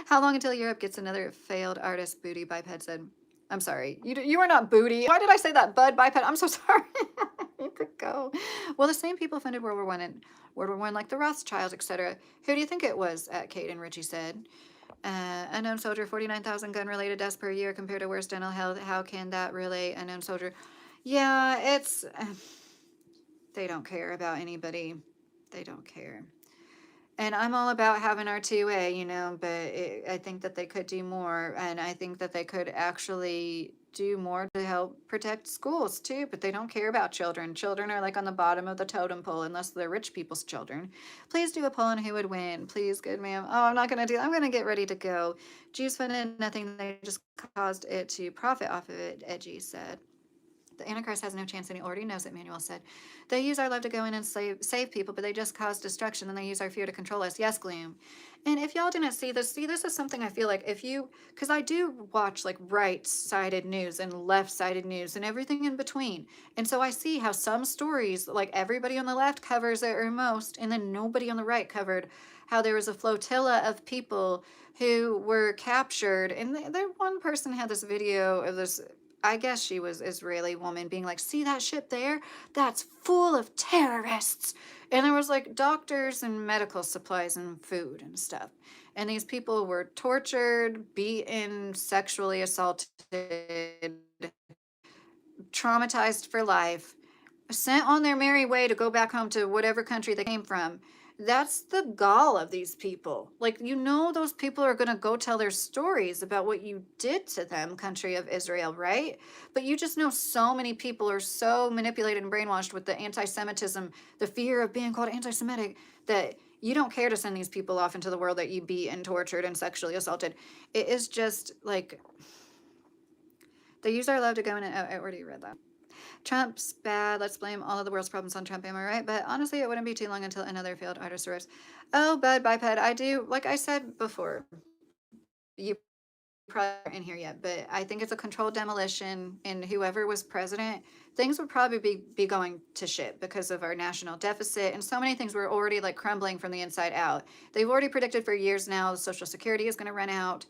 How long until Europe gets another failed artist? Booty Biped said. I'm sorry. You are not booty. Why did I say that? Bud Biped. I'm so sorry. You could go. Well, the same people funded World War One and World War One, like the Rothschilds, etc. Who do you think it was? Kate and Richie said. Unknown soldier, 49,000 gun-related deaths per year compared to worse dental health. How can that relate? Unknown soldier. Yeah, it's. They don't care about anybody. They don't care. And I'm all about having our 2A, but I think that they could do more. And I think that they could actually do more to help protect schools too, but they don't care about children. Children are like on the bottom of the totem pole unless they're rich people's children. Please do a poll on who would win. Please, good ma'am. Oh, I'm not going to do that. I'm going to get ready to go. Jews funded nothing. They just caused it to profit off of it, Edgy said. The Antichrist has no chance, and he already knows it, Manuel said. They use our love to go in and save people, but they just cause destruction, and they use our fear to control us. Yes, Gloom. And if y'all didn't see, this is something I feel like because I do watch like right-sided news and left-sided news and everything in between. And so I see how some stories, like everybody on the left covers it or most, and then nobody on the right covered how there was a flotilla of people who were captured. And there one person had this video of this, I guess she was Israeli woman, being like, see that ship there? That's full of terrorists. And there was like doctors and medical supplies and food and stuff. And these people were tortured, beaten, sexually assaulted, traumatized for life, sent on their merry way to go back home to whatever country they came from. That's the gall of these people. Like, those people are going to go tell their stories about what you did to them, country of Israel, right? But you just know so many people are so manipulated and brainwashed with the anti-Semitism, the fear of being called anti-Semitic, that you don't care to send these people off into the world that you beat and tortured and sexually assaulted. It is just like, they use our love to go in and, I already read that. Trump's bad. Let's blame all of the world's problems on Trump. Am I right? But honestly, it wouldn't be too long until another failed artist arrives. Oh, Bud Biped. I do, like I said before, you probably aren't in here yet, but I think it's a controlled demolition, and whoever was president, things would probably be going to shit because of our national deficit, and so many things were already like crumbling from the inside out. They've already predicted for years now Social Security is going to run out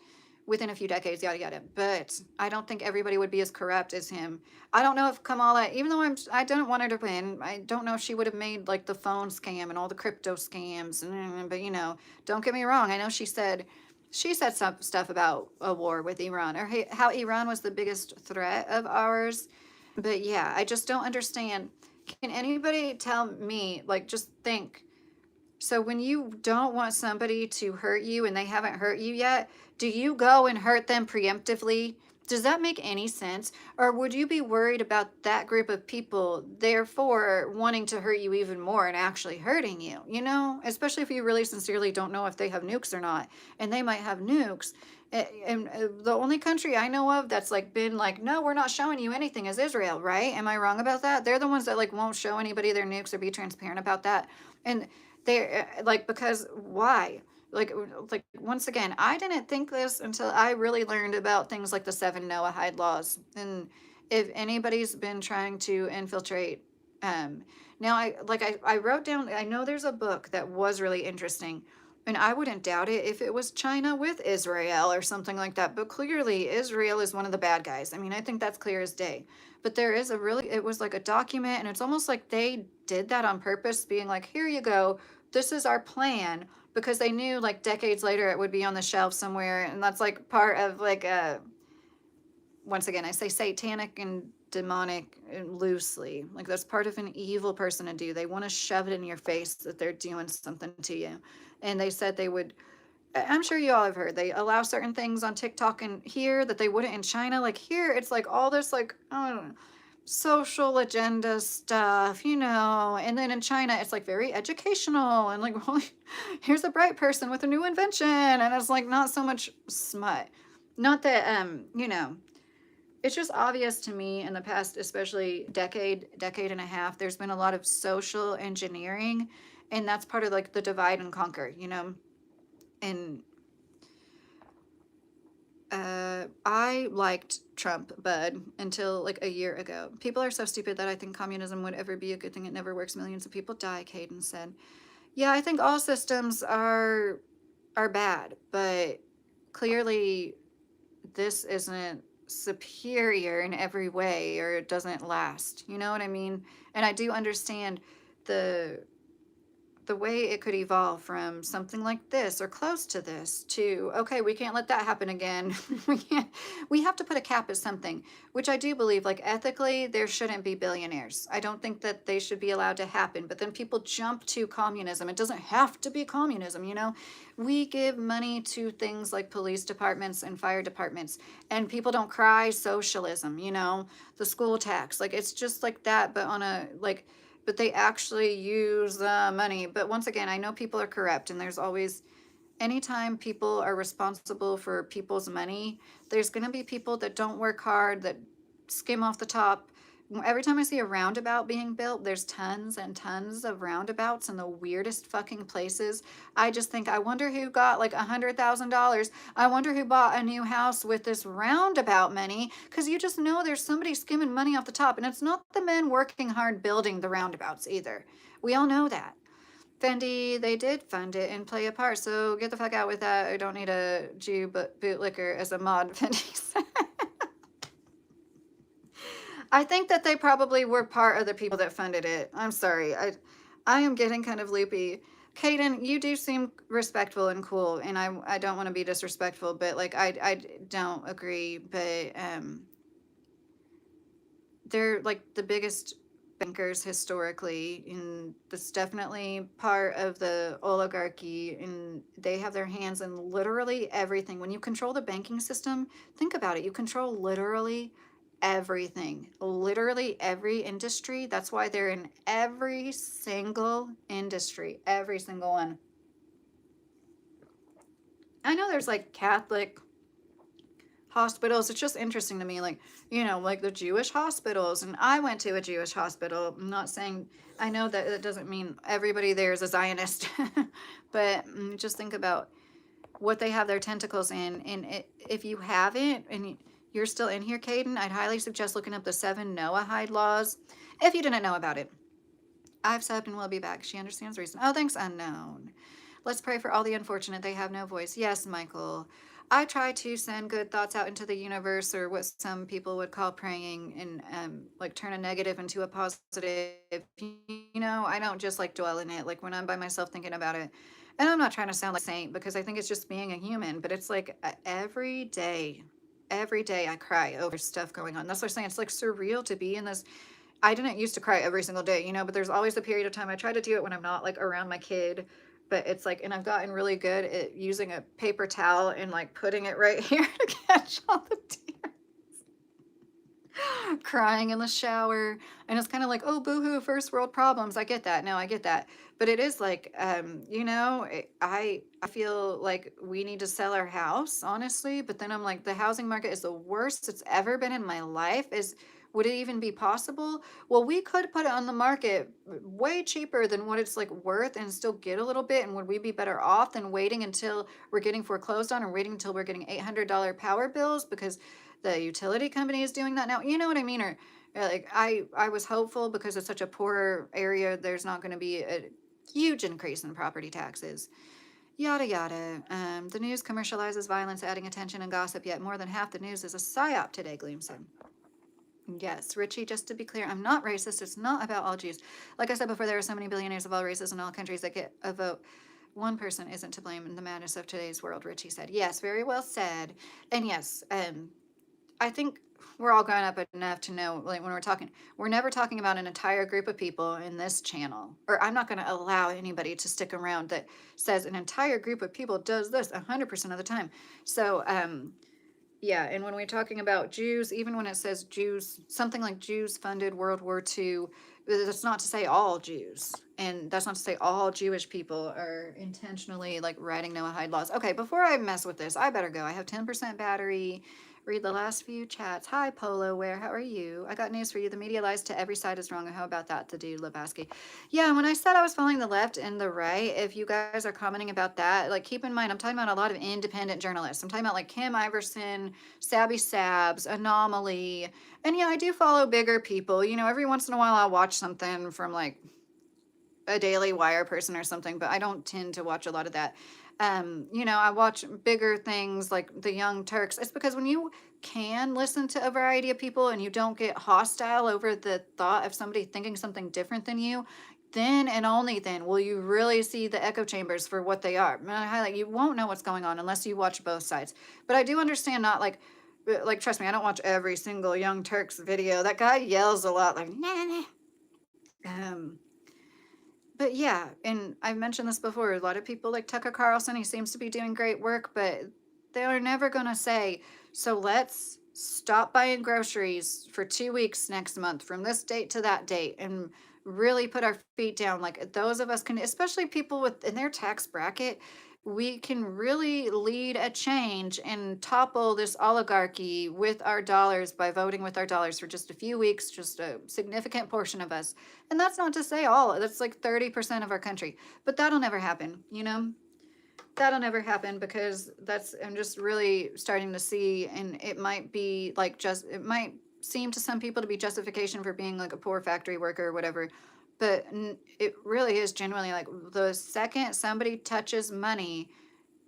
within a few decades, yada yada. But I don't think everybody would be as corrupt as him. I don't know if Kamala, even though I don't want her to win, I don't know if she would have made like the phone scam and all the crypto scams. But don't get me wrong. I know she said some stuff about a war with Iran, or how Iran was the biggest threat of ours. But yeah, I just don't understand. Can anybody tell me, like, just think, so when you don't want somebody to hurt you and they haven't hurt you yet, do you go and hurt them preemptively? Does that make any sense? Or would you be worried about that group of people, therefore wanting to hurt you even more and actually hurting you? Especially if you really sincerely don't know if they have nukes or not, and they might have nukes. And the only country I know of that's like been like, no, we're not showing you anything is Israel, right? Am I wrong about that? They're the ones that like won't show anybody their nukes or be transparent about that. And they're like, because why? Like once again, I didn't think this until I really learned about things like the 7 Noahide laws. And if anybody's been trying to infiltrate, now I wrote down, I know there's a book that was really interesting, and I wouldn't doubt it if it was China with Israel or something like that. But clearly Israel is one of the bad guys. I mean, I think that's clear as day. But there is it was like a document, and it's almost like they did that on purpose, being like, here you go, this is our plan, because they knew like decades later it would be on the shelf somewhere, and that's like part of like a, once again I say satanic and demonic loosely, like that's part of an evil person to do. They want to shove it in your face that they're doing something to you. And they said they would, I'm sure you all have heard, they allow certain things on TikTok and here that they wouldn't in China. Like here, it's like all this, like, I don't know, social agenda stuff, you know. And then in China, it's like very educational and like, well, here's a bright person with a new invention. And it's like not so much smut. Not that, you know, it's just obvious to me in the past, especially decade and a half, there's been a lot of social engineering. And that's part of like the divide and conquer, you know. And I liked Trump, bud, until like a year ago. People are so stupid that I think communism would ever be a good thing. It never works. Millions of people die, Caden said. Yeah, I think all systems are bad, but clearly this isn't superior in every way, or it doesn't last. You know what I mean? And I do understand the the way it could evolve from something like this or close to this to, okay, we can't let that happen again. we can't, we have to put a cap at something, which I do believe, like ethically there shouldn't be billionaires. I don't think that they should be allowed to happen. But then people jump to communism. It doesn't have to be communism, you know. We give money to things like police departments and fire departments, and people don't cry socialism, you know. The school tax, like it's just like that, but on a like, but they actually use the money. But once again, I know people are corrupt, and there's always, anytime people are responsible for people's money, there's going to be people that don't work hard, that skim off the top. Every time I see a roundabout being built, there's tons and tons of roundabouts in the weirdest fucking places. I just think, I wonder who got like $100,000. I wonder who bought a new house with this roundabout money, because you just know there's somebody skimming money off the top, and it's not the men working hard building the roundabouts either. We all know that. Fendi, they did fund it and play a part, so get the fuck out with that. I don't need a Jew but bootlicker as a mod, Fendi said. I think that they probably were part of the people that funded it. I'm sorry. I am getting kind of loopy. Caden, you do seem respectful and cool, and I don't want to be disrespectful, but like I don't agree, but they're like the biggest bankers historically, and that's definitely part of the oligarchy, and they have their hands in literally everything. When you control the banking system, think about it, you control literally everything, literally every industry. That's why they're in every single industry, every single one. I know there's like Catholic hospitals. It's just interesting to me, like, you know, like the Jewish hospitals. And I went to a Jewish hospital. I'm not saying, I know that it doesn't mean everybody there is a Zionist, but just think about what they have their tentacles in. And if you haven't, and you're still in here, Caden, I'd highly suggest looking up the 7 Noahide laws if you didn't know about it. I've subbed and will be back. She understands reason. Oh, thanks, unknown. Let's pray for all the unfortunate. They have no voice. Yes, Michael. I try to send good thoughts out into the universe, or what some people would call praying, and like turn a negative into a positive. You know, I don't just like dwell in it. Like when I'm by myself thinking about it, and I'm not trying to sound like a saint, because I think it's just being a human. But it's like every day I cry over stuff going on. That's what I'm saying. It's like surreal to be in this. I didn't used to cry every single day, you know, but there's always a period of time. I try to do it when I'm not like around my kid, but it's like, and I've gotten really good at using a paper towel and like putting it right here to catch all the tears. Crying in the shower, and it's kind of like, oh, boohoo, first world problems. I get that. No, I get that. But it is like, you know, I feel like we need to sell our house, honestly. But then I'm like, the housing market is the worst it's ever been in my life. Would it even be possible? Well, we could put it on the market way cheaper than what it's like worth and still get a little bit. And would we be better off than waiting until we're getting foreclosed on, or waiting until we're getting $800 power bills because the utility company is doing that now? You know what I mean? Or like I was hopeful, because it's such a poor area, there's not going to be a huge increase in property taxes. Yada yada. The news commercializes violence, adding attention and gossip, yet more than half the news is a psyop today, Gloom said. Yes, Richie, just to be clear, I'm not racist. It's not about all Jews. Like I said before, there are so many billionaires of all races in all countries that get a vote. One person isn't to blame in the madness of today's world, Richie said. Yes, very well said. And yes, I think we're all grown up enough to know, like, when we're talking, we're never talking about an entire group of people in this channel. Or I'm not going to allow anybody to stick around that says an entire group of people does this 100% of the time. So, yeah, and when we're talking about Jews, even when it says Jews, something like Jews funded World War II, that's not to say all Jews. And that's not to say all Jewish people are intentionally like writing Noahide laws. Okay, before I mess with this, I better go. I have 10% battery. Read the last few chats. Hi, Polo Where? How are you? I got news for you. The media lies to every side is wrong. How about that, the dude Lebowski? Yeah, when I said I was following the left and the right, if you guys are commenting about that, like keep in mind, I'm talking about a lot of independent journalists. I'm talking about like Kim Iverson, Sabby Sabs, Anomaly. And yeah, I do follow bigger people. You know, every once in a while I'll watch something from like a Daily Wire person or something, but I don't tend to watch a lot of that. You know, I watch bigger things like the Young Turks. It's because when you can listen to a variety of people and you don't get hostile over the thought of somebody thinking something different than you, then and only then will you really see the echo chambers for what they are. And I highlight, you won't know what's going on unless you watch both sides. But I do understand, not like trust me, I don't watch every single Young Turks video. That guy yells a lot, like nah, nah. Um, but yeah, and I've mentioned this before. A lot of people like Tucker Carlson, he seems to be doing great work, but they're never going to say, so let's stop buying groceries for 2 weeks next month from this date to that date and really put our feet down. Like those of us can, especially people with in their tax bracket, we can really lead a change and topple this oligarchy with our dollars by voting with our dollars for just a few weeks, just a significant portion of us. And that's not to say all, that's like 30% of our country. But that'll never happen, you know? That'll never happen because that's, I'm just really starting to see, and it might be like just, it might seem to some people to be justification for being like a poor factory worker or whatever. But it really is genuinely like the second somebody touches money,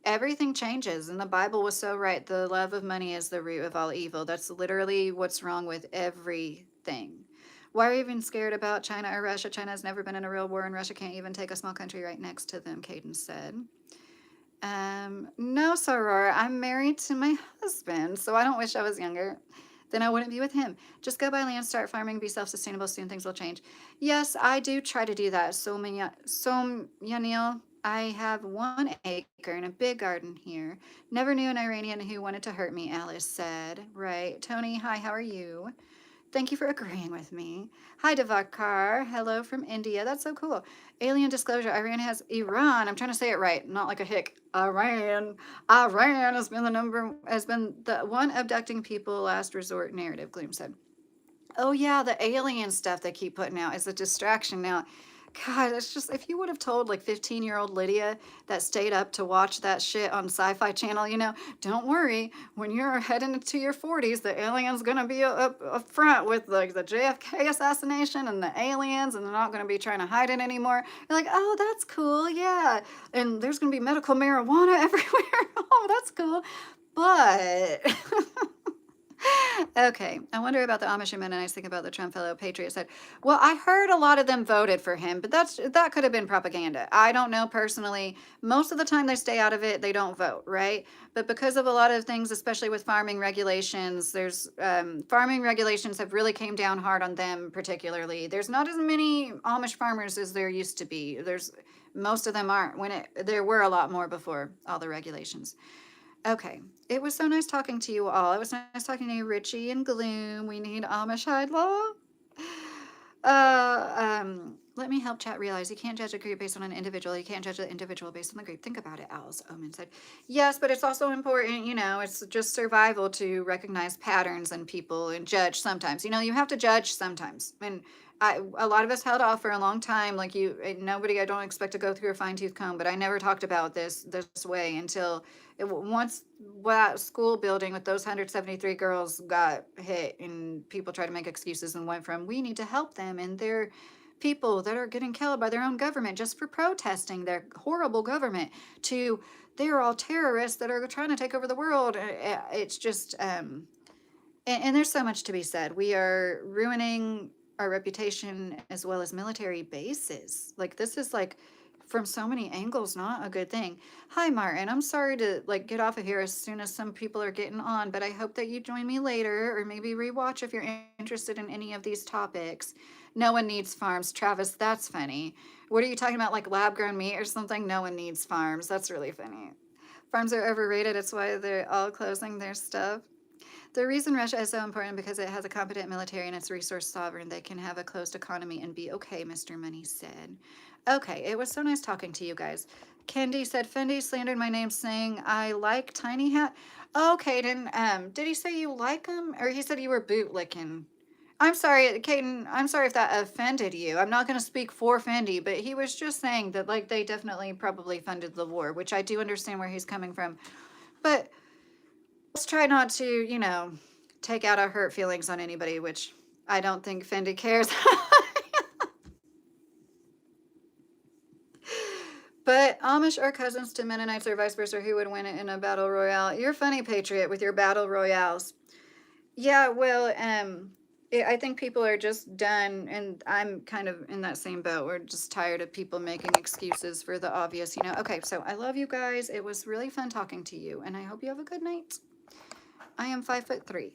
everything changes. And the Bible was so right. The love of money is the root of all evil. That's literally what's wrong with everything. Why are you even scared about China or Russia? China has never been in a real war, and Russia can't even take a small country right next to them, Caden said. No, Soror, I'm married to my husband, so I don't wish I was younger. Then I wouldn't be with him. Just go buy land, start farming, be self-sustainable, soon things will change. Yes, I do try to do that. So, Yanil, I have 1 acre and a big garden here. Never knew an Iranian who wanted to hurt me, Alice said. Right. Tony, hi, how are you? Thank you for agreeing with me. Hi, Devakar. Hello from India. That's so cool. Alien disclosure. Iran. I'm trying to say it right, not like a hick. Iran has been the one abducting people last resort narrative, Gloom said. Oh yeah, the alien stuff they keep putting out is a distraction now. God, it's just, if you would have told like 15-year-old Lydia that stayed up to watch that shit on Sci-Fi Channel, you know, don't worry, when you're heading into your 40s, the alien's gonna be up front with like the JFK assassination and the aliens, and they're not gonna be trying to hide it anymore. You're like, oh, that's cool, yeah. And there's gonna be medical marijuana everywhere. Oh, that's cool. But okay, I wonder about the Amish and Mennonites. Think about the Trump fellow patriot said. Well, I heard a lot of them voted for him, but that could have been propaganda. I don't know personally. Most of the time they stay out of it. They don't vote, right? But because of a lot of things, especially with farming regulations, there's farming regulations have really came down hard on them particularly. There's not as many Amish farmers as there used to be. There's most of them aren't. There were a lot more before all the regulations. Okay. It was so nice talking to you all. It was nice talking to you, Richie and Gloom. We need Amish Hide Law. Let me help chat realize you can't judge a group based on an individual. You can't judge the individual based on the group. Think about it, Alice Omen said. Yes, but it's also important, you know, it's just survival to recognize patterns in people and judge sometimes. You know, you have to judge sometimes. And a lot of us held off for a long time. Like nobody, I don't expect to go through a fine tooth comb, but I never talked about this way until once that school building with those 173 girls got hit and people tried to make excuses and went from, we need to help them, and they're people that are getting killed by their own government just for protesting their horrible government, to they're all terrorists that are trying to take over the world. It's just And there's so much to be said. We are ruining our reputation as well as military bases. Like this is like from so many angles not a good thing. Hi Martin, I'm sorry to like get off of here as soon as some people are getting on, but I hope that you join me later or maybe rewatch if you're interested in any of these topics. No one needs farms. Travis, that's funny. What are you talking about, like lab grown meat or something? No one needs farms. That's really funny. Farms are overrated. It's why they're all closing their stuff. The reason Russia is so important because it has a competent military and it's resource sovereign. They can have a closed economy and be okay, Mr. Money said. Okay, it was so nice talking to you guys. Kendi said Fendi slandered my name saying I like Tiny Hat. Oh, Caden, did he say you like him? Or he said you were bootlicking? I'm sorry, Caden, I'm sorry if that offended you. I'm not gonna speak for Fendi, but he was just saying that like they definitely probably funded the war, which I do understand where he's coming from. But let's try not to, take out our hurt feelings on anybody, which I don't think Fendi cares. But Amish are cousins to Mennonites or vice versa. Who would win it in a battle royale? You're funny, Patriot, with your battle royales. Yeah, well, I think people are just done, and I'm kind of in that same boat. We're just tired of people making excuses for the obvious. Okay, so I love you guys. It was really fun talking to you, and I hope you have a good night. I am 5'3".